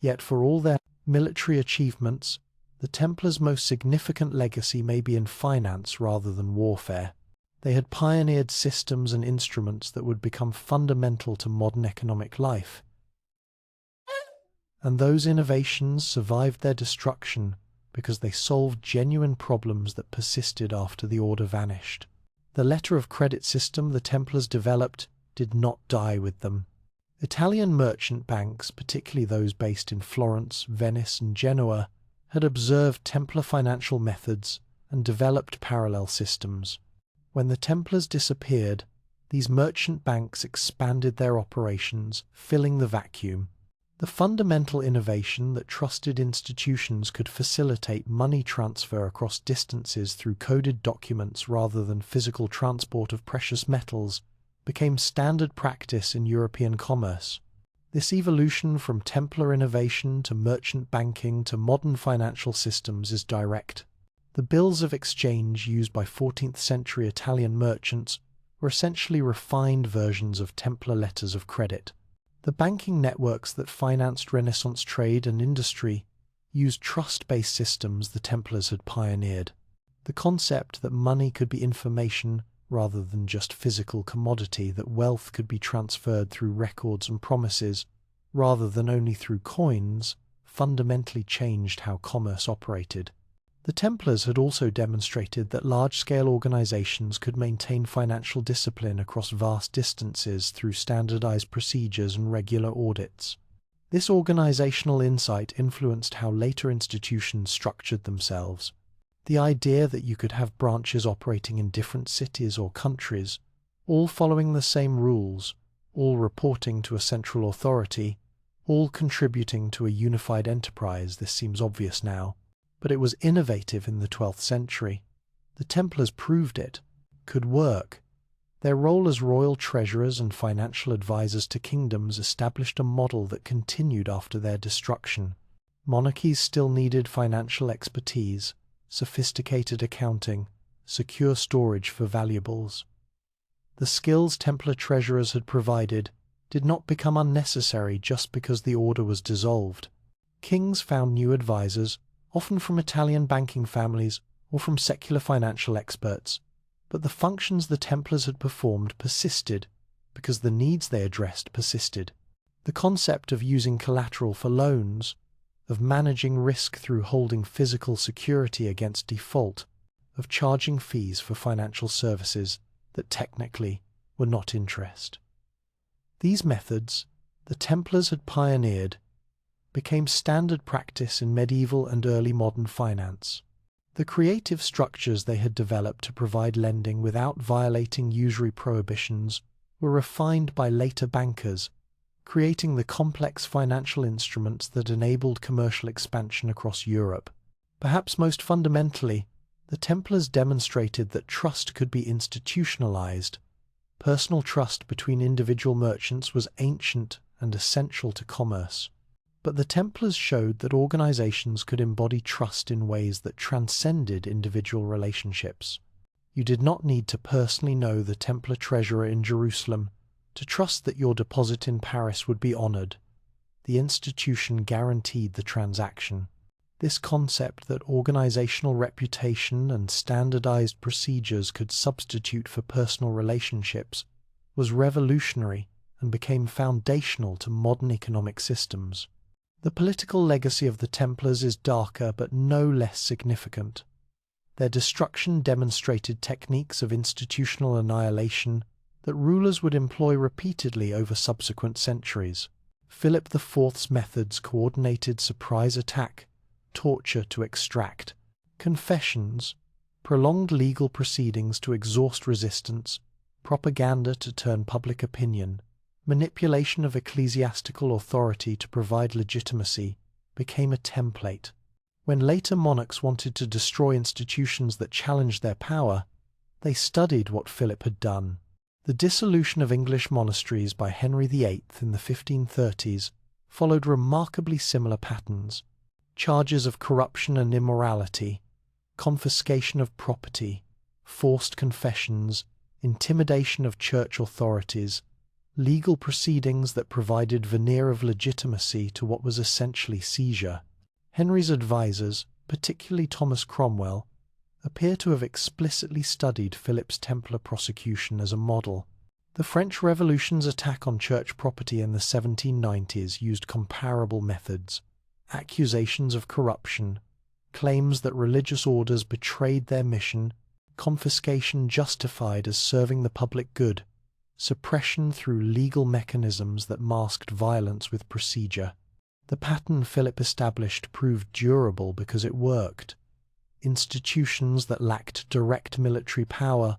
Yet for all their military achievements, the Templars' most significant legacy may be in finance rather than warfare. They had pioneered systems and instruments that would become fundamental to modern economic life. And those innovations survived their destruction because they solved genuine problems that persisted after the order vanished. The letter of credit system the Templars developed did not die with them. Italian merchant banks, particularly those based in Florence, Venice, and Genoa, had observed Templar financial methods and developed parallel systems. When the Templars disappeared, these merchant banks expanded their operations, filling the vacuum. The fundamental innovation that trusted institutions could facilitate money transfer across distances through coded documents rather than physical transport of precious metals became standard practice in European commerce. This evolution from Templar innovation to merchant banking to modern financial systems is direct. The bills of exchange used by 14th century Italian merchants were essentially refined versions of Templar letters of credit. The banking networks that financed Renaissance trade and industry used trust-based systems the Templars had pioneered. The concept that money could be information rather than just physical commodity, that wealth could be transferred through records and promises rather than only through coins, fundamentally changed how commerce operated. The Templars had also demonstrated that large-scale organizations could maintain financial discipline across vast distances through standardized procedures and regular audits. This organizational insight influenced how later institutions structured themselves. The idea that you could have branches operating in different cities or countries, all following the same rules, all reporting to a central authority, all contributing to a unified enterprise, this seems obvious now. But it was innovative in the 12th century. The Templars proved it could work. Their role as royal treasurers and financial advisors to kingdoms established a model that continued after their destruction. Monarchies still needed financial expertise, sophisticated accounting, secure storage for valuables. The skills Templar treasurers had provided did not become unnecessary just because the order was dissolved. Kings found new advisors, often from Italian banking families or from secular financial experts, but the functions the Templars had performed persisted because the needs they addressed persisted. The concept of using collateral for loans, of managing risk through holding physical security against default, of charging fees for financial services that technically were not interest. These methods, the Templars had pioneered, became standard practice in medieval and early modern finance. The creative structures they had developed to provide lending without violating usury prohibitions were refined by later bankers, creating the complex financial instruments that enabled commercial expansion across Europe. Perhaps most fundamentally, the Templars demonstrated that trust could be institutionalized. Personal trust between individual merchants was ancient and essential to commerce. But the Templars showed that organizations could embody trust in ways that transcended individual relationships. You did not need to personally know the Templar treasurer in Jerusalem to trust that your deposit in Paris would be honored. The institution guaranteed the transaction. This concept that organizational reputation and standardized procedures could substitute for personal relationships was revolutionary and became foundational to modern economic systems. The political legacy of the Templars is darker but no less significant. Their destruction demonstrated techniques of institutional annihilation that rulers would employ repeatedly over subsequent centuries. Philip IV's methods coordinated surprise attack, torture to extract, confessions, prolonged legal proceedings to exhaust resistance, propaganda to turn public opinion, Manipulation of ecclesiastical authority to provide legitimacy became a template. When later monarchs wanted to destroy institutions that challenged their power, they studied what Philip had done. The dissolution of English monasteries by Henry VIII in the 1530s followed remarkably similar patterns. Charges of corruption and immorality, confiscation of property, forced confessions, intimidation of church authorities, legal proceedings that provided veneer of legitimacy to what was essentially seizure. Henry's advisers, particularly Thomas Cromwell, appear to have explicitly studied Philip's Templar prosecution as a model. The French Revolution's attack on church property in the 1790s used comparable methods: accusations of corruption, claims that religious orders betrayed their mission, confiscation justified as serving the public good, suppression through legal mechanisms that masked violence with procedure. The pattern Philip established proved durable because it worked. Institutions that lacked direct military power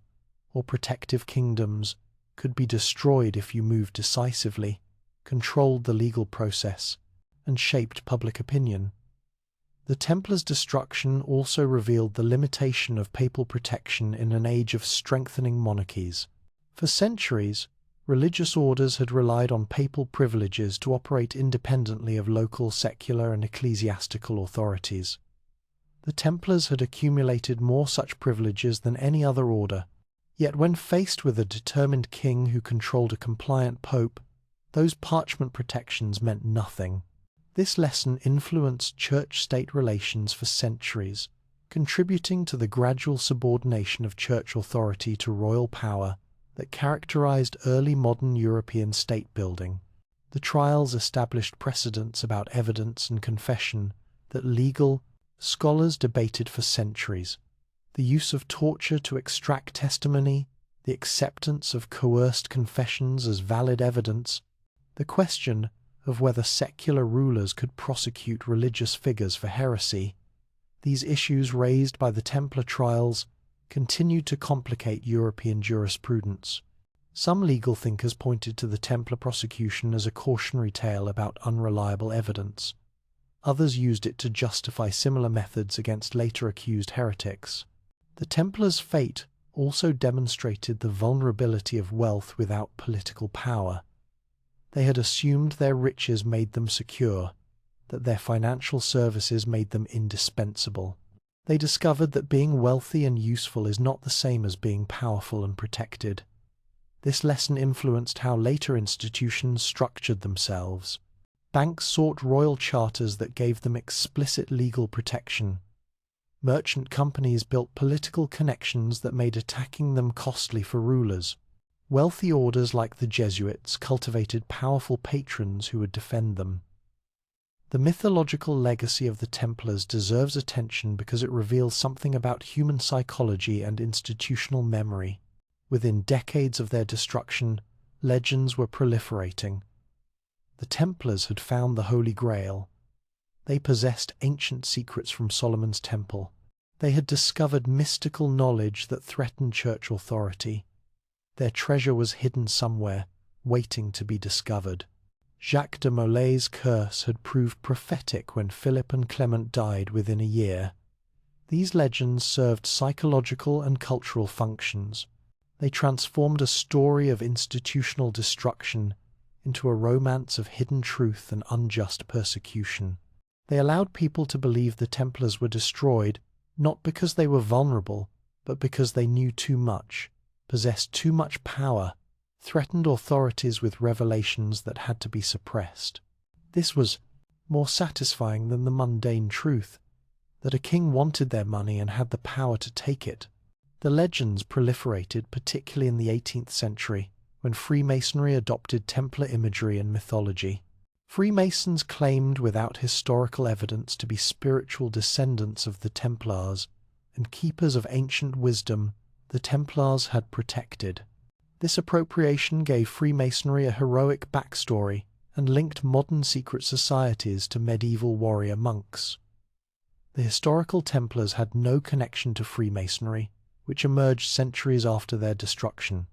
or protective kingdoms could be destroyed if you moved decisively, controlled the legal process, and shaped public opinion. The Templars' destruction also revealed the limitation of papal protection in an age of strengthening monarchies. For centuries, religious orders had relied on papal privileges to operate independently of local secular and ecclesiastical authorities. The Templars had accumulated more such privileges than any other order, yet when faced with a determined king who controlled a compliant pope, those parchment protections meant nothing. This lesson influenced church-state relations for centuries, contributing to the gradual subordination of church authority to royal power that characterized early modern European state-building. The trials established precedents about evidence and confession that legal scholars debated for centuries: the use of torture to extract testimony, the acceptance of coerced confessions as valid evidence, the question of whether secular rulers could prosecute religious figures for heresy. These issues raised by the Templar trials continued to complicate European jurisprudence. Some legal thinkers pointed to the Templar prosecution as a cautionary tale about unreliable evidence. Others used it to justify similar methods against later accused heretics. The Templars' fate also demonstrated the vulnerability of wealth without political power. They had assumed their riches made them secure, that their financial services made them indispensable. They discovered that being wealthy and useful is not the same as being powerful and protected. This lesson influenced how later institutions structured themselves. Banks sought royal charters that gave them explicit legal protection. Merchant companies built political connections that made attacking them costly for rulers. Wealthy orders like the Jesuits cultivated powerful patrons who would defend them. The mythological legacy of the Templars deserves attention because it reveals something about human psychology and institutional memory. Within decades of their destruction, legends were proliferating. The Templars had found the Holy Grail. They possessed ancient secrets from Solomon's Temple. They had discovered mystical knowledge that threatened church authority. Their treasure was hidden somewhere, waiting to be discovered. Jacques de Molay's curse had proved prophetic when Philip and Clement died within a year. These legends served psychological and cultural functions. They transformed a story of institutional destruction into a romance of hidden truth and unjust persecution. They allowed people to believe the Templars were destroyed, not because they were vulnerable, but because they knew too much, possessed too much power, threatened authorities with revelations that had to be suppressed. This was more satisfying than the mundane truth that a king wanted their money and had the power to take it. The legends proliferated, particularly in the 18th century, when Freemasonry adopted Templar imagery and mythology. Freemasons claimed without historical evidence to be spiritual descendants of the Templars and keepers of ancient wisdom the Templars had protected. This appropriation gave Freemasonry a heroic backstory and linked modern secret societies to medieval warrior monks. The historical Templars had no connection to Freemasonry, which emerged centuries after their destruction.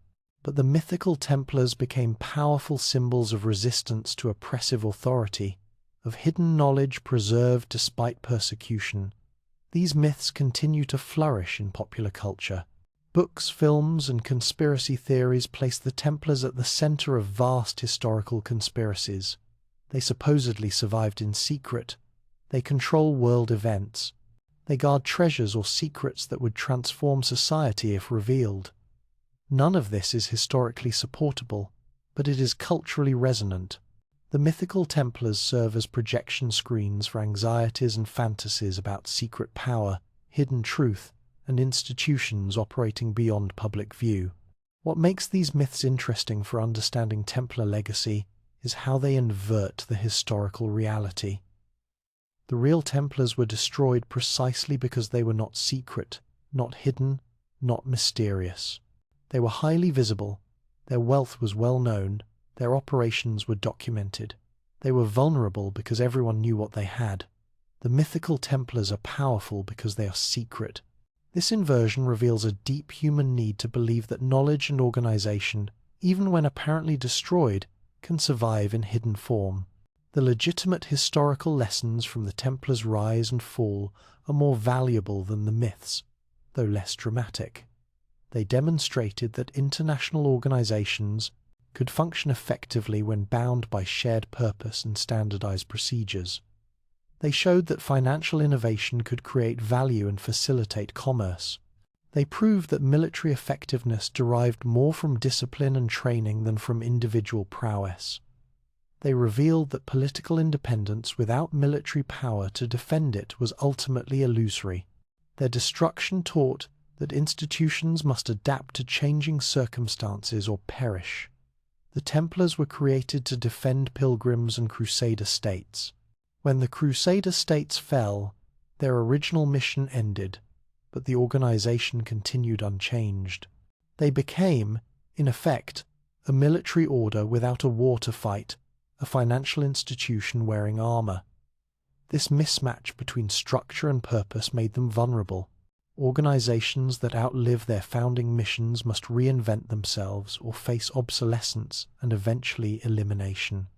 But the mythical Templars became powerful symbols of resistance to oppressive authority, of hidden knowledge preserved despite persecution. These myths continue to flourish in popular culture. Books, films, and conspiracy theories place the Templars at the center of vast historical conspiracies. They supposedly survived in secret. They control world events. They guard treasures or secrets that would transform society if revealed. None of this is historically supportable, but it is culturally resonant. The mythical Templars serve as projection screens for anxieties and fantasies about secret power, hidden truth, and institutions operating beyond public view. What makes these myths interesting for understanding Templar legacy is how they invert the historical reality. The real Templars were destroyed precisely because they were not secret, not hidden, not mysterious. They were highly visible, their wealth was well known, their operations were documented. They were vulnerable because everyone knew what they had. The mythical Templars are powerful because they are secret. This inversion reveals a deep human need to believe that knowledge and organization, even when apparently destroyed, can survive in hidden form. The legitimate historical lessons from the Templars' rise and fall are more valuable than the myths, though less dramatic. They demonstrated that international organizations could function effectively when bound by shared purpose and standardized procedures. They showed that financial innovation could create value and facilitate commerce. They proved that military effectiveness derived more from discipline and training than from individual prowess. They revealed that political independence without military power to defend it was ultimately illusory. Their destruction taught that institutions must adapt to changing circumstances or perish. The Templars were created to defend pilgrims and Crusader states. When the Crusader states fell, their original mission ended, but the organization continued unchanged. They became, in effect, a military order without a war to fight, a financial institution wearing armor. This mismatch between structure and purpose made them vulnerable. Organizations that outlive their founding missions must reinvent themselves or face obsolescence and eventually elimination.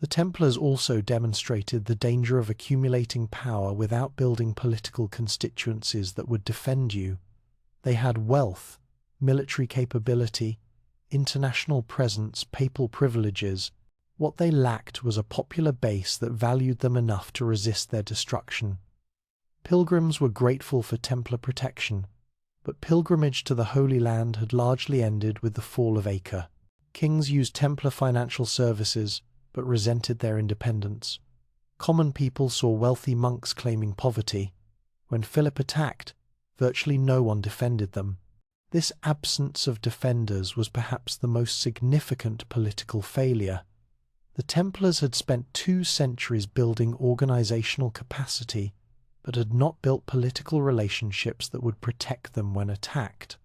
The Templars also demonstrated the danger of accumulating power without building political constituencies that would defend you. They had wealth, military capability, international presence, papal privileges. What they lacked was a popular base that valued them enough to resist their destruction. Pilgrims were grateful for Templar protection, but pilgrimage to the Holy Land had largely ended with the fall of Acre. Kings used Templar financial services, but resented their independence. Common people saw wealthy monks claiming poverty. When Philip attacked, virtually no one defended them. This absence of defenders was perhaps the most significant political failure. The Templars had spent 2 centuries building organizational capacity, but had not built political relationships that would protect them when attacked.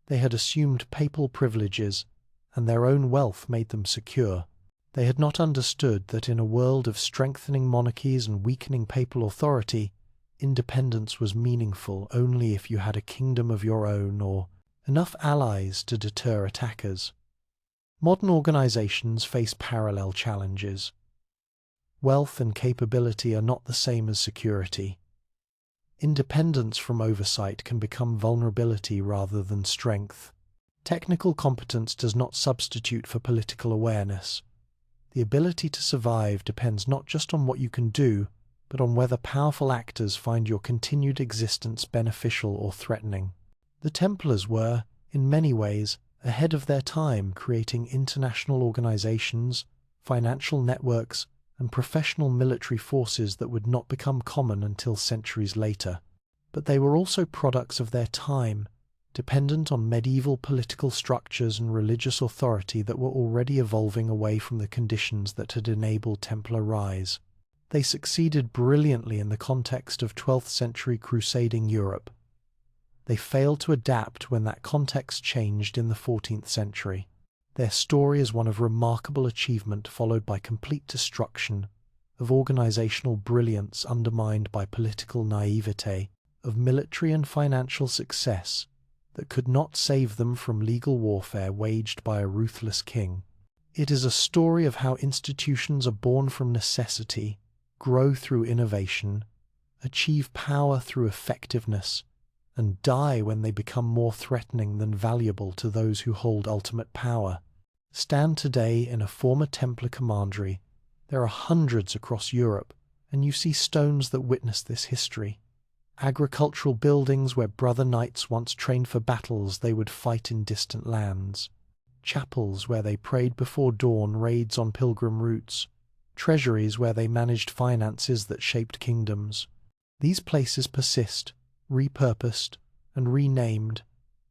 They had assumed papal privileges, and their own wealth made them secure. They had not understood that in a world of strengthening monarchies and weakening papal authority, independence was meaningful only if you had a kingdom of your own or enough allies to deter attackers. Modern organizations face parallel challenges. Wealth and capability are not the same as security. Independence from oversight can become vulnerability rather than strength. Technical competence does not substitute for political awareness. The ability to survive depends not just on what you can do, but on whether powerful actors find your continued existence beneficial or threatening. The Templars were, in many ways, ahead of their time, creating international organizations, financial networks, and professional military forces that would not become common until centuries later. But they were also products of their time, dependent on medieval political structures and religious authority that were already evolving away from the conditions that had enabled Templar rise. They succeeded brilliantly in the context of 12th century crusading Europe. They failed to adapt when that context changed in the 14th century. Their story is one of remarkable achievement followed by complete destruction, of organizational brilliance undermined by political naivete, of military and financial success, that could not save them from legal warfare waged by a ruthless king. It is a story of how institutions are born from necessity, grow through innovation, achieve power through effectiveness, and die when they become more threatening than valuable to those who hold ultimate power. Stand today in a former Templar commandery. There are hundreds across Europe, and you see stones that witness this history. Agricultural buildings where brother knights once trained for battles they would fight in distant lands. Chapels where they prayed before dawn raids on pilgrim routes. Treasuries where they managed finances that shaped kingdoms. These places persist, repurposed and renamed,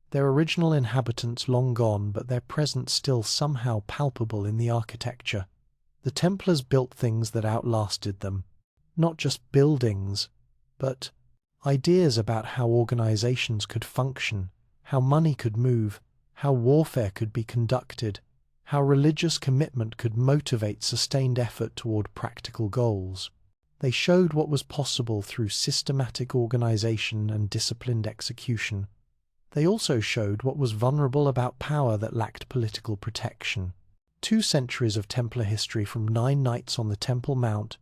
their original inhabitants long gone, but their presence still somehow palpable in the architecture. The Templars built things that outlasted them, not just buildings, but ideas about how organizations could function, how money could move, how warfare could be conducted, how religious commitment could motivate sustained effort toward practical goals. They showed what was possible through systematic organization and disciplined execution. They also showed what was vulnerable about power that lacked political protection. 2 centuries of Templar history, from 9 knights on the Temple Mount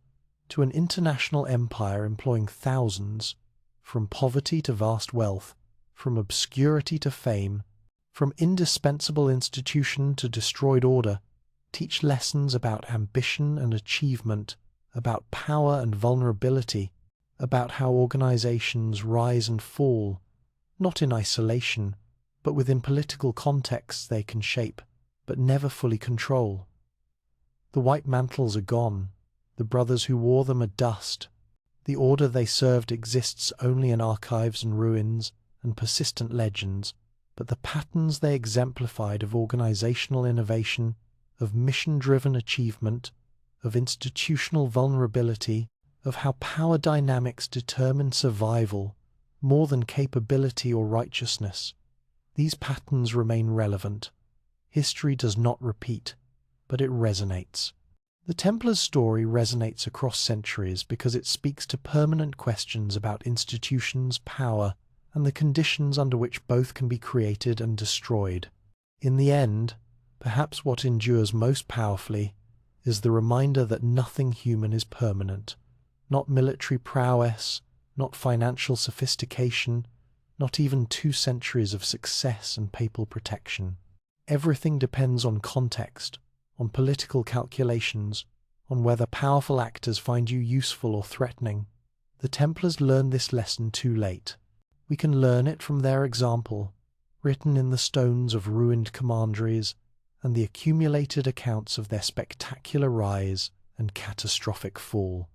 to an international empire employing thousands, from poverty to vast wealth, from obscurity to fame, from indispensable institution to destroyed order, teach lessons about ambition and achievement, about power and vulnerability, about how organizations rise and fall, not in isolation, but within political contexts they can shape, but never fully control. The white mantles are gone. The brothers who wore them are dust. The order they served exists only in archives and ruins and persistent legends, but the patterns they exemplified of organizational innovation, of mission-driven achievement, of institutional vulnerability, of how power dynamics determine survival more than capability or righteousness, these patterns remain relevant. History does not repeat, but it resonates. The Templars' story resonates across centuries because it speaks to permanent questions about institutions, power, and the conditions under which both can be created and destroyed. In the end, perhaps what endures most powerfully is the reminder that nothing human is permanent. Not military prowess, not financial sophistication, not even 2 centuries of success and papal protection. Everything depends on context, on political calculations, on whether powerful actors find you useful or threatening. The Templars learned this lesson too late. We can learn it from their example, written in the stones of ruined commanderies and the accumulated accounts of their spectacular rise and catastrophic fall.